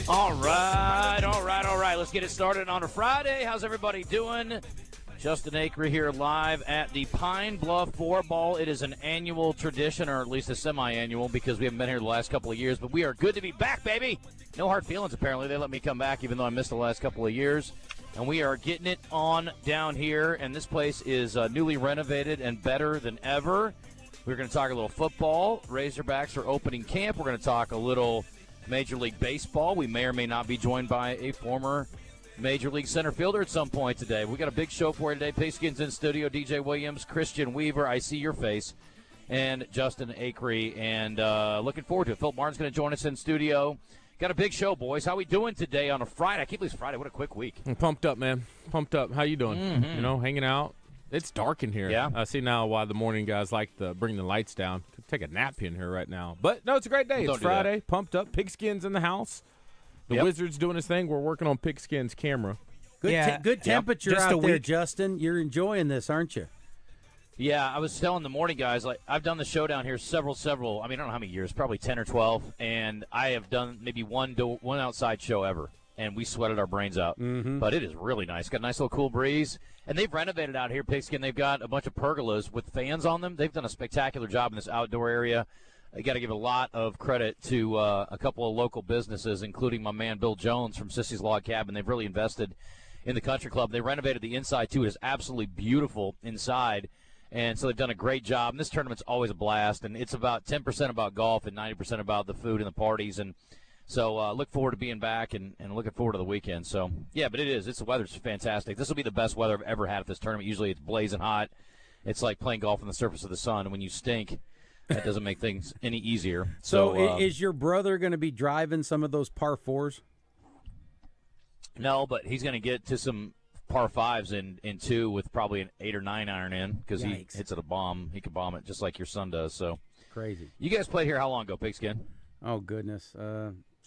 All right. Let's get it started on a Friday. How's everybody doing? Justin Acri here live at the Pine Bluff 4-Ball. It is an annual tradition, or at least a semi-annual, because we haven't been here the last couple of years. But we are good to be back, baby. No hard feelings, apparently. They let me come back, even though I missed the last couple of years. And we are getting it on down here. And this place is newly renovated and better than ever. We're going to talk a little football. Razorbacks are opening camp. We're going to talk a little Major League Baseball. We may or may not be joined by a former Major League center fielder at some point today. We got a big show for you today. Pigskin's in studio. DJ Williams, Christian Weaver, I see your face, and Justin Acri. And looking forward to it. Phil Martin's going to join us in studio. Got a big show, boys. How we doing today on a Friday? I can't believe it's Friday. What a quick week. I'm pumped up, man. Pumped up. How you doing? Mm-hmm. You know, hanging out. It's dark in here. Yeah. I see now why the morning guys like to bring the lights down. Could take a nap in here right now. But, no, it's a great day. It's Friday. Pumped up. Pigskin's in the house. The Wizard's doing his thing. We're working on Pigskin's camera. Good temperature out there, Justin. You're enjoying this, aren't you? Yeah, I was telling the morning guys, like, I've done the show down here several, I mean, I don't know how many years, probably 10 or 12, and I have done maybe one outside show ever, and we sweated our brains out. Mm-hmm. But it is really nice. Got a nice little cool breeze, and they've renovated out here, Pigskin. They've got a bunch of pergolas with fans on them. They've done a spectacular job in this outdoor area. I got to give a lot of credit to a couple of local businesses, including my man Bill Jones from Sissy's Log Cabin. They've really invested in the country club. They renovated the inside, too. It is absolutely beautiful inside. And so they've done a great job. And this tournament's always a blast. And it's about 10% about golf and 90% about the food and the parties. And so look forward to being back and looking forward to the weekend. So, yeah, but it is. The weather's fantastic. This will be the best weather I've ever had at this tournament. Usually it's blazing hot. It's like playing golf on the surface of the sun. And when you stink, that doesn't make things any easier. So is your brother going to be driving some of those par fours? No, but he's going to get to some par fives in two with probably an 8 or 9 iron in because he hits it a bomb. He can bomb it just like your son does. So crazy. You guys played here how long ago, Pigskin? Oh, goodness.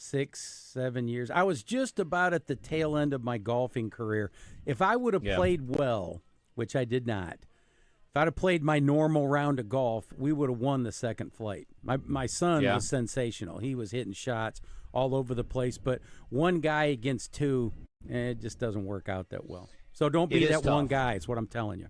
6, 7 years. I was just about at the tail end of my golfing career. If I would have played well, which I did not, if I'd have played my normal round of golf, we would have won the second flight. My son was sensational. He was hitting shots all over the place, but one guy against two, it just doesn't work out that well. So don't be that tough one guy is what I'm telling you.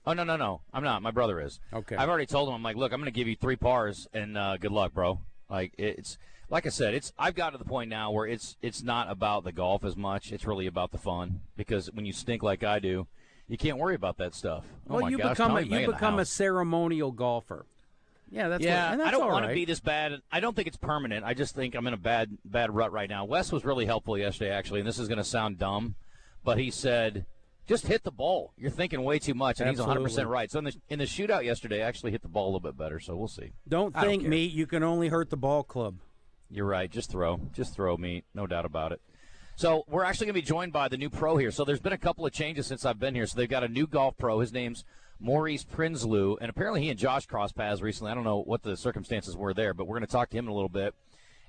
Oh, no. I'm not. My brother is. Okay. I've already told him, I'm like, look, I'm going to give you 3 pars, and good luck, bro. Like, it's like I said, I've gotten to the point now where it's not about the golf as much. It's really about the fun, because when you stink like I do, you can't worry about that stuff. Well, oh my you gosh, become a ceremonial golfer. Yeah, that's I don't want to be this bad. I don't think it's permanent. I just think I'm in a bad rut right now. Wes was really helpful yesterday, actually, and this is going to sound dumb, but he said, just hit the ball. You're thinking way too much, and Absolutely. He's 100% right. So in the shootout yesterday, I actually hit the ball a little bit better, so we'll see. Don't think, Meat, you can only hurt the ball club. You're right. Just throw, Meat. No doubt about it. So we're actually going to be joined by the new pro here. So there's been a couple of changes since I've been here. So they've got a new golf pro. His name's Maurice Prinsloo, and apparently he and Josh crossed paths recently. I don't know what the circumstances were there, but we're going to talk to him in a little bit.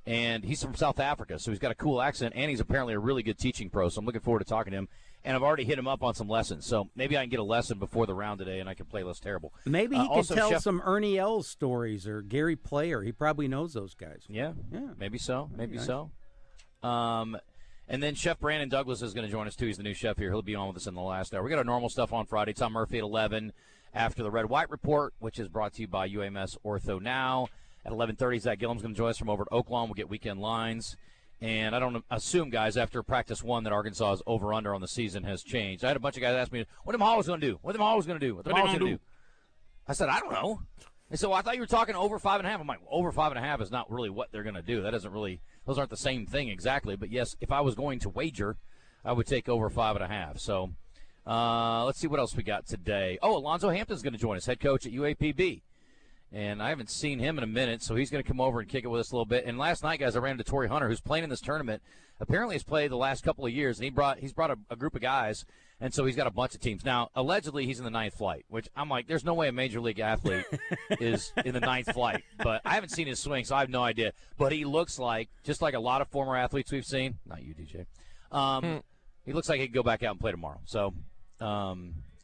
And he's from South Africa, so he's got a cool accent, and he's apparently a really good teaching pro, so I'm looking forward to talking to him. And I've already hit him up on some lessons, so maybe I can get a lesson before the round today, and I can play less terrible. Maybe he could tell some Ernie Els stories or Gary Player. He probably knows those guys. Yeah. Maybe so. And then Chef Brandon Douglas is going to join us, too. He's the new chef here. He'll be on with us in the last hour. We got our normal stuff on Friday. Tom Murphy at 11 after the Red White Report, which is brought to you by UMS Ortho Now. At 11:30, Zack Gillham's going to join us from over at Oaklawn. We'll get weekend lines. And I don't assume, guys, after practice 1 that Arkansas's over-under on the season has changed. I had a bunch of guys ask me, what are them Hollies going to do? What are them Hollies going to do? What are them Hollies going to do? I said, I don't know. And so I thought you were talking over 5.5. I'm like, over 5.5 is not really what they're going to do. That isn't really – those aren't the same thing exactly. But, yes, if I was going to wager, I would take over 5.5. So let's see what else we got today. Oh, Alonzo Hampton's going to join us, head coach at UAPB. And I haven't seen him in a minute, so he's going to come over and kick it with us a little bit. And last night, guys, I ran into Torrey Hunter, who's playing in this tournament. Apparently, he's played the last couple of years, and he's brought a group of guys, and so he's got a bunch of teams. Now, allegedly, he's in the 9th flight, which I'm like, there's no way a major league athlete is in the 9th flight. But I haven't seen his swing, so I have no idea. But he looks like, just like a lot of former athletes we've seen, not you, DJ, he looks like he could go back out and play tomorrow. So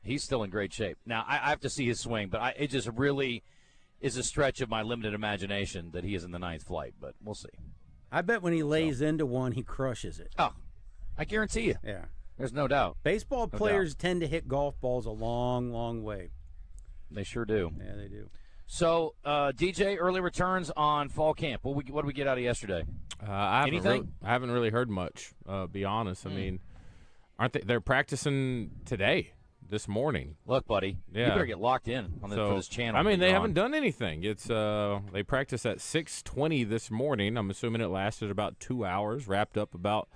he's still in great shape. Now, I have to see his swing, but it just really – is a stretch of my limited imagination that he is in the ninth flight, but we'll see. I bet when he lays into one, he crushes it. Oh, I guarantee you. Yeah. There's no doubt. Baseball players tend to hit golf balls a long, long way. They sure do. Yeah, they do. So, DJ, early returns on fall camp. What did we get out of yesterday? Anything? I haven't really heard much, be honest. I mean, they're practicing today, this morning. Look, buddy, you better get locked in for this channel. I mean, they haven't done anything. It's they practiced at 6:20 this morning. I'm assuming it lasted about 2 hours, wrapped up about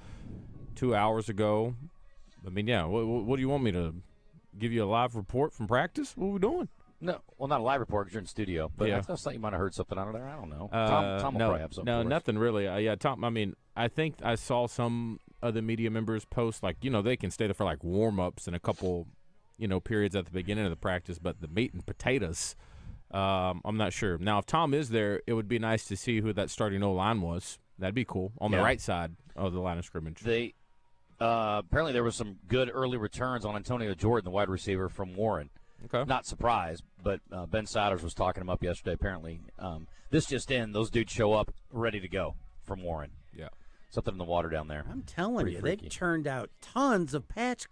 2 hours ago. I mean, yeah, what do you want me to give you a live report from practice? What are we doing? No, well, not a live report because you're in studio. But I thought you might have heard something out of there. I don't know. Tom will probably have something. No, nothing really. Tom. I mean, I think I saw some of the media members post they can stay there for warm ups and a couple, periods at the beginning of the practice. But the meat and potatoes, I'm not sure. Now, if Tom is there, it would be nice to see who that starting O-line was. That'd be cool on the right side of the line of scrimmage. Apparently there was some good early returns on Antonio Jordan, the wide receiver from Warren. Okay. Not surprised, but Ben Siders was talking him up yesterday. Apparently, this just in, those dudes show up ready to go from Warren. Yeah, something in the water down there. I'm telling you, they've turned out tons of pass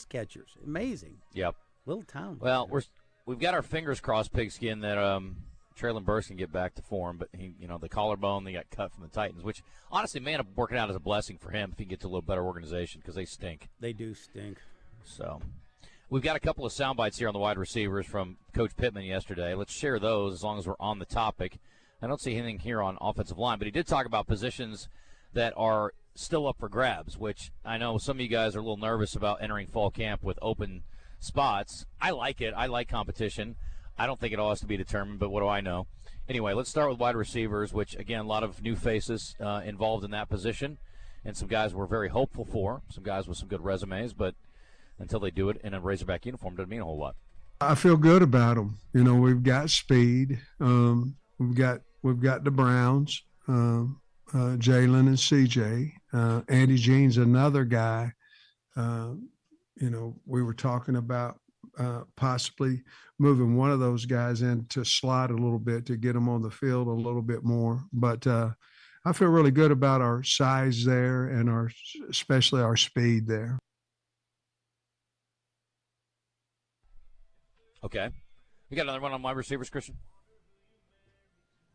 catchers. Amazing. Yep. Little town. Well, we've got our fingers crossed, Pigskin, that Traylon Burks can get back to form, but he, the collarbone they got cut from the Titans, which honestly may end up working out as a blessing for him if he gets a little better organization because they stink. They do stink. So. We've got a couple of sound bites here on the wide receivers from Coach Pittman yesterday. Let's share those as long as we're on the topic. I don't see anything here on offensive line, but he did talk about positions that are still up for grabs, which I know some of you guys are a little nervous about entering fall camp with open spots. I like it. I like competition. I don't think it all has to be determined, but what do I know? Anyway, let's start with wide receivers, which, again, a lot of new faces involved in that position, and some guys we're very hopeful for, some guys with some good resumes, but until they do it in a Razorback uniform, doesn't mean a whole lot. I feel good about them. We've got speed. We've got the Browns, Jalen and CJ. Andy Jean's another guy. We were talking about possibly moving one of those guys in to slide a little bit to get them on the field a little bit more. But I feel really good about our size there and especially our speed there. Okay. We got another one on wide receivers, Christian?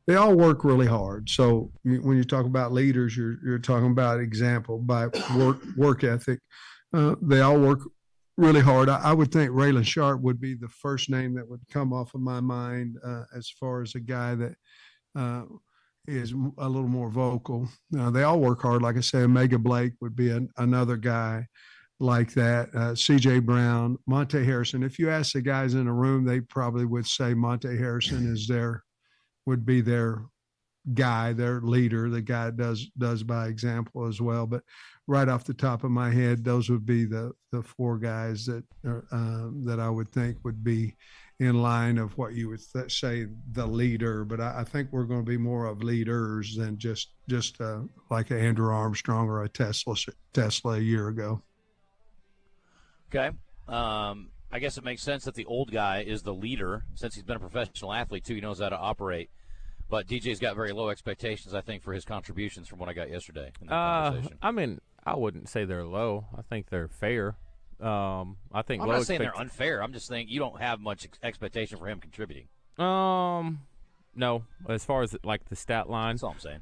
They all work really hard. So when you talk about leaders, you're talking about example by work ethic. They all work really hard. I would think Raylan Sharp would be the first name that would come off of my mind as far as a guy that is a little more vocal. They all work hard. Like I say, Omega Blake would be another guy like that. C.J. Brown, Monte Harrison. If you ask the guys in the room, they probably would say Monte Harrison would be their guy, their leader. The guy does by example as well. But right off the top of my head, those would be the four guys that I would think would be in line of what you would say the leader. But I think we're going to be more of leaders than just like an Andrew Armstrong or a Tesla a year ago. Okay. I guess it makes sense that the old guy is the leader since he's been a professional athlete, too. He knows how to operate. But DJ's got very low expectations, I think, for his contributions from what I got yesterday in that conversation. I mean, I wouldn't say they're low. I think they're fair. I think I'm not saying they're unfair. I'm just saying you don't have much expectation for him contributing. No, as far as the stat line. That's all I'm saying.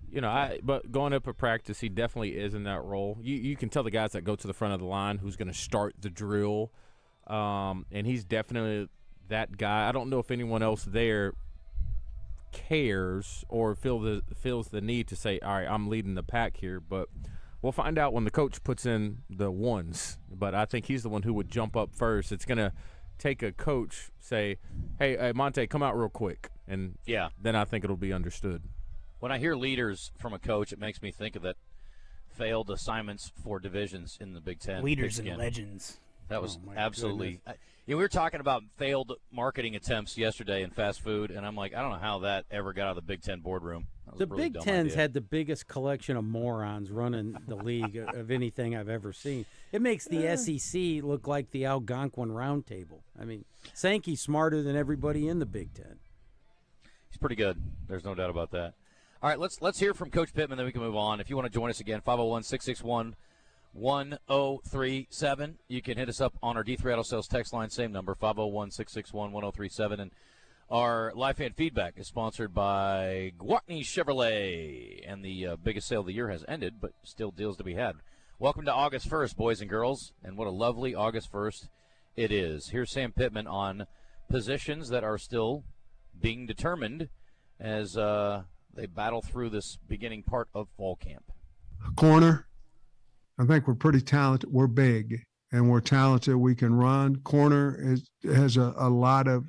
But going up at practice, he definitely is in that role. You can tell the guys that go to the front of the line who's going to start the drill, and he's definitely that guy. I don't know if anyone else there cares or feels the need to say, all right, I'm leading the pack here, but we'll find out when the coach puts in the ones. But I think he's the one who would jump up first. It's going to take a coach say, hey, Monte, come out real quick. And then I think it'll be understood. When I hear leaders from a coach, it makes me think of that failed assignments for divisions in the Big Ten. Leaders and legends. That was absolutely we were talking about failed marketing attempts yesterday in fast food, and I'm like, I don't know how that ever got out of the Big Ten boardroom. The Big Ten's had the biggest collection of morons running the league of anything I've ever seen. It makes the SEC look like the Algonquin Round Table. I mean, Sankey's smarter than everybody in the Big Ten. He's pretty good. There's no doubt about that. All right, let's hear from Coach Pittman, then we can move on. If you want to join us again, 501-661-1037. You can hit us up on our D3 Auto Sales text line, same number, 501-661-1037. And our live fan feedback is sponsored by Gwatney Chevrolet. And the biggest sale of the year has ended, but still deals to be had. Welcome to August 1st, boys and girls. And what a lovely August 1st it is. Here's Sam Pittman on positions that are still being determined as they battle through this beginning part of fall camp. Corner, I think we're pretty talented. We're big, and we're talented. We can run. Corner has a lot of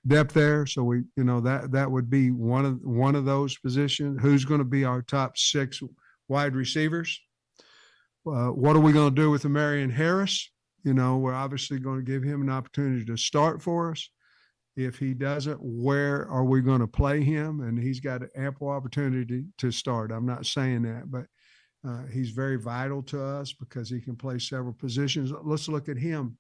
depth there, so that would be one of those positions. Who's going to be our top 6 wide receivers? What are we going to do with Marion Harris? We're obviously going to give him an opportunity to start for us. If he doesn't, where are we going to play him? And he's got an ample opportunity to start. I'm not saying that, but he's very vital to us because he can play several positions. Let's look at him.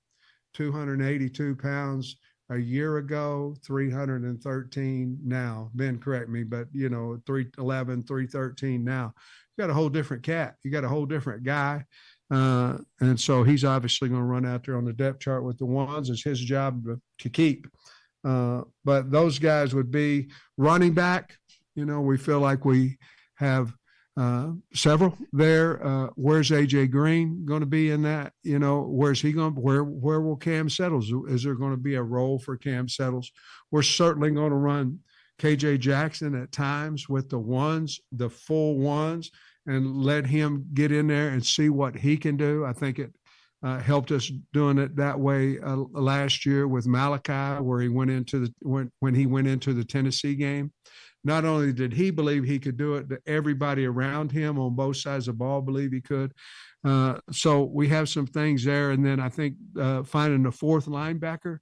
282 pounds a year ago, 313 now. Ben, correct me, but, 311, 313 now. You got a whole different cat. You got a whole different guy. And so he's obviously going to run out there on the depth chart with the ones. It's his job to keep. But those guys would be running back. We feel like we have several there. Where's A.J. Green going to be in that? Where's he going? Where will Cam Settles? Is there going to be a role for Cam Settles? We're certainly going to run K.J. Jackson at times with the ones, the full ones, and let him get in there and see what he can do. I think it helped us doing it that way last year with Malachi, where he went into when he went into the Tennessee game. Not only did he believe he could do it, but everybody around him on both sides of the ball believe he could. So we have some things there. And then I think finding the 4th linebacker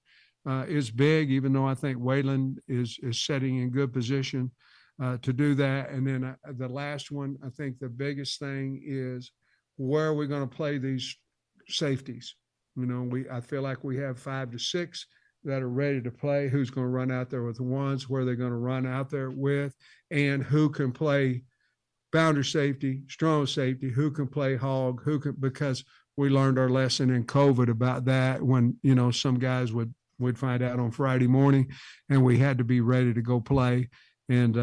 is big, even though I think Waylon is setting in good position to do that. And then the last one, I think the biggest thing is where are we going to play these safeties? I feel like we have 5 to 6 that are ready to play. Who's going to run out there with the ones, where they're going to run out there with, and who can play boundary safety, strong safety, who can play hog, because we learned our lesson in COVID about that when, some guys would find out on Friday morning and we had to be ready to go play. And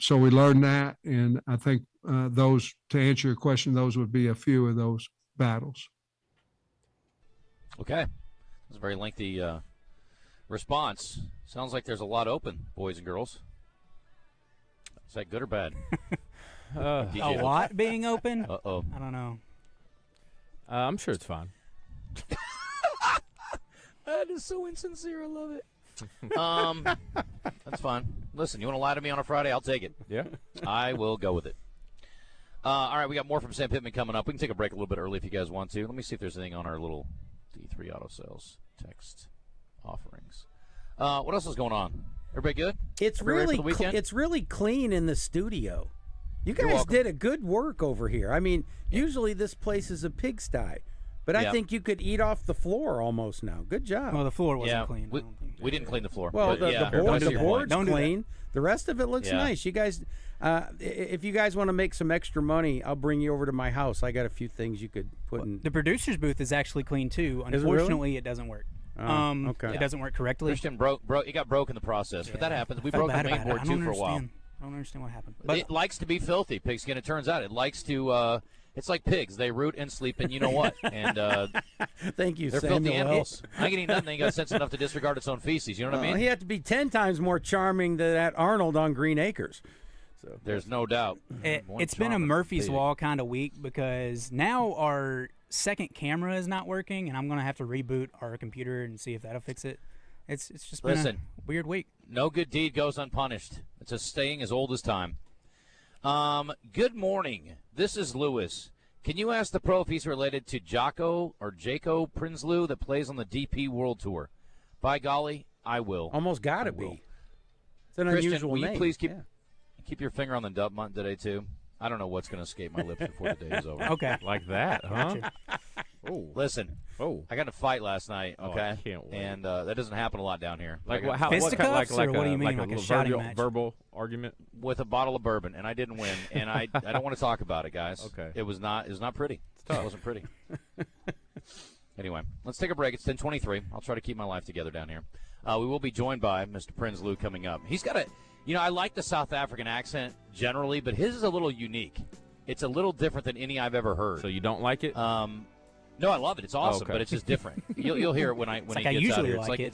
so we learned that. And I think those, to answer your question, those would be a few of those battles. Okay. That's a very lengthy response. Sounds like there's a lot open, boys and girls. Is that good or bad? A lot being open? Uh-oh. I don't know. I'm sure it's fine. That is so insincere. I love it. That's fine. Listen, you want to lie to me on a Friday? I'll take it. Yeah. I will go with it. All right, we got more from Sam Pittman coming up. We can take a break a little bit early if you guys want to. Let me see if there's anything on our little D3 Auto Sales text offerings. What else is going on? Everybody good? It's really clean in the studio. You guys did a good work over here. I mean, usually this place is a pigsty, but I think you could eat off the floor almost now. Good job. Well, the floor wasn't clean. We didn't clean the floor. Well, but the board's clean. The rest of it looks Yeah. nice. You guys, if you guys want to make some extra money, I'll bring you over to my house. I got a few things you could put in. The producer's booth is actually clean too. Is it really? Unfortunately, it doesn't work. Okay. It doesn't work correctly. Christian it got broke in the process, but that happens. We Felt broke the bad main about it. board I too don't for a while. understand. I don't understand what happened. But it likes to be filthy, pigskin. It turns out it likes to. It's like pigs. They root and sleep, and you know what? And Thank you, they're Samuel. filthy animals. I can eat nothing. They ain't got sense enough to disregard its own feces. You know what I mean? He had to be 10 times more charming than that Arnold on Green Acres. So There's no doubt. It's been a Murphy's Law kind of week because now our second camera is not working, and I'm going to have to reboot our computer and see if that'll fix it. It's just been a weird week. No good deed goes unpunished. It's a staying as old as time. Good morning. This is Lewis. Can you ask the pro if he's related to Jaco Prinsloo that plays on the DP World Tour? By golly, I will. Almost got to be. It's an Christian, unusual will name. You please keep your finger on the dub button today, too? I don't know what's going to escape my lips before the day is over. Okay. Like that, huh? Listen. Oh, I got in a fight last night, okay? I can't wait. And that doesn't happen a lot down here. Like what fisticuffs, or what do you mean, like a shouting match? verbal argument? With a bottle of bourbon, and I didn't win, and I don't want to talk about it, guys. Okay. It was not pretty. It wasn't pretty. Anyway, let's take a break. It's 10:23. I'll try to keep my life together down here. We will be joined by Mr. Prinsloo coming up. He's got I like the South African accent generally, but his is a little unique. It's a little different than any I've ever heard. So you don't like it? No, I love it. It's awesome, Okay. but it's just different. You'll hear it when he like gets I usually out here.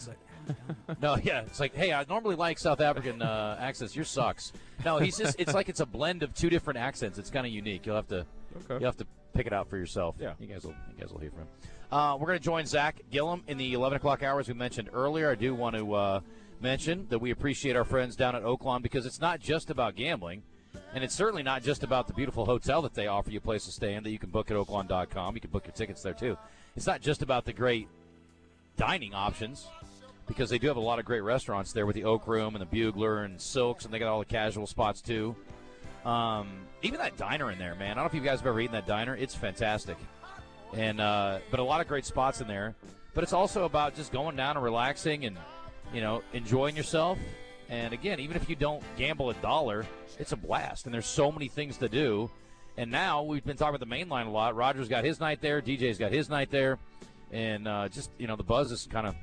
No, yeah, it's like, hey, I normally like South African accents. Yours sucks. No, it's like it's a blend of two different accents. It's kind of unique. You'll have to pick it out for yourself. Yeah, you guys will hear from him. We're going to join Zack Gillham in the 11 o'clock hour, as we mentioned earlier. I do want to mention that we appreciate our friends down at Oaklawn, because it's not just about gambling. And it's certainly not just about the beautiful hotel that they offer you a place to stay in that you can book at Oaklawn.com. You can book your tickets there, too. It's not just about the great dining options, because they do have a lot of great restaurants there with the Oak Room and the Bugler and Silks, and they got all the casual spots, too. Even that diner in there, man. I don't know if you guys have ever eaten that diner. It's fantastic. And but a lot of great spots in there. But it's also about just going down and relaxing and, enjoying yourself. And, again, even if you don't gamble $1, it's a blast. And there's so many things to do. And now we've been talking about the main line a lot. Roger's got his night there. DJ's got his night there. And the Buzz is kind of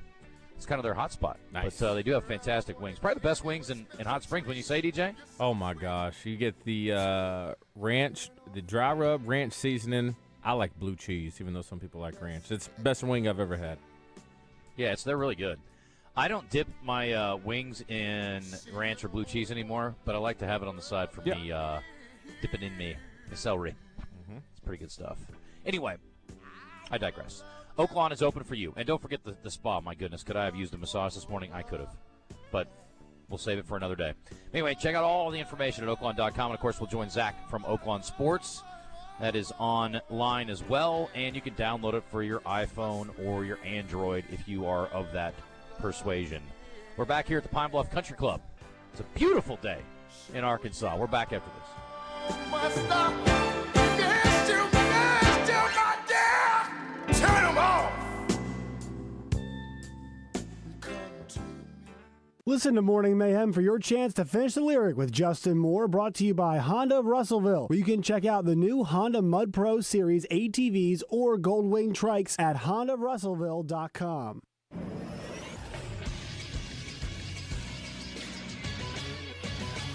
their hot spot. Nice. But they do have fantastic wings. Probably the best wings in Hot Springs, when you say, DJ? Oh, my gosh. You get the ranch, the dry rub ranch seasoning. I like blue cheese, even though some people like ranch. It's the best wing I've ever had. Yeah, they're really good. I don't dip my wings in ranch or blue cheese anymore, but I like to have it on the side for me, dipping in me celery. Mm-hmm. It's pretty good stuff. Anyway, I digress. Oaklawn is open for you. And don't forget the spa. My goodness, could I have used a massage this morning? I could have. But we'll save it for another day. Anyway, check out all the information at Oaklawn.com. And, of course, we'll join Zack from Oaklawn Sports. That is online as well. And you can download it for your iPhone or your Android if you are of that persuasion. We're back here at the Pine Bluff Country Club. It's a beautiful day in Arkansas. We're back after this. Turn them off. Listen to Morning Mayhem for your chance to finish the lyric with Justin Moore, brought to you by Honda of Russellville, where you can check out the new Honda Mud Pro Series ATVs or Goldwing trikes at hondaofrussellville.com.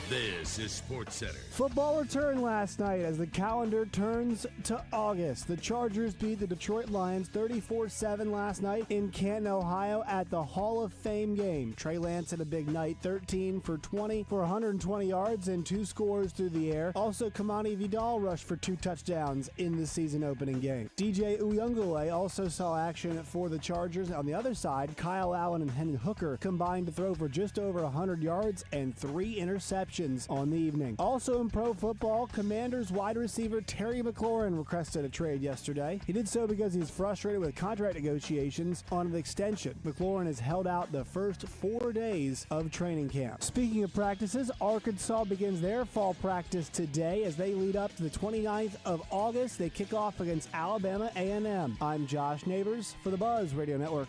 This is Sports Center. Football returned last night as the calendar turns to August. The Chargers beat the Detroit Lions 34-7 last night in Canton, Ohio at the Hall of Fame game. Trey Lance had a big night, 13 for 20 for 120 yards and 2 scores through the air. Also, Kamani Vidal rushed for 2 touchdowns in the season opening game. DJ Uyunglele also saw action for the Chargers. On the other side, Kyle Allen and Henry Hooker combined to throw for just over 100 yards and 3 interceptions on the evening. Also in pro football, Commanders wide receiver Terry McLaurin requested a trade yesterday. He did so because he's frustrated with contract negotiations on an extension. McLaurin has held out the first 4 days of training camp. Speaking of practices, Arkansas begins their fall practice today as they lead up to the 29th of August. They kick off against Alabama A&M. I'm Josh Neighbors for the Buzz Radio Network.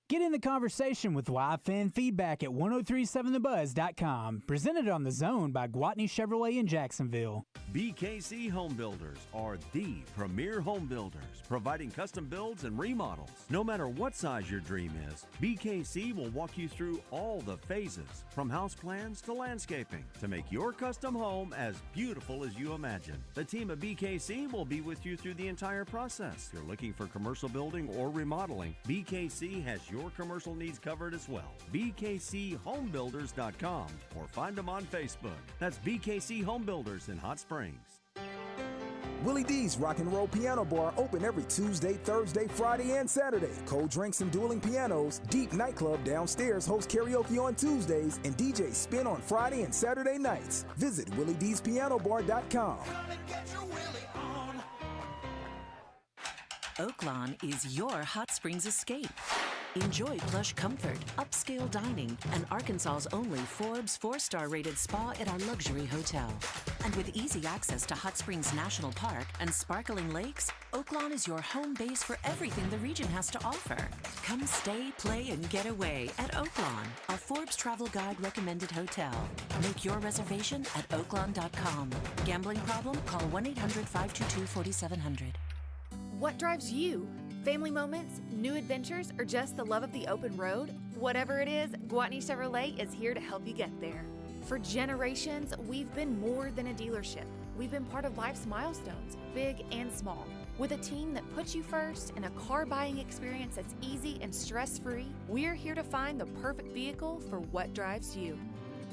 Get in the conversation with live fan feedback at 1037thebuzz.com. Presented on The Zone by Gwatney Chevrolet in Jacksonville. BKC Home Builders are the premier home builders, providing custom builds and remodels. No matter what size your dream is, BKC will walk you through all the phases, from house plans to landscaping, to make your custom home as beautiful as you imagine. The team at BKC will be with you through the entire process. If you're looking for commercial building or remodeling, BKC has your commercial needs covered as well. BKCHomebuilders.com or find them on Facebook. That's BKC Home Builders in Hot Springs. Willie D's Rock and Roll Piano Bar open every Tuesday, Thursday, Friday, and Saturday. Cold drinks and dueling pianos. Deep Nightclub downstairs hosts karaoke on Tuesdays and DJ spin on Friday and Saturday nights. Visit WillieD'sPianoBar.com. Oaklawn is your hot springs escape. Enjoy plush comfort, upscale dining, and Arkansas's only Forbes 4-star rated spa at our luxury hotel. And with easy access to Hot Springs National Park and sparkling lakes, Oaklawn is your home base for everything the region has to offer. Come stay, play, and get away at Oaklawn, a Forbes Travel Guide recommended hotel. Make your reservation at oaklawn.com. Gambling problem? Call 1-800-522-4700. What drives you? Family moments, new adventures, or just the love of the open road? Whatever it is, Gwatney Chevrolet is here to help you get there. For generations, we've been more than a dealership. We've been part of life's milestones, big and small. With a team that puts you first and a car buying experience that's easy and stress-free, we're here to find the perfect vehicle for what drives you.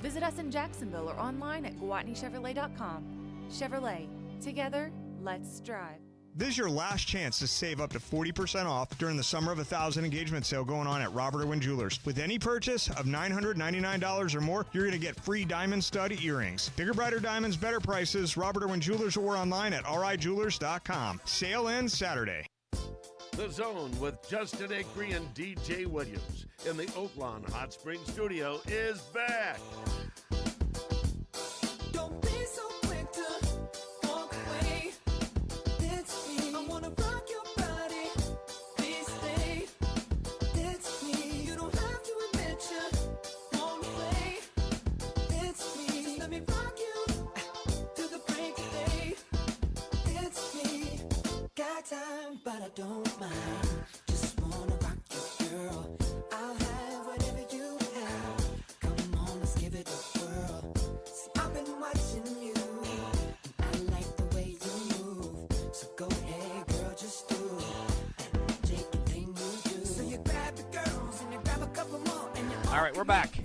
Visit us in Jacksonville or online at GwatneyChevrolet.com. Chevrolet. Together, let's drive. This is your last chance to save up to 40% off during the Summer of 1,000 engagement sale going on at Robert Irwin Jewelers. With any purchase of $999 or more, you're going to get free diamond stud earrings. Bigger, brighter diamonds, better prices. Robert Irwin Jewelers or online at rijewelers.com. Sale ends Saturday. The Zone with Justin Acri and DJ Williams in the Oaklawn Hot Springs studio is back. Don't be so quick to walk away. It's me. I wanna rock your body. Please stay. It's me. You don't have to admit you won't play. It's me. Just let me rock you to the break of day. It's me. Got time, but I don't mind. Just wanna rock you, girl. I'll have whatever you have. Come on, let's give it a whirl. See, I've been watching you, and I like the way you move. So go ahead, girl, just do take anything you do. So you grab the girls and you grab a couple more, and you All right, we're back.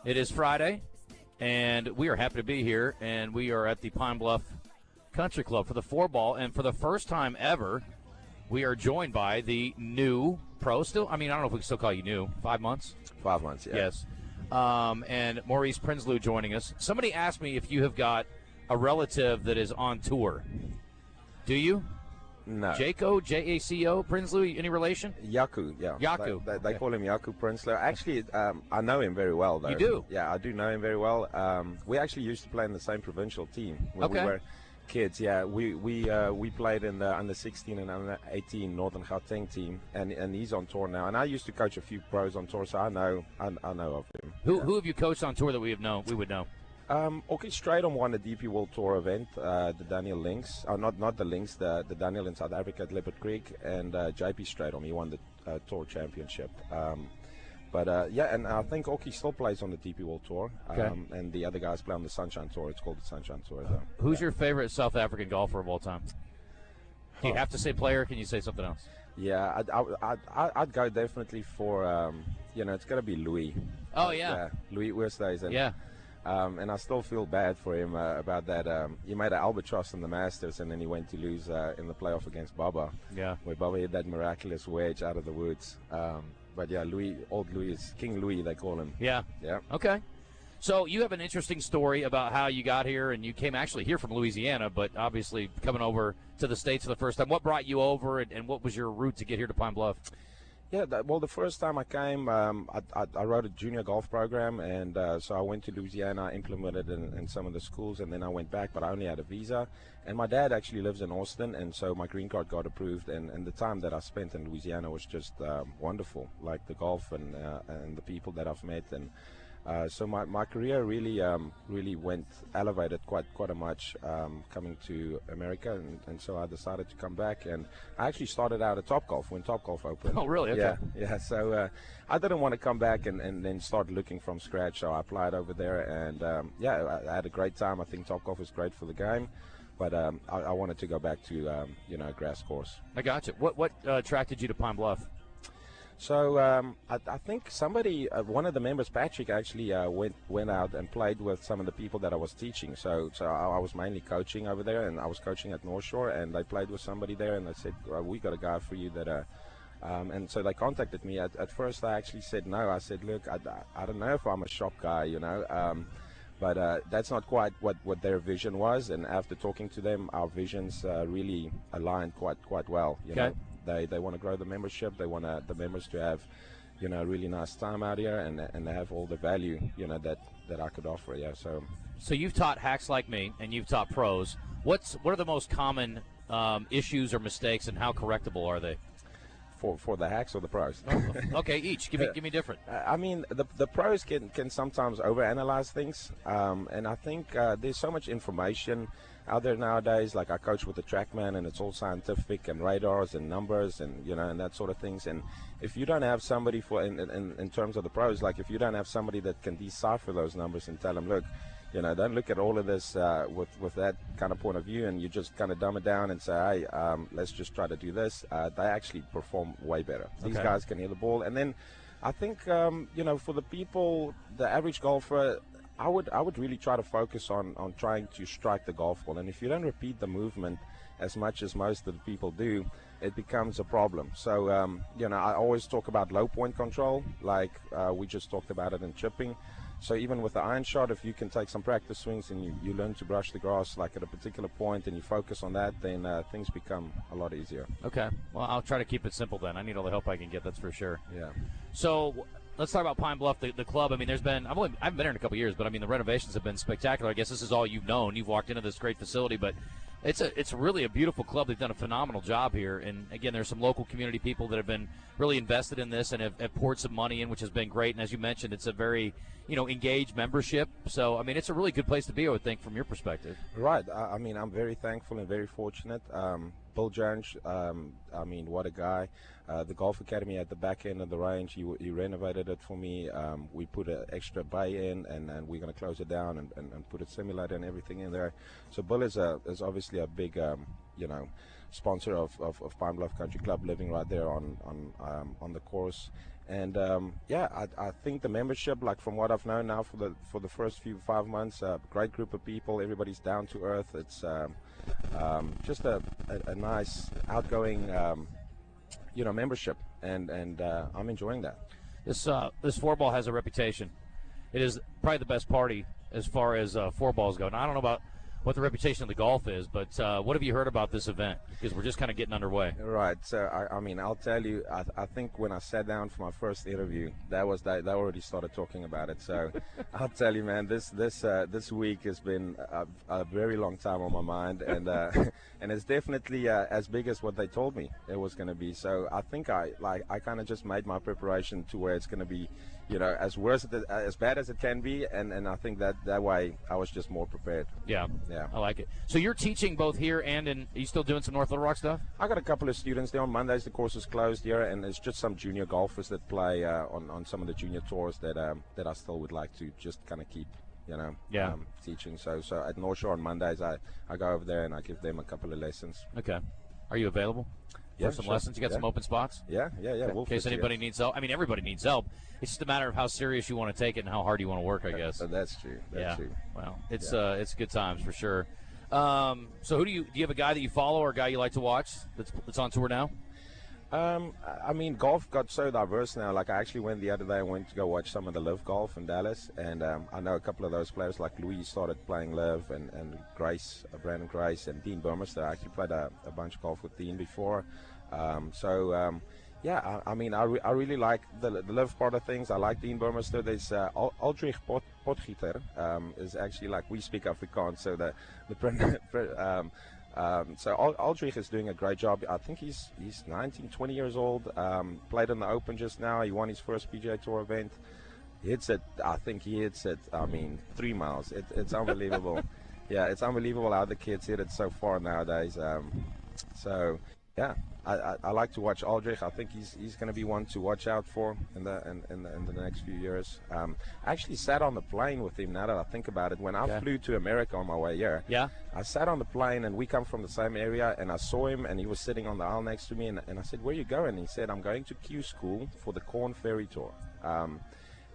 It is Friday, and we are happy to be here, and we are at the Pine Bluff Country Club for the 4-ball, and for the first time ever, we are joined by the new pro. Still, I mean, I don't know if we can still call you new. 5 months? 5 months, yeah. Yes. And Maurice Prinsloo joining us. Somebody asked me if you have got a relative that is on tour. Do you? No. Jaco, J-A-C-O, Prinsloo, any relation? Yaku, yeah. Yaku. They call him Yaku Prinsloo. Actually, I know him very well, though. You do? Yeah, I do know him very well. We actually used to play in the same provincial team when we were kids. Yeah, we played in the under 16 and under 18 Northern Gauteng team, and he's on tour now. And I used to coach a few pros on tour, so I know of him. Who have you coached on tour that we would know? Okay, Stratum won the DP World Tour event, the Daniel Lynx, not the Lynx, the Daniel in South Africa at Leopard Creek, and JP Stratum, he won the Tour Championship. Yeah, and I think Oki still plays on the DP World Tour, and the other guys play on the Sunshine Tour. It's called the Sunshine Tour. Who's your favorite South African golfer of all time? Do you have to say player, or can you say something else? Yeah, I'd go definitely for, it's got to be Louis. Oh, yeah. Louis Oosthuizen. Yeah. And I still feel bad for him about that. He made an albatross in the Masters, and then he went to lose in the playoff against Bubba. Yeah. Where Bubba hit that miraculous wedge out of the woods. But yeah, old Louis, King Louis, they call him. Yeah. Yeah. Okay. So you have an interesting story about how you got here, and you came actually here from Louisiana, but obviously coming over to the States for the first time. What brought you over, and what was your route to get here to Pine Bluff? Yeah, the first time I came, I wrote a junior golf program, and so I went to Louisiana, I implemented it in some of the schools, and then I went back, but I only had a visa. And my dad actually lives in Austin, and so my green card got approved, and the time that I spent in Louisiana was just wonderful, like the golf and the people that I've met. And so my career really went elevated quite a much coming to America, and so I decided to come back, and I actually started out at Topgolf when Topgolf opened. Oh, really? Okay. Yeah. So I didn't want to come back and then start looking from scratch, so I applied over there, and I had a great time. I think Topgolf was great for the game, but I wanted to go back to a grass course. I got you. What attracted you to Pine Bluff? So I think somebody, one of the members, Patrick, actually went out and played with some of the people that I was teaching. So I was mainly coaching over there, and I was coaching at North Shore, and they played with somebody there, and they said, we got a guy for you that and so they contacted me. At first I actually said no. I said, look, I don't know if I'm a shop guy, but that's not quite what their vision was, and after talking to them, our visions really aligned quite well. You know? They want to grow the membership. They want the members to have, a really nice time out here, and they have all the value, that I could offer. Yeah. So you've taught hacks like me, and you've taught pros. What are the most common issues or mistakes, and how correctable are they? For the hacks or the pros? Okay, each. Give me different. I mean, the pros can sometimes overanalyze things, and I think there's so much information out there nowadays. Like I coach with the TrackMan, and it's all scientific and radars and numbers and and that sort of things. And if you don't have somebody in terms of the pros, like if you don't have somebody that can decipher those numbers and tell them, look, don't look at all of this with that kind of point of view, and you just kind of dumb it down and say, hey, let's just try to do this. They actually perform way better. These guys can hit the ball. And then I think, for the people, the average golfer, I would really try to focus on trying to strike the golf ball. And if you don't repeat the movement as much as most of the people do, it becomes a problem. So, I always talk about low point control, like we just talked about it in chipping. So even with the iron shot, if you can take some practice swings and you learn to brush the grass like at a particular point and you focus on that, then things become a lot easier. Okay. Well, I'll try to keep it simple then. I need all the help I can get, that's for sure. Yeah. So let's talk about Pine Bluff, the club. I mean, I haven't been here in a couple years, but I mean, the renovations have been spectacular. I guess this is all you've known. You've walked into this great facility, but it's really a beautiful club. They've done a phenomenal job here. And again, there's some local community people that have been really invested in this and have poured some money in, which has been great. And as you mentioned, it's a very engaged membership. So, I mean, it's a really good place to be, I would think, from your perspective. Right. I mean, I'm very thankful and very fortunate. Bill Jones, what a guy. The golf academy at the back end of the range, he renovated it for me. We put an extra bay in, and we're going to close it down and put a simulator and everything in there. So Bill is obviously a big, sponsor of Pine Bluff Country Club, living right there on the course. And I think the membership, like from what I've known now for the first 5 months, great group of people. Everybody's down to earth. It's just a nice outgoing membership, and I'm enjoying that. This four ball has a reputation. It is probably the best party as far as four balls go. Now, I don't know about what the reputation of the golf is, but what have you heard about this event? Because we're just kind of getting underway. Right. So, I'll tell you, I think when I sat down for my first interview, they already started talking about it. So I'll tell you, man, this week has been a very long time on my mind, and and it's definitely as big as what they told me it was going to be. So I think I kind of just made my preparation to where it's going to be, as bad as it can be, and I think that way I was just more prepared. Yeah, I like it. So you're teaching both here and are you still doing some North Little Rock stuff? I got a couple of students there. On Mondays the course is closed here, and it's just some junior golfers that play on some of the junior tours that I still would like to just kind of keep teaching. So at North Shore on Mondays I go over there and I give them a couple of lessons. Okay. Are you available? For some lessons? You got some open spots? Yeah. In case anybody needs help. I mean, everybody needs help. It's just a matter of how serious you want to take it and how hard you want to work, I guess. That's true. That's true. Well, it's good times for sure. So do you have a guy that you follow or a guy you like to watch that's on tour now? Golf got so diverse now. Like, I actually went the other day, I went to go watch some of the Live golf in Dallas, and I know a couple of those players, like Louis started playing Live, and Grace, Brandon Grace, and Dean Burmester. I actually played a bunch of golf with Dean before. I really like the Live part of things. I like Dean Burmester. There's Aldrich Potgieter is actually, like, we speak Afrikaans, so so Aldrich is doing a great job. I think he's 19, 20 years old. Played in the Open just now. He won his first PGA Tour event. He hits it 3 miles. It's unbelievable. Yeah, it's unbelievable how the kids hit it so far nowadays. I like to watch Aldrich. I think he's going to be one to watch out for in the next few years. I actually sat on the plane with him, now that I think about it. When I flew to America on my way here, I sat on the plane, and we come from the same area, and I saw him, and he was sitting on the aisle next to me, and I said, "Where are you going?" He said, "I'm going to Q School for the Corn Ferry Tour."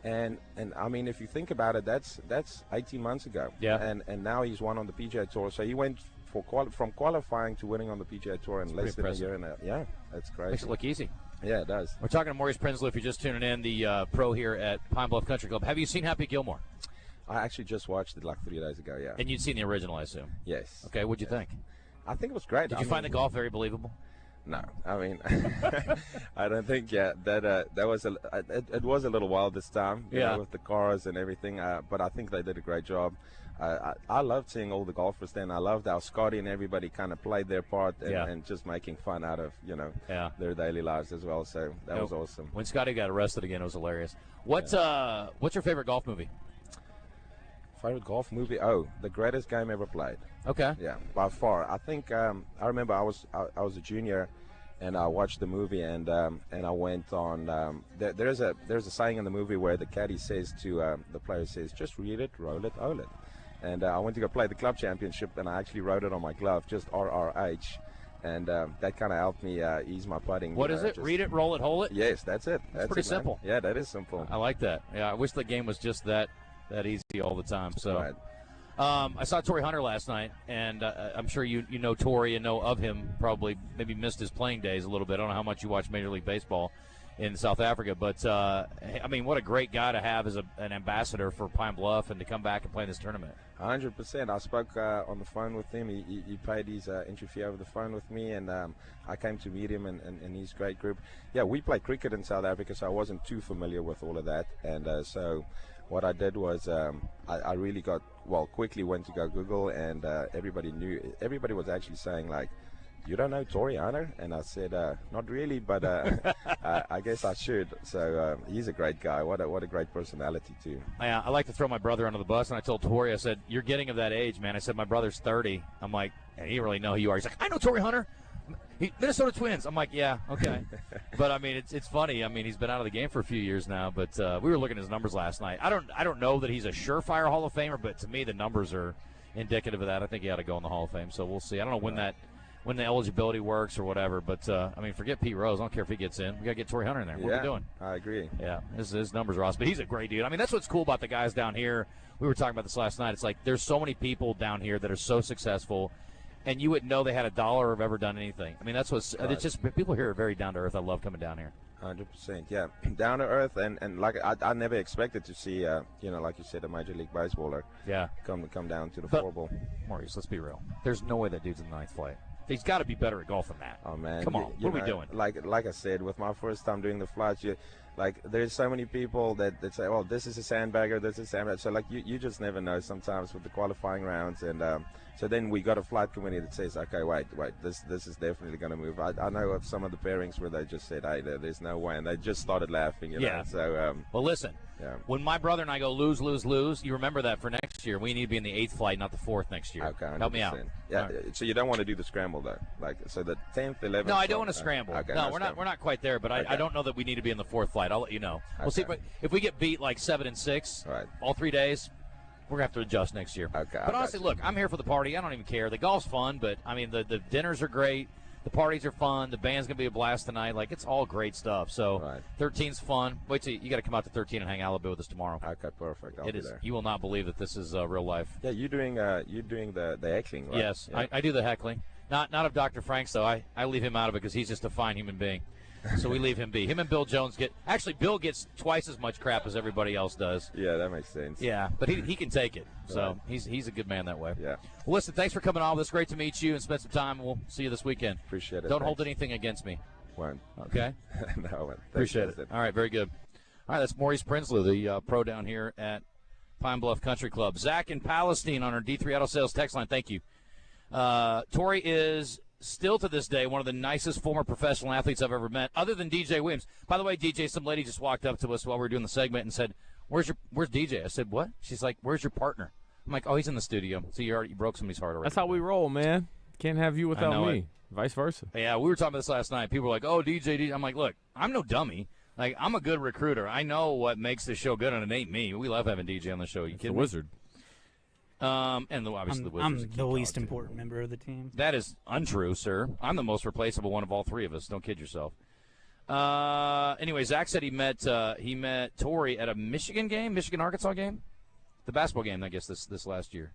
And I mean, if you think about it, that's 18 months ago. Yeah. And now he's won on the PGA Tour. So he went from qualifying to winning on the PGA Tour in less than a year. Yeah, that's crazy. Makes it look easy. Yeah, it does. We're talking to Maurice Prinsloo, if you're just tuning in, the pro here at Pine Bluff Country Club. Have you seen Happy Gilmore? I actually just watched it like 3 days ago, yeah. And you'd seen the original, I assume? Yes. Okay, what'd you think? I think it was great. Did you find the golf very believable? No, I mean, I don't think. Yeah, that was it was a little wild this time. You know, with the cars and everything. But I think they did a great job. I loved seeing all the golfers then. I loved how Scotty and everybody kind of played their part and just making fun out of their daily lives as well. So that was awesome. When Scotty got arrested again, it was hilarious. What's your favorite golf movie? Favorite golf movie? Oh, The Greatest Game Ever Played. Okay. Yeah, by far. I think I remember I was a junior, and I watched the movie, and I went on. There's a saying in the movie where the caddy says to the player says, "Just read it, roll it, owl it." And I went to go play the club championship, and I actually wrote it on my glove, just RRH. And that kind of helped me ease my putting. What is it? Read it, roll it, hole it? Yes, that's it. That's pretty simple. Yeah, that is simple. I like that. Yeah, I wish the game was just that easy all the time. So, right. I saw Torrey Hunter last night, and I'm sure you know Torrey and know of him. Probably maybe missed his playing days a little bit. I don't know how much you watch Major League Baseball in South Africa, but I mean, what a great guy to have as an ambassador for Pine Bluff and to come back and play in this tournament. 100%. I spoke on the phone with him. He paid his entry fee over the phone with me, and I came to meet him and his great group. Yeah, we play cricket in South Africa, so I wasn't too familiar with all of that. And so what I did was I really quickly went to go Google, and everybody was actually saying, like, "You don't know Torrey Hunter?" And I said, "Not really, but I guess I should." So he's a great guy. What a great personality too. Yeah, I like to throw my brother under the bus, and I told Torrey, I said, "You're getting of that age, man." I said, "My brother's 30." I'm like, "Hey, you really know who you are?" He's like, "I know Torrey Hunter. Minnesota Twins." I'm like, "Yeah, okay." But I mean, it's funny. I mean, he's been out of the game for a few years now. But we were looking at his numbers last night. I don't know that he's a surefire Hall of Famer, but to me, the numbers are indicative of that. I think he ought to go in the Hall of Fame. So we'll see. I don't know when the eligibility works or whatever, but I mean, forget Pete Rose. I don't care if he gets in. We got to get Torrey Hunter in there. What are we doing? I agree. Yeah, his numbers are awesome, but he's a great dude. I mean, that's what's cool about the guys down here. We were talking about this last night. It's like there's so many people down here that are so successful, and you wouldn't know they had a dollar or have ever done anything. I mean, that's what's it's just people here are very down to earth. I love coming down here. 100%, yeah, down to earth, and like I never expected to see, like you said, a Major League Baseballer, come down to the four ball. Maurice, let's be real. There's no way that dude's in the ninth flight. He's got to be better at golf than that. Oh man, come on, what are we doing? Like I said, with my first time doing the flights, there's so many people that say, "Oh, this is a sandbagger, this is a sandbagger." So you just never know sometimes with the qualifying rounds, and so then we got a flight committee that says, "Okay, wait, this is definitely going to move." I know of some of the pairings where they just said, "Hey, there's no way," and they just started laughing. You know? So well, listen. Yeah. When my brother and I go lose, you remember that for next year. We need to be in the 8th flight, not the 4th next year. Okay, 100%. Help me out. Yeah. Right. So you don't want to do the scramble though, so the 10th, 11th. No, I don't want to scramble. Okay, no, we're not quite there, but I don't know that we need to be in the 4th flight. I'll let you know. We'll see if we get beat like 7 and 6, all 3 days. We're gonna have to adjust next year. Okay. But honestly, look, I'm here for the party. I don't even care. The golf's fun, but I mean the dinners are great. The parties are fun. The band's going to be a blast tonight. Like, it's all great stuff. So, 13's fun. Wait till you got to come out to 13 and hang out a little bit with us tomorrow. Okay, perfect. I'll be there. You will not believe that this is real life. Yeah, you're doing the heckling, right? Yes, yeah. I do the heckling. Not of Dr. Franks, though. I leave him out of it because he's just a fine human being. So we leave him be. Him and Bill Jones Bill gets twice as much crap as everybody else does. Yeah, that makes sense. Yeah, but he can take it. So he's a good man that way. Yeah. Well, listen, thanks for coming on. It's great to meet you and spend some time. We'll see you this weekend. Appreciate it. Don't hold anything against me. Won't. Okay? No, appreciate it. All right, very good. All right, that's Maurice Prinsloo, the pro down here at Pine Bluff Country Club. Zach in Palestine on our D3 Auto Sales text line. Thank you. Torrey is still to this day one of the nicest former professional athletes I've ever met, other than DJ Williams. By the way, DJ, some lady just walked up to us while we were doing the segment and said, where's DJ? I said, what? She's like, where's your partner? I'm like, oh, he's in the studio. So you broke somebody's heart already. That's how we roll, man. Can't have you without me. Vice versa. Yeah, we were talking about this last night. People were like, oh, DJ. I'm like, look, I'm no dummy. Like, I'm a good recruiter. I know what makes this show good, and it ain't me. We love having DJ on the show. You kidding me? The Wizard. And obviously the Wizards. I'm the least important member of the team. That is untrue, sir. I'm the most replaceable one of all three of us. Don't kid yourself. Anyway, Zach said he met Torrey at a Michigan-Arkansas game? The basketball game, I guess, this last year.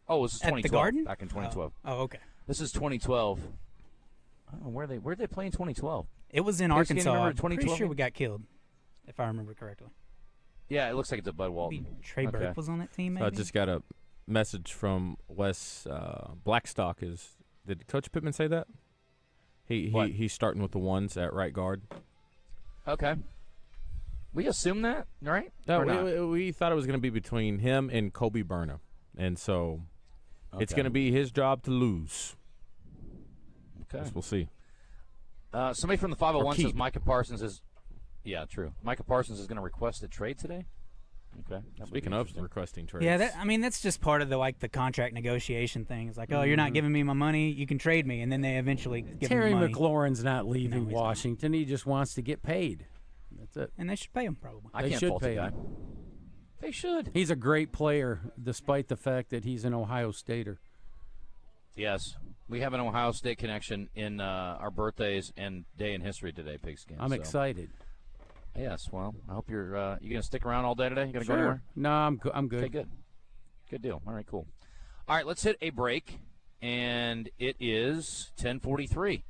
Oh, this is 2012. At the Garden? Back in 2012. Oh, okay. This is 2012. I don't know where they play in 2012. It was in Arkansas. I'm pretty 2012? sure we got killed, if I remember correctly. Yeah, it looks like it's at Bud Walton. Maybe Trey Burke was on that team, maybe? I just got a message from Wes Blackstock. Did Coach Pittman say that? He's starting with the ones at right guard. Okay. We assume that, right? No, we thought it was going to be between him and Kobe Burnham, and so it's going to be his job to lose. Okay. Guess we'll see. Somebody from the 501 says Micah Parsons is. Yeah, true. Micah Parsons is going to request a trade today. Okay. Speaking of requesting trades. Yeah, that's just part of the contract negotiation thing. It's like, oh, you're not giving me my money, you can trade me, and then they eventually give Terry him money. McLaurin's not leaving Washington. He just wants to get paid. That's it. And they should pay him probably. I can't fault the guy. They should. He's a great player, despite the fact that he's an Ohio Stater. Yes. We have an Ohio State connection in our birthdays and day in history today, Pigskin. I'm excited. Yes, well, I hope you're you going to stick around all day today? You going to Sure. go anywhere? No, I'm good. Okay, good. Good deal. All right, cool. All right, let's hit a break, and it is 10:43.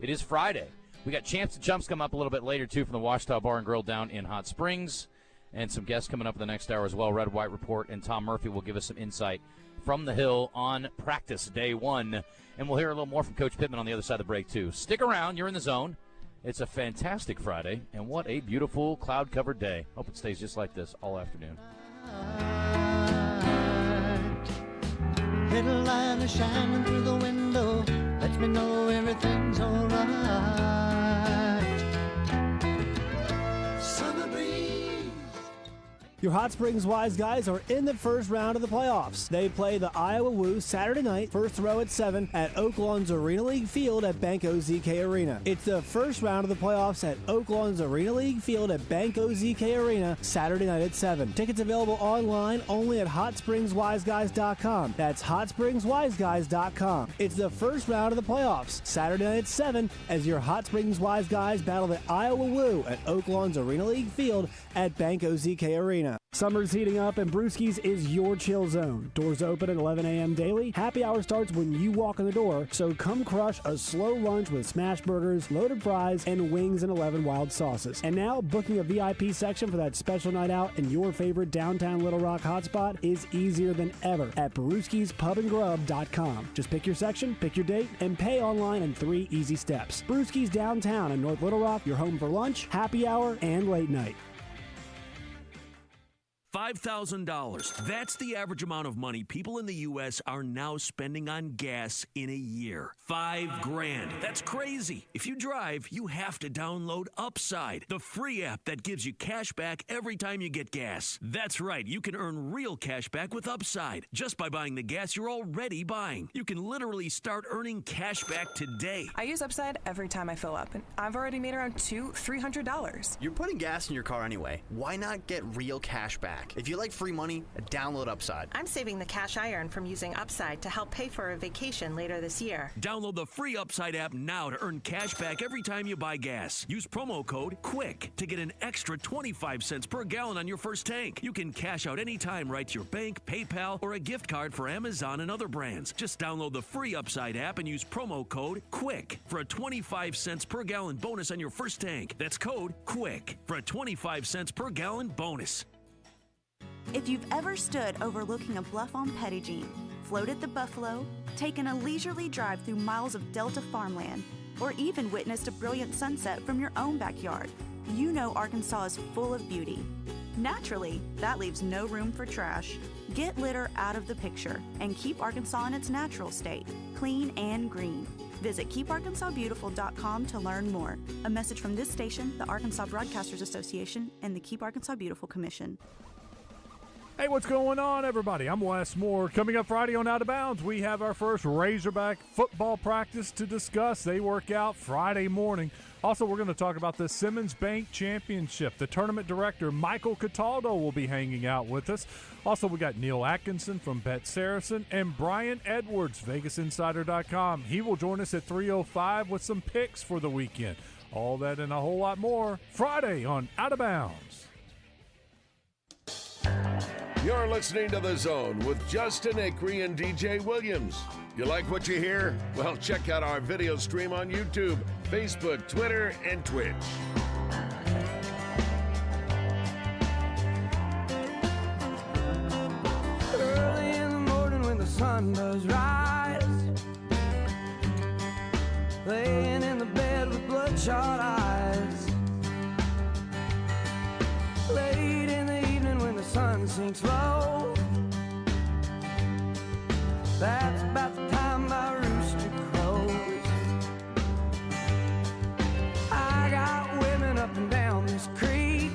It is Friday. We got Champs and Chumps come up a little bit later, too, from the Washita Bar and Grill down in Hot Springs, and some guests coming up in the next hour as well. Red White Report, and Tom Murphy will give us some insight from the Hill on practice day one. And we'll hear a little more from Coach Pittman on the other side of the break, too. Stick around. You're in the zone. It's a fantastic Friday, and what a beautiful cloud-covered day. Hope it stays just like this all afternoon. Little light is shining through the window, lets me know everything's all right. Summer breeze. Your Hot Springs Wise Guys are in the first round of the playoffs. They play the Iowa Woo Saturday night, first throw at 7 at Oaklawn's Arena League Field at Bank OZK Arena. It's the first round of the playoffs at Oaklawn's Arena League Field at Bank OZK Arena Saturday night at 7. Tickets available online only at HotSpringsWiseGuys.com. That's HotSpringsWiseGuys.com. It's the first round of the playoffs, Saturday night at 7, as your Hot Springs Wise Guys battle the Iowa Woo at Oaklawn's Arena League Field at Bank OZK Arena. Summer's heating up, and Brewski's is your chill zone. Doors open at 11 a.m. daily. Happy hour starts when you walk in the door, so come crush a slow lunch with smash burgers, loaded fries, and wings and 11 wild sauces. And now, booking a VIP section for that special night out in your favorite downtown Little Rock hotspot is easier than ever at Brewski'sPubandGrub.com. Just pick your section, pick your date, and pay online in 3 easy steps. Brewski's downtown in North Little Rock, your home for lunch, happy hour, and late night. $5,000. That's the average amount of money people in the U.S. are now spending on gas in a year. $5,000. That's crazy. If you drive, you have to download Upside, the free app that gives you cash back every time you get gas. That's right. You can earn real cash back with Upside just by buying the gas you're already buying. You can literally start earning cash back today. I use Upside every time I fill up, and I've already made around $200-300. You're putting gas in your car anyway. Why not get real cash back? If you like free money, download Upside. I'm saving the cash I earn from using Upside to help pay for a vacation later this year. Download the free Upside app now to earn cash back every time you buy gas. Use promo code QUICK to get an extra 25 cents per gallon on your first tank. You can cash out anytime right to your bank, PayPal, or a gift card for Amazon and other brands. Just download the free Upside app and use promo code QUICK for a 25 cents per gallon bonus on your first tank. That's code QUICK for a 25 cents per gallon bonus. If you've ever stood overlooking a bluff on Pettigene, floated the Buffalo, taken a leisurely drive through miles of Delta farmland, or even witnessed a brilliant sunset from your own backyard, you know Arkansas is full of beauty. Naturally, that leaves no room for trash. Get litter out of the picture and keep Arkansas in its natural state, clean and green. Visit KeepArkansasBeautiful.com to learn more. A message from this station, the Arkansas Broadcasters Association, and the Keep Arkansas Beautiful Commission. Hey, what's going on, everybody? I'm Wes Moore. Coming up Friday on Out of Bounds, we have our first Razorback football practice to discuss. They work out Friday morning. Also, we're going to talk about the Simmons Bank Championship. The tournament director, Michael Cataldo, will be hanging out with us. Also, we got Neil Atkinson from Bet Saracen and Brian Edwards, VegasInsider.com. He will join us at 3:05 with some picks for the weekend. All that and a whole lot more Friday on Out of Bounds. You're listening to The Zone with Justin Acri and DJ Williams. You like what you hear? Well, check out our video stream on YouTube, Facebook, Twitter, and Twitch. Early in the morning when the sun does rise, laying in the crow. That's about the time my rooster crows. I got women up and down this creek,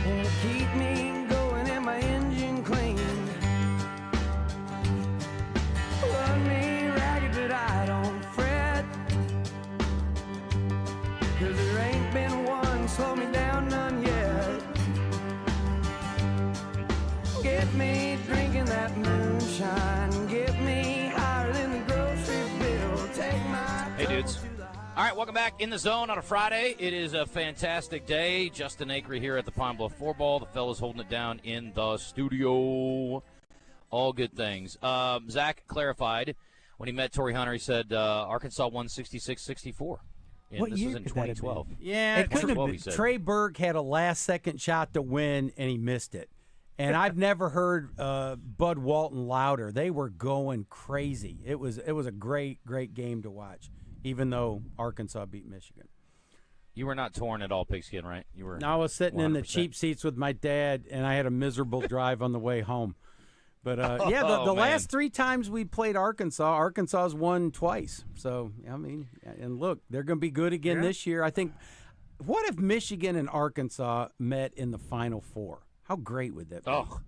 and keep me going and my engine clean. Run me ragged, but I don't fret, 'cause there ain't been one slow me down, none yet. Get me drinking that moonshine, get me higher than the grocery bill. Take my Hey, dudes. All right, welcome back in the zone on a Friday. It is a fantastic day. Justin Acri here at the Pine Bluff 4-Ball. The fellas holding it down in the studio. All good things. Zack clarified when he met Torrey Hunter. He said Arkansas won 66-64. What this year was in could that have 2012. been? Yeah, it couldn't have been. Trey Burke had a last-second shot to win, and he missed it. And I've never heard Bud Walton louder. They were going crazy. It was a great game to watch, even though Arkansas beat Michigan. You were not torn at all, Pigskin, right? You were. No, I was sitting in the 100%. cheap seats with my dad, and I had a miserable drive on the way home. But, yeah, the man. last 3 times we played Arkansas's won twice. So, I mean, and look, they're going to be good again this year. I think, what if Michigan and Arkansas met in the Final Four? How great would that be? Oh,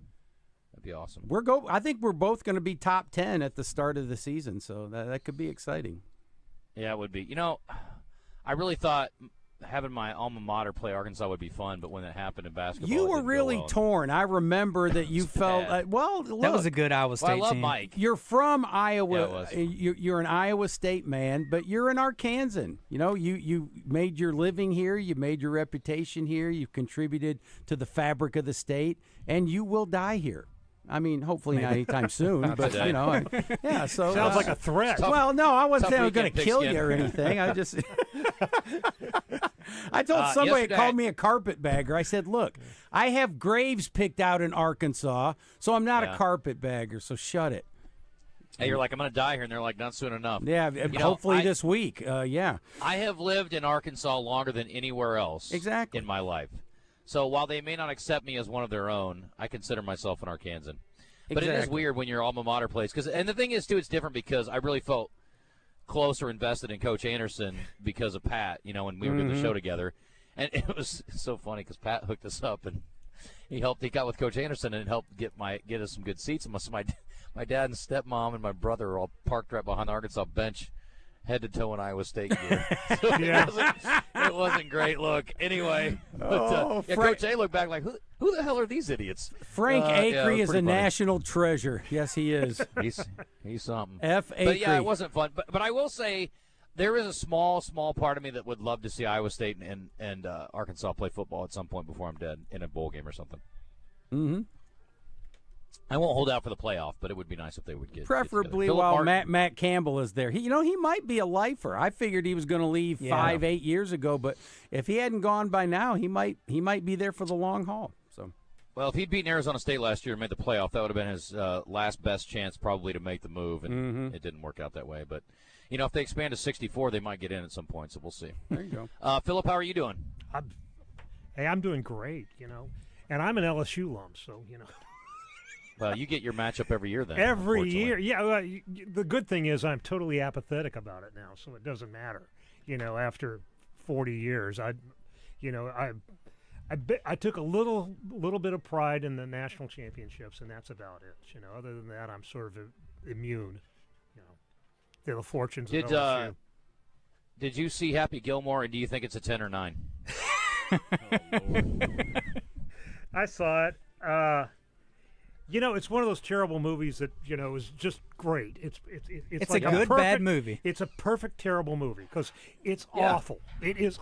that'd be awesome. I think we're both going to be top 10 at the start of the season, so that could be exciting. Yeah, it would be. You know, I really thought having my alma mater play Arkansas would be fun, but when it happened in basketball, You it were didn't go really well. torn. I remember that you felt bad. look, That was a good Iowa State Well, I love team. Mike. You're from Iowa. Yeah, it was. You're an Iowa State man, but you're an Arkansan. You know, you made your living here. You made your reputation here. You've contributed to the fabric of the state, and you will die here. I mean, hopefully not anytime soon, Not but today. you know, yeah. So Sounds like a threat. Well, no, I wasn't tough saying I was going to weekend, kill Pigskin. you or anything. I just, I told somebody that yesterday- called me a carpetbagger. I said, look, I have graves picked out in Arkansas, so I'm not a carpetbagger. So shut it. Hey, you're like, I'm going to die here, and they're like, not soon enough. Yeah, You know, hopefully this week. Yeah. I have lived in Arkansas longer than anywhere else in my life. So while they may not accept me as one of their own, I consider myself an Arkansan. But it is Exactly. weird when your alma mater plays. And the thing is, too, it's different because I really felt close or invested in Coach Anderson because of Pat, you know, when we were doing the show together. And it was so funny because Pat hooked us up, and he got with Coach Anderson and helped get us some good seats. And my dad and stepmom and my brother are all parked right behind the Arkansas bench, head to toe in Iowa State gear. So it wasn't great look. Anyway, but, Coach A looked back like, who the hell are these idiots? Frank Acri is a pretty funny. national treasure. Yes, he is. He's something. F. Acri. But yeah, it wasn't fun. But I will say there is a small part of me that would love to see Iowa State and Arkansas play football at some point before I'm dead in a bowl game or something. Mm-hmm. I won't hold out for the playoff, but it would be nice if they would get Preferably get together. while Philip Martin- Matt Campbell is there. He might be a lifer. I figured he was going to leave 5-8 years ago, but if he hadn't gone by now, he might be there for the long haul. So, well, if he'd beaten Arizona State last year and made the playoff, that would have been his last best chance probably to make the move, and it didn't work out that way. But, you know, if they expand to 64, they might get in at some point, so we'll see. There you go. Philip, how are you doing? I'm doing great, you know. And I'm an LSU alum, so, you know. Well, you get your matchup every year then. Every year. Yeah, well, the good thing is I'm totally apathetic about it now, so it doesn't matter. You know, after 40 years, I took a little bit of pride in the national championships, and that's about it. You know, other than that, I'm sort of immune. You know, to the fortunes of LSU. Did you see Happy Gilmore, and do you think it's a 10 or 9? I saw it. You know, it's one of those terrible movies that, you know, is just great. It's a like good, bad movie. It's a perfect terrible movie because it's awful. It is,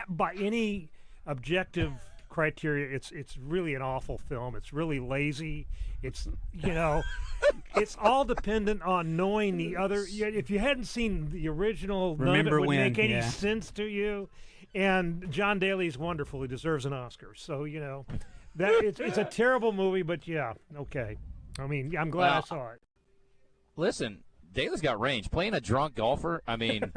by any objective criteria, it's really an awful film. It's really lazy. It's, you know, it's all dependent on knowing the other. If you hadn't seen the original, none of it would make any sense to you. And John Daly's wonderful. He deserves an Oscar. So, you know. It's a terrible movie, but yeah, okay. I mean, I'm glad I saw it. Listen, Daly's got range. Playing a drunk golfer, I mean,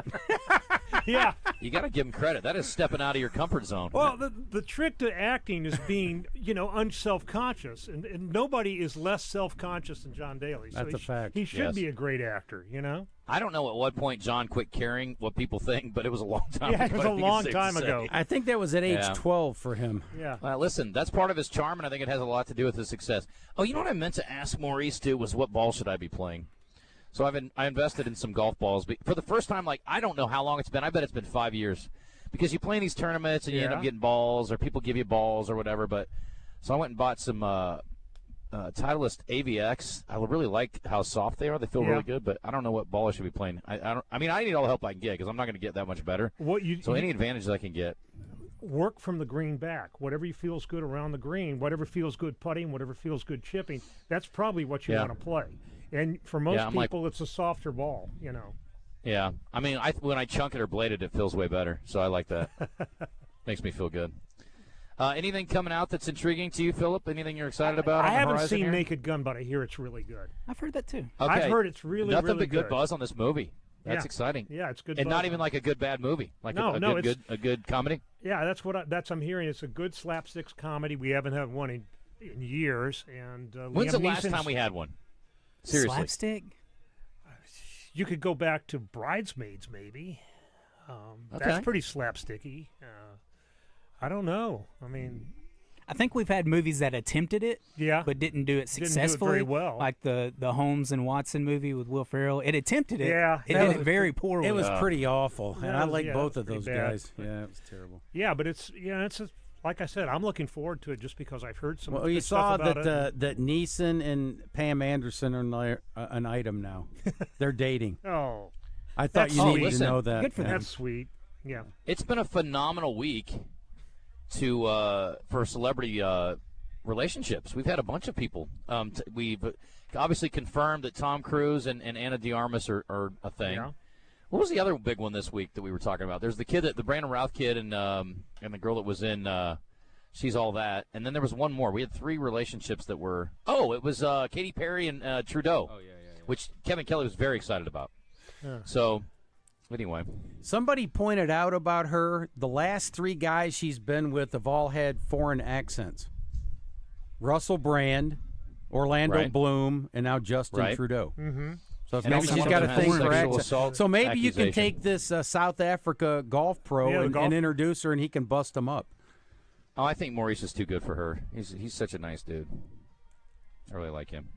Yeah. You got to give him credit. That is stepping out of your comfort zone. Well, the trick to acting is being, unself-conscious, and nobody is less self-conscious than John Daly. So That's a fact. He should Yes. be a great actor, I don't know at what point John quit caring what people think, but it was a long time Yeah, ago. it was I a think it's long safe time to say. ago. I think that was at age Yeah. 12 for him. Yeah. Listen, that's part of his charm, and I think it has a lot to do with his success. Oh, you know what I meant to ask Maurice, too, was what ball should I be playing? So I invested in some golf balls. But for the first time, I don't know how long it's been. I bet it's been 5 years. Because you play in these tournaments, and you end up getting balls, or people give you balls or whatever. So I went and bought some Titleist AVX. I really like how soft they are. They feel really good, but I don't know what ball I should be playing. I need all the help I can get because I'm not going to get that much better. Any advantages I can get. Work from the green back. Whatever feels good around the green, whatever feels good putting, whatever feels good chipping, that's probably what you want to play. And for most people, it's a softer ball, Yeah. When I chunk it or blade it, it feels way better. So I like that. Makes me feel good. Anything coming out that's intriguing to you, Philip? Anything you're excited about? I on the haven't horizon seen here? Naked Gun, but I hear it's really good. I've heard that too. Okay. I've heard it's really, Nothing really but good good. buzz on this movie. That's Yeah. exciting. Yeah, it's good. And buzz not on even it. like a good bad movie. Like a good comedy. Yeah, that's what I'm hearing. It's a good slapstick comedy. We haven't had one in years. And When's Liam the last Neeson's- time we had one? Seriously. Slapstick? You could go back to Bridesmaids, maybe. Okay. That's pretty slapsticky. I don't know. I think we've had movies that attempted it, but didn't do it successfully. very well. Like the Holmes and Watson movie with Will Ferrell. It attempted it. Yeah, it that did was it very poorly. It was pretty awful, and I like both that of was those pretty bad. guys. Yeah, it was terrible. Yeah, but it's like I said, I'm looking forward to it just because I've heard some. Well, good you stuff saw about it. that Neeson and Pam Anderson are an item now. They're dating. Oh, I thought you needed to know that. Good for them. That's sweet. Yeah, It's been a phenomenal week for celebrity relationships. We've had a bunch of people. We've obviously confirmed that Tom Cruise and Ana de Armas are a thing. Yeah. What was the other big one this week that we were talking about? There's the Brandon Routh kid, and the girl that was in She's All That. And then there was one more. We had 3 relationships that were. Oh, it was Katy Perry and Trudeau. Oh, yeah. Which Kevin Kelly was very excited about. Yeah. So, anyway. Somebody pointed out about her, the last 3 guys she's been with have all had foreign accents. Russell Brand, Orlando Bloom, and now Justin Trudeau. Mm-hmm. So maybe she's got a thing for accents. So maybe you can take this South Africa golf pro and introduce her, and he can bust them up. Oh, I think Maurice is too good for her. He's such a nice dude. I really like him.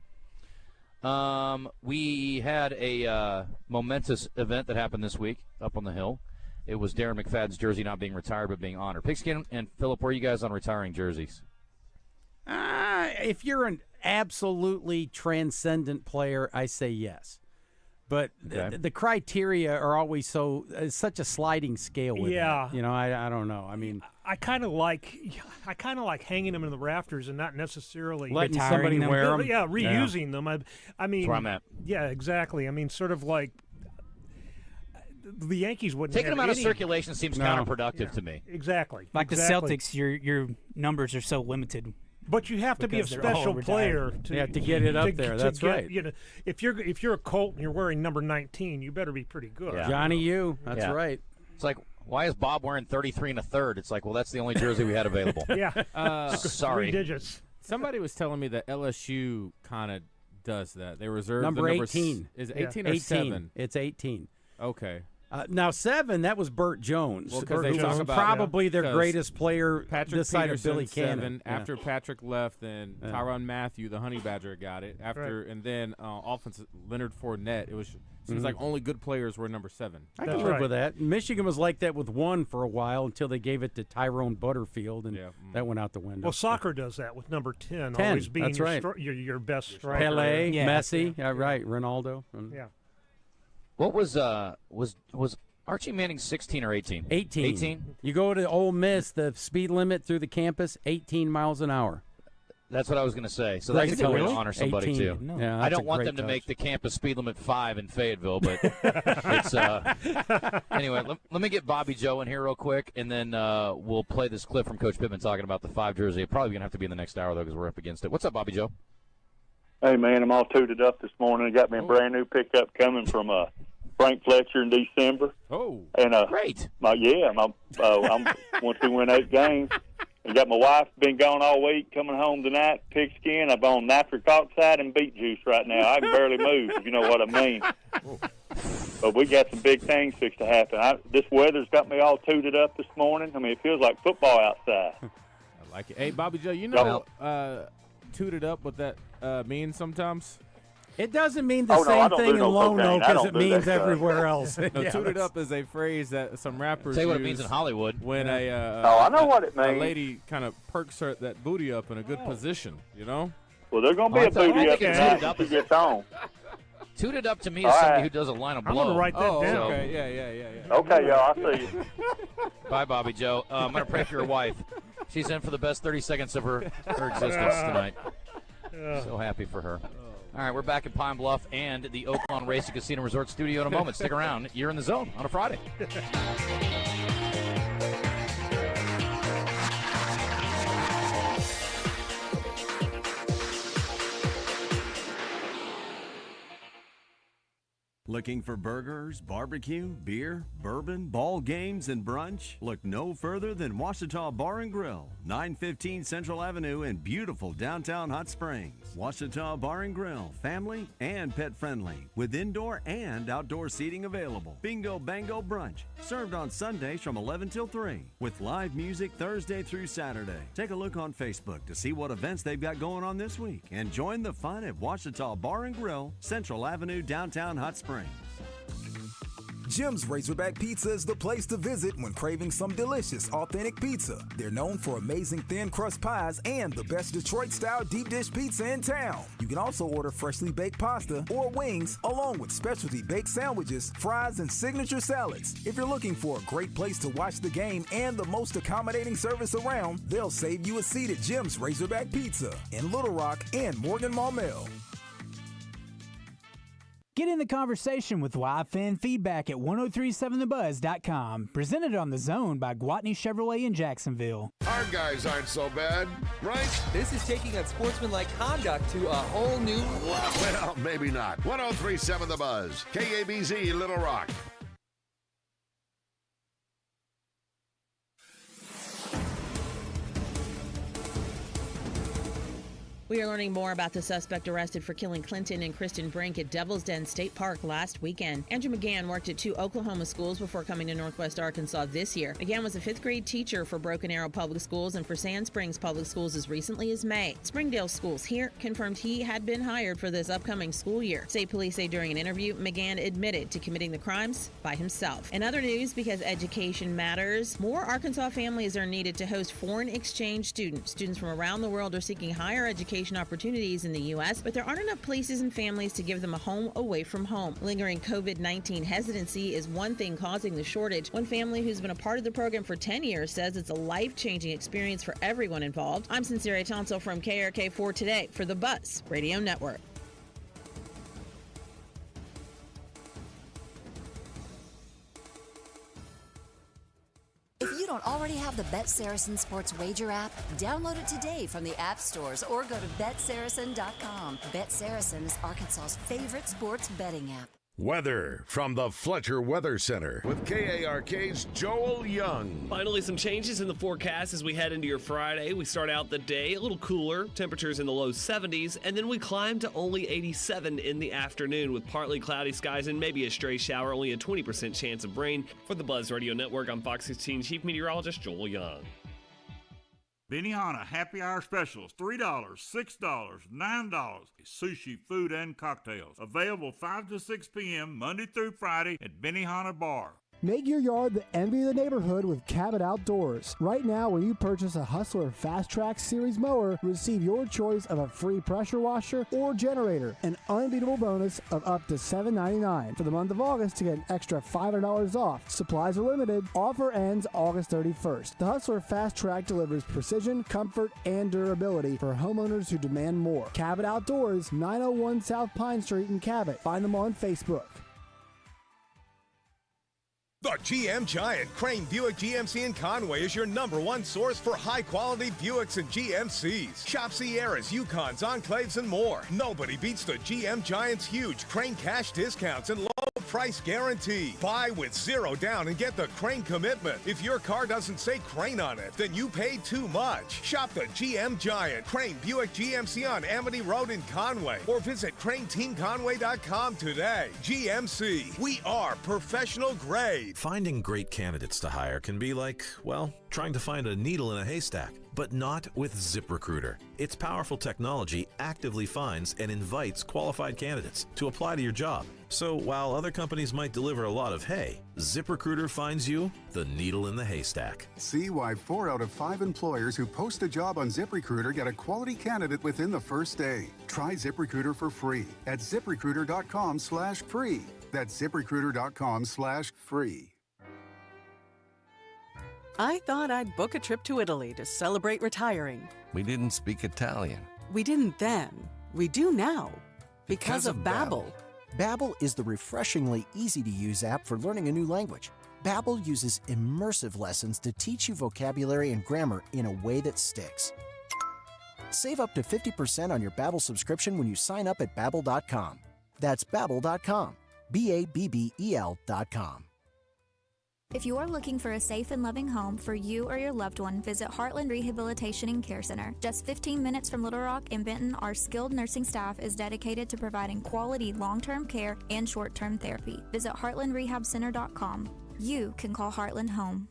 We had a momentous event that happened this week up on the hill. It was Darren McFadden's jersey not being retired but being honored. Pigskin and Philip, where are you guys on retiring jerseys? If you're an absolutely transcendent player, I say yes. But the criteria are always such a sliding scale with Yeah. it. I don't know. I mean, I kind of like hanging them in the rafters and not necessarily letting somebody wear them. Yeah, reusing them. I mean, That's where I'm at. Yeah, exactly. I mean, sort of like the Yankees wouldn't Taking have them out of any- circulation seems counterproductive to me. Exactly. Like exactly. the Celtics, your numbers are so limited. But you have to be a because they're all special player retired. to get it up there. That's right. If you're a Colt and you're wearing number 19, you better be pretty good. Yeah. Johnny U. That's right. It's like, why is Bob wearing 33 1/3? It's like, well, that's the only jersey we had available. Yeah. Sorry. 3 digits. Somebody was telling me that LSU kind of does that. They reserve Number the number 18. Is it 18 or 18. 7? It's 18. Okay. Now 7, that was Burt Jones. Well, 'cause Burt they Jones talk was about probably their 'cause greatest player Patrick this side of Peterson, Billy 7. Cannon. After Patrick left, then Tyrann Mathieu, the Honey Badger, got it. And then offense Leonard Fournette. It was seems like only good players were number 7. I can live with that. Michigan was like that with 1 for a while until they gave it to Tyrone Butterfield, and that went out the window. Well, soccer does that with number 10, 10, always being that's right. your best striker. Pele, Messi, right, Ronaldo. Yeah. What was Archie Manning 16 or 18? 18. 18? You go to Ole Miss, the speed limit through the campus, 18 miles an hour. That's what I was going to say. So Great that's a good way to touch. honor somebody, 18. too. No. Yeah, I that's don't a want great them to touch. make the campus speed limit 5 in Fayetteville, but it's anyway, let me get Bobby Joe in here real quick, and then we'll play this clip from Coach Pittman talking about the 5 jersey. It's probably going to have to be in the next hour, though, because we're up against it. What's up, Bobby Joe? Hey, man, I'm all tooted up this morning. I got me a brand new pickup coming from Frank Fletcher in December. Oh, and great. Once we win 8 games, I got my wife been gone all week. Coming home tonight, pigskin. I'm on nitric oxide and beet juice right now. I can barely move, if you know what I mean. But we got some big things fixed to happen. This weather's got me all tooted up this morning. I mean, it feels like football outside. I like it. Hey, Bobby Joe, you know tooted up what that means sometimes? It doesn't mean the same thing in Lone Oak as it means everywhere else. No, tooted up is a phrase that some rappers Tell you what use it means in Hollywood. when I know what it means. A lady kind of perks that booty up in a good position, you know? Well, there's going to be a booty up tonight when she gets on. Tooted up to me is somebody who does a line of blow. I'm going to write that down. Okay, yeah. Okay, y'all, I see you. Bye, Bobby Joe. I'm going to pray for your wife. She's in for the best 30 seconds of her existence tonight. So happy for her. All right, we're back at Pine Bluff and the Oaklawn Race and Casino Resort Studio in a moment. Stick around. You're in the zone on a Friday. Looking for burgers, barbecue, beer, bourbon, ball games, and brunch? Look no further than Ouachita Bar and Grill, 915 Central Avenue in beautiful downtown Hot Springs. Ouachita Bar and Grill, family and pet friendly, with indoor and outdoor seating available. Bingo Bango Brunch, served on Sundays from 11 till 3, with live music Thursday through Saturday. Take a look on Facebook to see what events they've got going on this week, and join the fun at Ouachita Bar and Grill, Central Avenue, downtown Hot Springs. Jim's Razorback Pizza is the place to visit when craving some delicious, authentic pizza. They're known for amazing thin crust pies and the best Detroit-style deep dish pizza in town. You can also order freshly baked pasta or wings, along with specialty baked sandwiches, fries, and signature salads. If you're looking for a great place to watch the game and the most accommodating service around, they'll save you a seat at Jim's Razorback Pizza in Little Rock and Morgan Maumelle. Get in the conversation with live fan feedback at 1037thebuzz.com. Presented on The Zone by Gwatney Chevrolet in Jacksonville. Our guys aren't so bad, right? This is taking unsportsmanlike conduct to a whole new level. Well, maybe not. 1037 The Buzz, KABZ, Little Rock. We are learning more about the suspect arrested for killing Clinton and Kristen Brink at Devil's Den State Park last weekend. Andrew McGann worked at 2 Oklahoma schools before coming to Northwest Arkansas this year. McGann was a 5th grade teacher for Broken Arrow Public Schools and for Sand Springs Public Schools as recently as May. Springdale Schools here confirmed he had been hired for this upcoming school year. State police say during an interview, McGann admitted to committing the crimes by himself. In other news, because education matters, more Arkansas families are needed to host foreign exchange students. Students from around the world are seeking higher education opportunities in the U.S., but there aren't enough places and families to give them a home away from home. Lingering COVID-19 hesitancy is one thing causing the shortage. One family who's been a part of the program for 10 years says it's a life-changing experience for everyone involved. I'm Sincere Tonsil from KRK4 Today for the Buzz Radio Network. If you don't already have the Bet Saracen Sports Wager app, download it today from the app stores or go to BetSaracen.com. Bet Saracen is Arkansas's favorite sports betting app. Weather from the Fletcher Weather Center with KARK's Joel Young. Finally, some changes in the forecast as we head into your Friday. We start out the day a little cooler, temperatures in the low 70s, and then we climb to only 87 in the afternoon with partly cloudy skies and maybe a stray shower, only a 20% chance of rain. For the Buzz Radio Network, I'm Fox 16 Chief Meteorologist Joel Young. Benihana Happy Hour Specials, $3, $6, $9. Sushi, food, and cocktails. Available 5 to 6 p.m. Monday through Friday at Benihana Bar. Make your yard the envy of the neighborhood with Cabot Outdoors. Right now, when you purchase a Hustler Fast Track Series mower, receive your choice of a free pressure washer or generator, an unbeatable bonus of up to $7.99. For the month of August, to get an extra $500 off. Supplies are limited. Offer ends August 31st. The Hustler Fast Track delivers precision, comfort, and durability for homeowners who demand more. Cabot Outdoors, 901 South Pine Street in Cabot. Find them on Facebook. The GM Giant, Crane Buick GMC in Conway, is your #1 source for high-quality Buicks and GMCs. Shop Sierras, Yukons, Enclaves, and more. Nobody beats the GM Giant's huge Crane cash discounts and low price guarantee. Buy with 0 down and get the Crane commitment. If your car doesn't say Crane on it, then you paid too much. Shop the GM Giant, Crane Buick GMC on Amity Road in Conway, or visit CraneTeamConway.com today. GMC, we are professional grade. Finding great candidates to hire can be like, well, trying to find a needle in a haystack, but not with ZipRecruiter. Its powerful technology actively finds and invites qualified candidates to apply to your job. So while other companies might deliver a lot of hay, ZipRecruiter finds you the needle in the haystack. See why 4 out of 5 employers who post a job on ZipRecruiter get a quality candidate within the first day. Try ZipRecruiter for free at ZipRecruiter.com/free. That's ZipRecruiter.com/free. I thought I'd book a trip to Italy to celebrate retiring. We didn't speak Italian. We didn't then. We do now. Because of Babbel. Babbel is the refreshingly easy-to-use app for learning a new language. Babbel uses immersive lessons to teach you vocabulary and grammar in a way that sticks. Save up to 50% on your Babbel subscription when you sign up at Babbel.com. That's Babbel.com. Babbel.com. If you are looking for a safe and loving home for you or your loved one, visit Heartland Rehabilitation and Care Center. Just 15 minutes from Little Rock and Benton, our skilled nursing staff is dedicated to providing quality long-term care and short-term therapy. Visit heartlandrehabcenter.com. You can call Heartland home.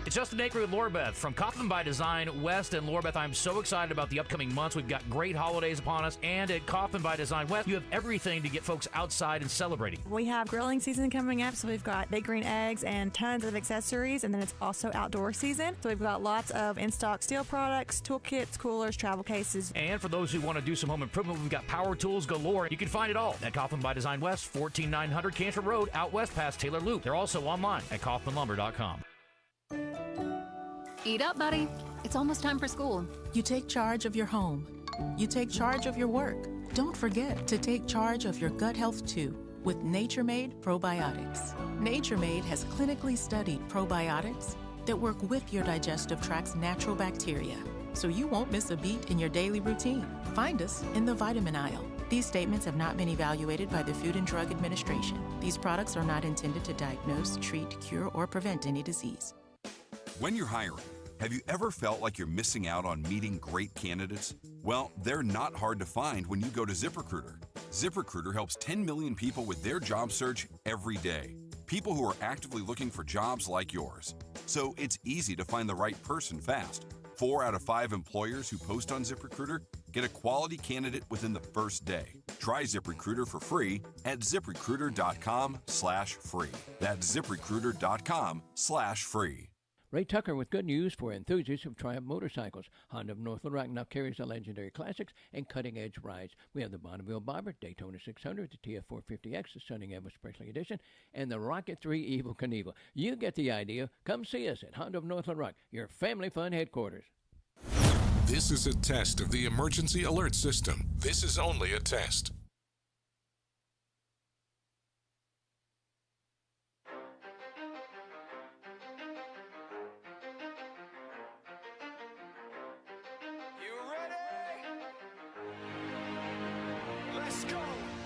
It's Justin Acri with Lorbeth from Kaufman by Design West and Lorbeth. I'm so excited about the upcoming months. We've got great holidays upon us, and at Kaufman by Design West, you have everything to get folks outside and celebrating. We have grilling season coming up, so we've got big green eggs and tons of accessories, and then it's also outdoor season, so we've got lots of in-stock steel products, toolkits, coolers, travel cases. And for those who want to do some home improvement, we've got power tools galore. You can find it all at Kaufman by Design West, 14900 Cantor Road, out west past Taylor Loop. They're also online at kaufmanlumber.com. Eat up, buddy. It's almost time for school. You take charge of your home. You take charge of your work. Don't forget to take charge of your gut health too with Nature Made Probiotics. Nature Made has clinically studied probiotics that work with your digestive tract's natural bacteria, so you won't miss a beat in your daily routine. Find us in the vitamin aisle. These statements have not been evaluated by the Food and Drug Administration. These products are not intended to diagnose, treat, cure, or prevent any disease. When you're hiring, have you ever felt like you're missing out on meeting great candidates? Well, they're not hard to find when you go to ZipRecruiter. ZipRecruiter helps 10 million people with their job search every day. People who are actively looking for jobs like yours. So it's easy to find the right person fast. 4 out of 5 employers who post on ZipRecruiter get a quality candidate within the first day. Try ZipRecruiter for free at ZipRecruiter.com/free. That's ZipRecruiter.com/free. Ray Tucker with good news for enthusiasts of Triumph motorcycles. Honda of North Little Rock now carries the legendary classics and cutting-edge rides. We have the Bonneville Bobber, Daytona 600, the TF450X, the Stunning Ever Special Edition, and the Rocket 3 Evel Knievel. You get the idea. Come see us at Honda of North Little Rock, your family fun headquarters. This is a test of the emergency alert system. This is only a test.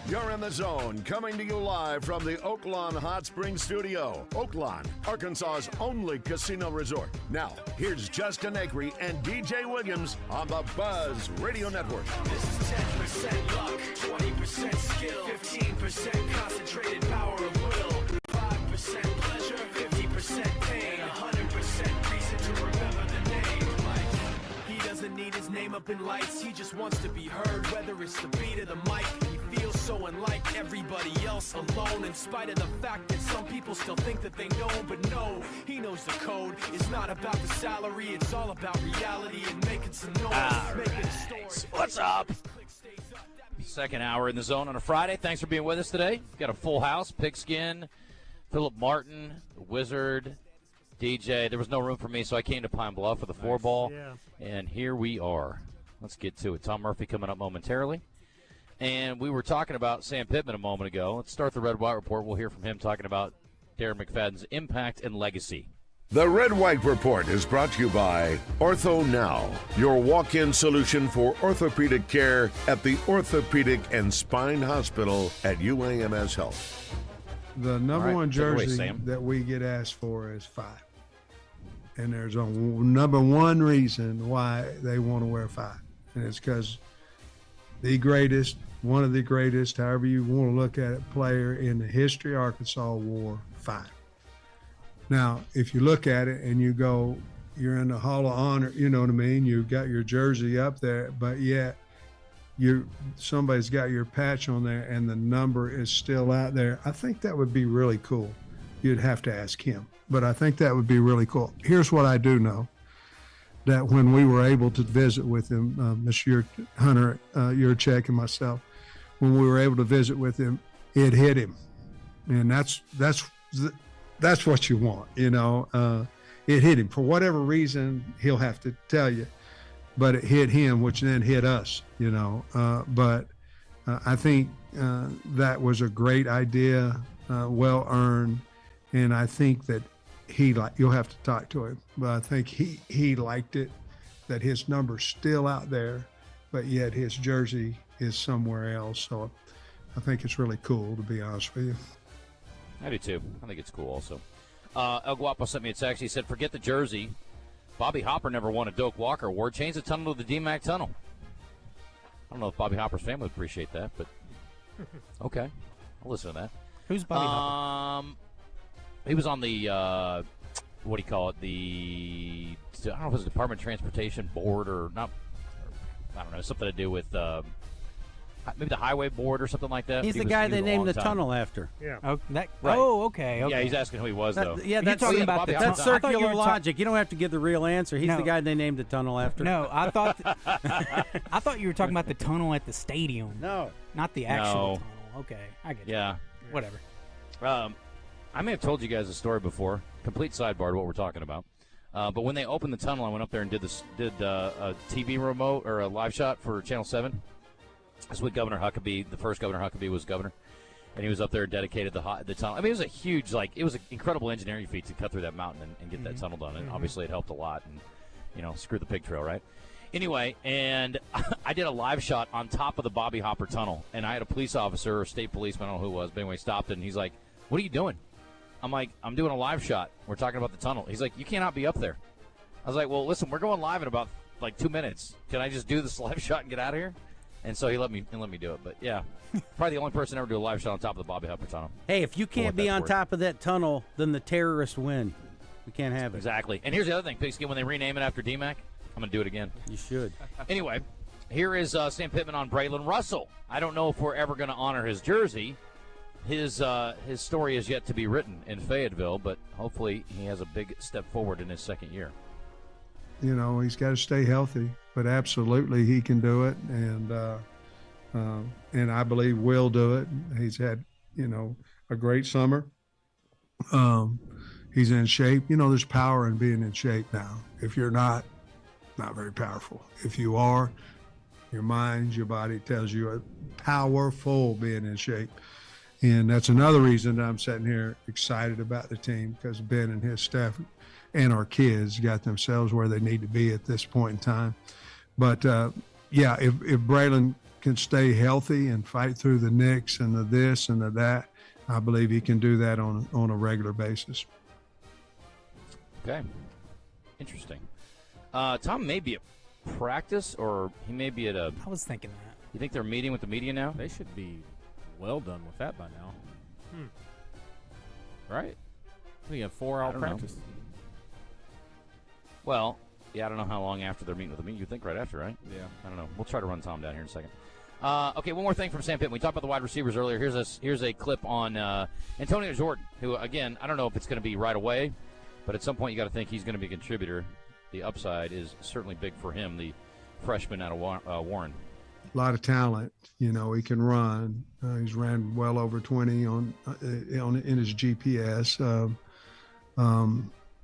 You're in the zone, coming to you live from the Oaklawn Hot Springs Studio. Oaklawn, Arkansas's only casino resort. Now, here's Justin Acri and DJ Williams on the Buzz Radio Network. This is 10% luck, 20% skill, 15% concentrated power of will, 5% pleasure, 50% pain, 100% reason to remember the name. Like, he doesn't need his name up in lights, he just wants to be heard, whether it's the beat of the mic. Feels so unlike everybody else, alone, in spite of the fact that some people still think that they know him, but no, he knows the code. It's not about the salary, it's all about reality and making some noise, making a story. What's up? Second hour in the zone on a Friday. Thanks for being with us today. Got a full house. Pigskin, Philip Martin, the Wizard, DJ. There was no room for me, so I came to Pine Bluff with a 4-ball, and here we are. Let's get to it. Tom Murphy coming up momentarily. And we were talking about Sam Pittman a moment ago. Let's start the Red White Report. We'll hear from him talking about Darren McFadden's impact and legacy. The Red White Report is brought to you by Ortho Now, your walk-in solution for orthopedic care at the Orthopedic and Spine Hospital at UAMS Health. The number right, one take it away, jersey Sam. that we get asked for is 5. And there's a number one reason why they want to wear 5. And it's because the greatest, one of the greatest, however you want to look at it, player in the history of Arkansas wore 5. Now, if you look at it and you go, you're in the Hall of Honor, you know what I mean? You've got your jersey up there, but yet somebody's got your patch on there and the number is still out there. I think that would be really cool. You'd have to ask him, but I think that would be really cool. Here's what I do know, that when we were able to visit with him, Mr. Hunter, Yurchek and myself, when we were able to visit with him, it hit him. And that's what you want, you know. It hit him. For whatever reason, he'll have to tell you. But it hit him, which then hit us, you know. But I think that was a great idea, well earned. And I think that you'll have to talk to him, but I think he liked it, that his number's still out there, but yet his jersey is somewhere else. So I think it's really cool, to be honest with you. I do too. I think it's cool also. El Guapo sent me a text. He said, forget the jersey. Bobby Hopper never won a Doak Walker award. Change the tunnel to the DMAC tunnel. I don't know if Bobby Hopper's family would appreciate that, but okay. I'll listen to that. Who's Bobby Hopper? He was on the, what do you call it? I don't know if it was the Department of Transportation Board or not. I don't know, something to do with maybe the Highway Board or something like that. He's the guy they named the tunnel after. Yeah. Oh, Right. okay. Yeah, he's asking who he was, though. Yeah, that's You're talking about Bobby that's Hopper. circular logic. You don't have to give the real answer. He's the guy they named the tunnel after. No, I thought I thought you were talking about the tunnel at the stadium. No, not the actual tunnel. Okay, I get you. Yeah. Whatever. I may have told you guys a story before. Complete sidebar to what we're talking about. But when they opened the tunnel, I went up there and did a TV remote or a live shot for Channel 7. That's with Governor Huckabee. The first Governor Huckabee was governor. And he was up there and dedicated the tunnel. I mean, it was a huge, it was an incredible engineering feat to cut through that mountain and get that tunnel done. And obviously it helped a lot. And, screw the pig trail, right? Anyway, and I did a live shot on top of the Bobby Hopper tunnel. And I had a police officer or state policeman, I don't know who it was, but anyway, stopped it. And he's like, what are you doing? I'm like, I'm doing a live shot. We're talking about the tunnel. He's like, you cannot be up there. I was like, well, listen, we're going live in about 2 minutes. Can I just do this live shot and get out of here? And so he let me do it. But yeah, probably the only person ever to do a live shot on top of the Bobby Hopper tunnel. Hey, if you can't be on top of that tunnel, then the terrorists win. We can't have it. Exactly. And here's the other thing, Pigskin, when they rename it after DMAC, I'm going to do it again. You should. Anyway, here is Sam Pittman on Braylon Russell. I don't know if we're ever going to honor his jersey. His story is yet to be written in Fayetteville, but hopefully he has a big step forward in his second year. He's got to stay healthy, but absolutely he can do it, and I believe will do it. He's had, a great summer. He's in shape. There's power in being in shape now. If you're not very powerful. If you are, your mind, your body tells you powerful being in shape. And that's another reason that I'm sitting here excited about the team, because Ben and his staff and our kids got themselves where they need to be at this point in time. But, if Braylon can stay healthy and fight through the nicks and the this and the that, I believe he can do that on a regular basis. Okay. Interesting. Tom may be at practice, or he may be at a... I was thinking that. You think they're meeting with the media now? They should be well done with that by now. Right? I think you have 4-hour practice. Well, yeah, I don't know how long after they're meeting with the media. You think right after, right? Yeah. I don't know. We'll try to run Tom down here in a second. Okay, one more thing from Sam Pittman. We talked about the wide receivers earlier. Here's a clip on Antonio Jordan, who, again, I don't know if it's going to be right away, but at some point you got to think he's going to be a contributor. The upside is certainly big for him, the freshman out of Warren. A lot of talent. He can run. He's ran well over 20 in his GPS.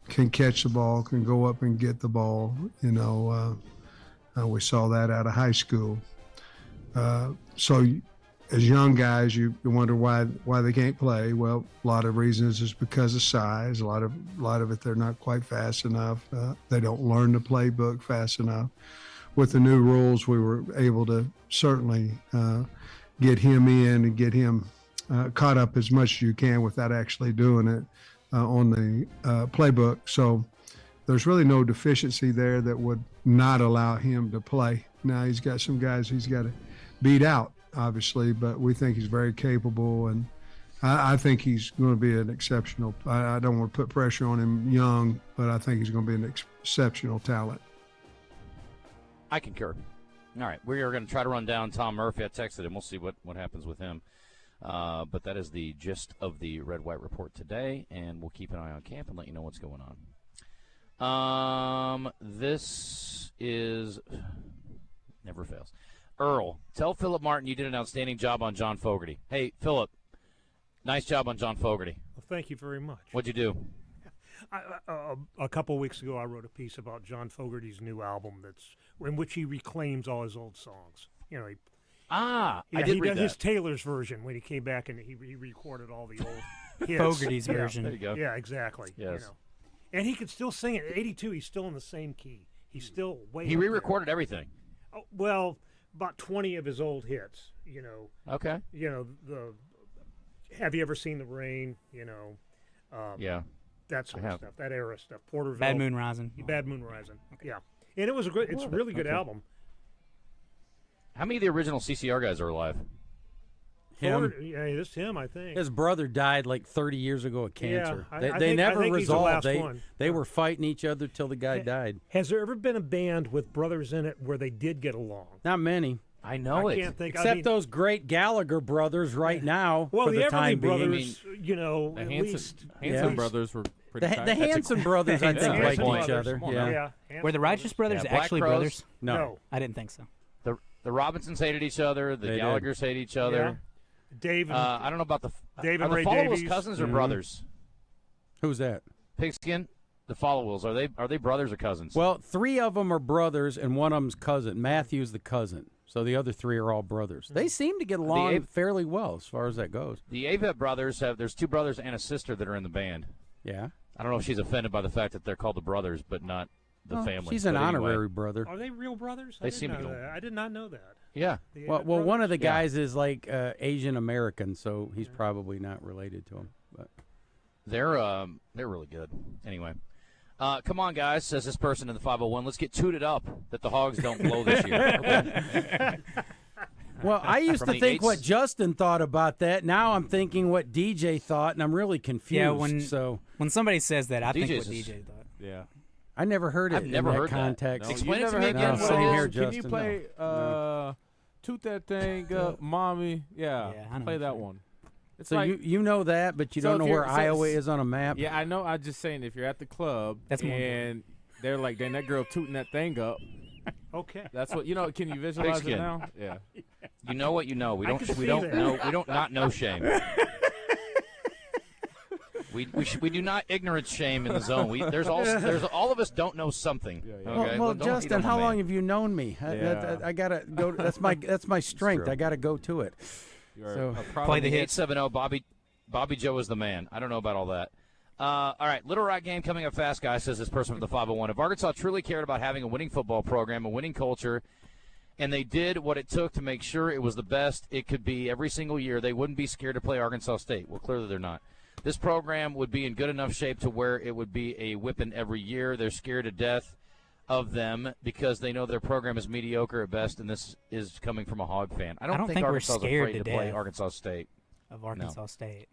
Can catch the ball, can go up and get the ball. We saw that out of high school. So as young guys, you wonder why they can't play. Well, a lot of reasons is because of size. A lot of it, they're not quite fast enough. They don't learn the playbook fast enough. With the new rules, we were able to certainly get him in and get him caught up as much as you can without actually doing it on the playbook. So there's really no deficiency there that would not allow him to play. Now he's got some guys he's got to beat out, obviously, but we think he's very capable, and I think he's going to be an exceptional. I don't want to put pressure on him young, but I think he's going to be an exceptional talent. I concur. All right, we are going to try to run down Tom Murphy. I texted him. We'll see what happens with him. But that is the gist of the Red-White Report today, and we'll keep an eye on camp and let you know what's going on. This is never fails. Earl, tell Philip Martin you did an outstanding job on John Fogerty. Hey, Philip, nice job on John Fogerty. Well, thank you very much. What'd you do? A couple of weeks ago, I wrote a piece about John Fogerty's new album in which he reclaims all his old songs. You know, I did read that. His Taylor's version when he came back and he recorded all the old hits. Fogerty's version. There you go. Yeah, exactly. Yes. You know. And he could still sing it. At 82, he's still in the same key. He's still way He up re-recorded there. everything. Oh, well, about 20 of his old hits, you know. Okay. You know, Have You Ever Seen the Rain, you know. Yeah. That sort of stuff, that era stuff. Porterville. Bad Moon Rising. Bad Moon Rising. Okay. Yeah. And it was it's a really good album. How many of the original CCR guys are alive? Him. Yeah, it's him, I think. His brother died like 30 years ago of cancer. I They think never he's the resolved. last one. They were fighting each other till the guy died. Has there ever been a band with brothers in it where they did get along? Not many. I know I can't think. Except those great Gallagher brothers right now. Well, for the the Everly time brothers, being. you know, The at Hanson least brothers were pretty tight. The Hanson brothers, I think, liked each other. Yeah. Were the Righteous Brothers Yeah, Black actually Crowes? brothers? No. I didn't think so. The Robinsons hated each other. The They Gallaghers hate each other. Yeah. Dave and I don't know about Dave are and the Ray Follow-Wills Davies. cousins or brothers? Who's that? Pigskin? The Follow-Wills, are they brothers or cousins? Well, 3 of them are brothers, and one of them's cousin. Matthew's the cousin. So the other 3 are all brothers. They seem to get along fairly well as far as that goes. The Avett brothers there's 2 brothers and a sister that are in the band. Yeah. I don't know if she's offended by the fact that they're called the brothers, but not the family. She's an But anyway. honorary brother. Are they real brothers? They seem to go. I did not know that. Yeah. Well, one of the guys is like Asian American, so he's probably not related to him. But They're really good. Anyway. Come on, guys, says this person in the 501. Let's get tooted up that the Hogs don't blow this year. Okay. Well, I used From to the think eights- what Justin thought about that. Now I'm thinking what DJ thought, and I'm really confused. Yeah, when somebody says that, I think DJ's what is- DJ thought. Yeah. I never heard it I've never in heard that that. context. No, Explain you it to never me heard again. that? No, same here, Can you Justin. play Toot That Thing Up, Mommy? Yeah, I know play what that you're one. It's So like, you know that, but you So don't know if where you're- so- Iowa is on a map. yeah, I know. I'm just saying, if you're at the club That's more and they're like, "Dang, that girl tooting that thing up." Okay. That's what you know. Can you visualize it Pigskin. now? Yeah. You know what you know. We I don't can see know. that. We don't not know shame. We do not ignorance shame in the zone. There's all of us don't know something. Yeah. Okay? Well, Don't Justin, hate on how the long man. have you known me? Yeah. I gotta go. That's my strength. true. I gotta go to it. You're So- a product Play the of- hits. 870 Bobby Joe is the man. I don't know about all that. All right, Little Rock game coming up fast, guys, says this person from the 501. If Arkansas truly cared about having a winning football program, a winning culture, and they did what it took to make sure it was the best it could be every single year, they wouldn't be scared to play Arkansas State. Well, clearly they're not. This program would be in good enough shape to where it would be a whipping every year. They're scared to death of them because they know their program is mediocre at best, and this is coming from a Hog fan. I don't think we're Arkansas is scared afraid to to play death Arkansas State. Of Arkansas State.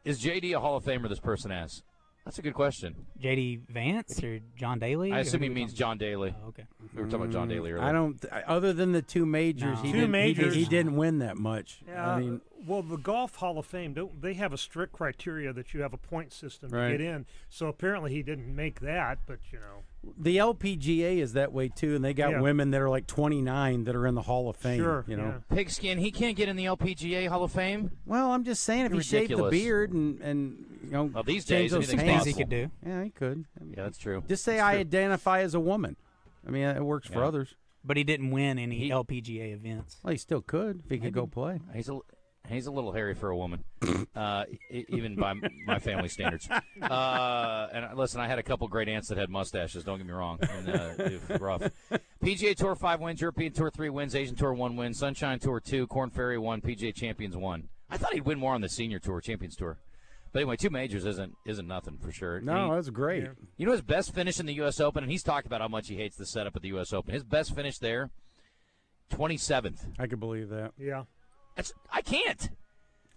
Is JD a Hall of Famer, this person asks? That's a good question. J.D. Vance or John Daly? I Or assume who he we means talking John Daly. about? Oh, okay. We were talking about John Daly earlier. I don't. Other than the 2 majors, No. he Two didn't. majors. He didn't win that much. I mean, well, the Golf Hall of Fame, don't they have a strict criteria that you have a point system to Right. get in? So apparently he didn't make that, but you know. the LPGA is that way too, and they got Yeah. women that are like 29 that are in the Hall of Fame. Sure, you know. Pigskin, he can't get in the LPGA Hall of Fame? Well, I'm just saying, if he shaved the Ridiculous. beard and you know, Well, these changed days, those anything's pants, Things he could do. Yeah, he could. Yeah, that's true. Just say That's I true. identify as a woman. I mean, it works for Yeah. others. But he didn't win any LPGA events. Well, he still could if he could go play. He's a little hairy for a woman, even by my family standards. And listen, I had a couple great aunts that had mustaches. Don't get me wrong. And, it was rough. PGA Tour 5 wins, European Tour 3 wins, Asian Tour 1 win, Sunshine Tour 2, Korn Ferry 1, PGA Champions 1. I thought he'd win more on the Senior Tour, Champions Tour. But anyway, 2 majors isn't nothing for sure. No, that's great. Yeah. You know his best finish in the U.S. Open, and he's talked about how much he hates the setup at the U.S. Open. His best finish there, 27th. I could believe that. Yeah. I can't.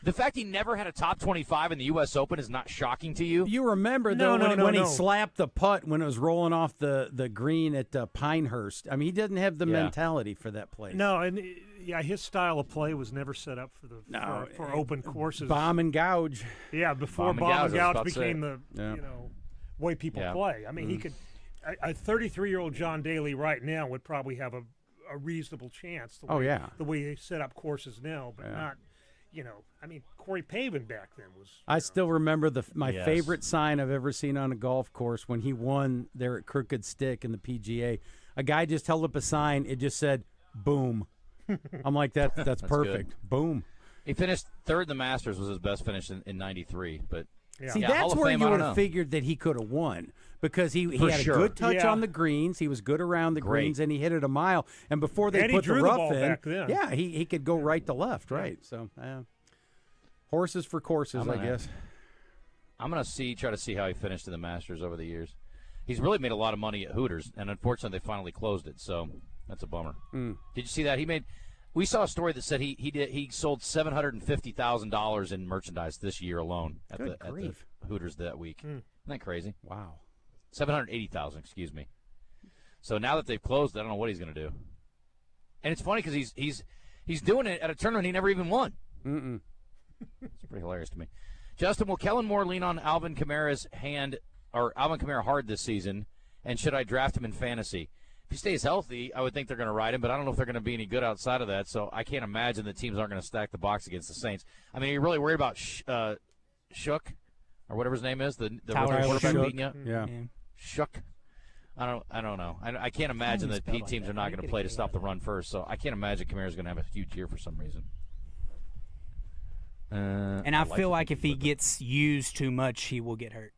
The fact he never had a top 25 in the U.S. Open is not shocking to you. You remember, though, when he slapped the putt when it was rolling off the green at Pinehurst. I mean, he doesn't have the mentality for that place. No, and his style of play was never set up for open courses. Bomb and gouge. Yeah, before bomb and gouge became the way people play. I mean, he could. A 33-year-old John Daly right now would probably have a reasonable chance. The way they set up courses now, but not. I mean, Corey Pavin back then was. I still remember my favorite sign I've ever seen on a golf course when he won there at Crooked Stick in the PGA. A guy just held up a sign. It just said, "Boom." I'm like, that's perfect. Good. Boom. He finished third in the Masters, was his best finish in '93. But see, that's where you would have figured that he could have won. Because he had a good touch on the greens, he was good around the greens, and he hit it a mile. And before they put the rough in, he could go right to left, right? So, horses for courses, I guess. I'm gonna try to see how he finished in the Masters over the years. He's really made a lot of money at Hooters, and unfortunately, they finally closed it. So that's a bummer. Did you see that we saw a story that said he sold $750,000 in merchandise this year alone at the Hooters that week. Isn't that crazy? Wow. 780,000, excuse me. So now that they've closed, I don't know what he's going to do. And it's funny because he's doing it at a tournament he never even won. It's pretty hilarious to me. Justin, will Kellen Moore lean on Alvin Kamara's Alvin Kamara hard this season? And should I draft him in fantasy? If he stays healthy, I would think they're going to ride him, but I don't know if they're going to be any good outside of that. So I can't imagine the teams aren't going to stack the box against the Saints. I mean, are you really worried about Shook or whatever his name is, the quarterback beating you? Yeah. Shook. I don't know. I can't imagine that Pete teams are not going to play to stop the run first. So I can't imagine Kamara's going to have a huge year for some reason. And I feel like if he gets used too much, he will get hurt.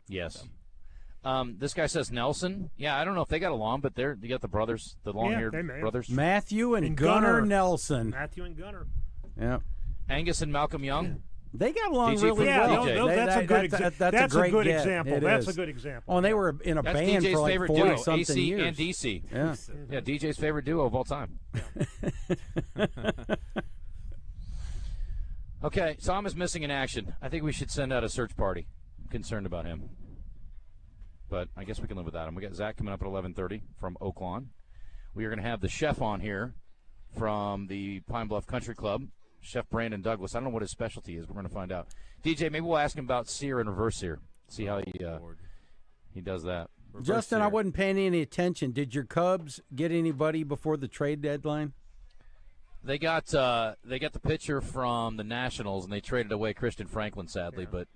Yes. This guy says Nelson. Yeah, I don't know if they got along, but you got the brothers, the long-haired brothers. Matthew and Gunnar Nelson. Matthew and Gunnar. Yeah. Angus and Malcolm Young. They got along really well. That's a good example. That's a good example. That's a good example. Oh, and they were in a band DJ's for like favorite 40-something AC years. and DC. Yeah. Yeah, DJ's favorite duo of all time. Okay, Tom is missing in action. I think we should send out a search party. I'm concerned about him. But I guess we can live without him. We got Zack coming up at 11:30 from Oaklawn. We are going to have the chef on here from the Pine Bluff Country Club, Chef Brandon Douglas. I don't know what his specialty is. We're going to find out. DJ, maybe we'll ask him about sear and reverse sear. See how he does that. Justin, I wasn't paying any attention. Did your Cubs get anybody before the trade deadline? They got the pitcher from the Nationals, and they traded away Christian Franklin, sadly. But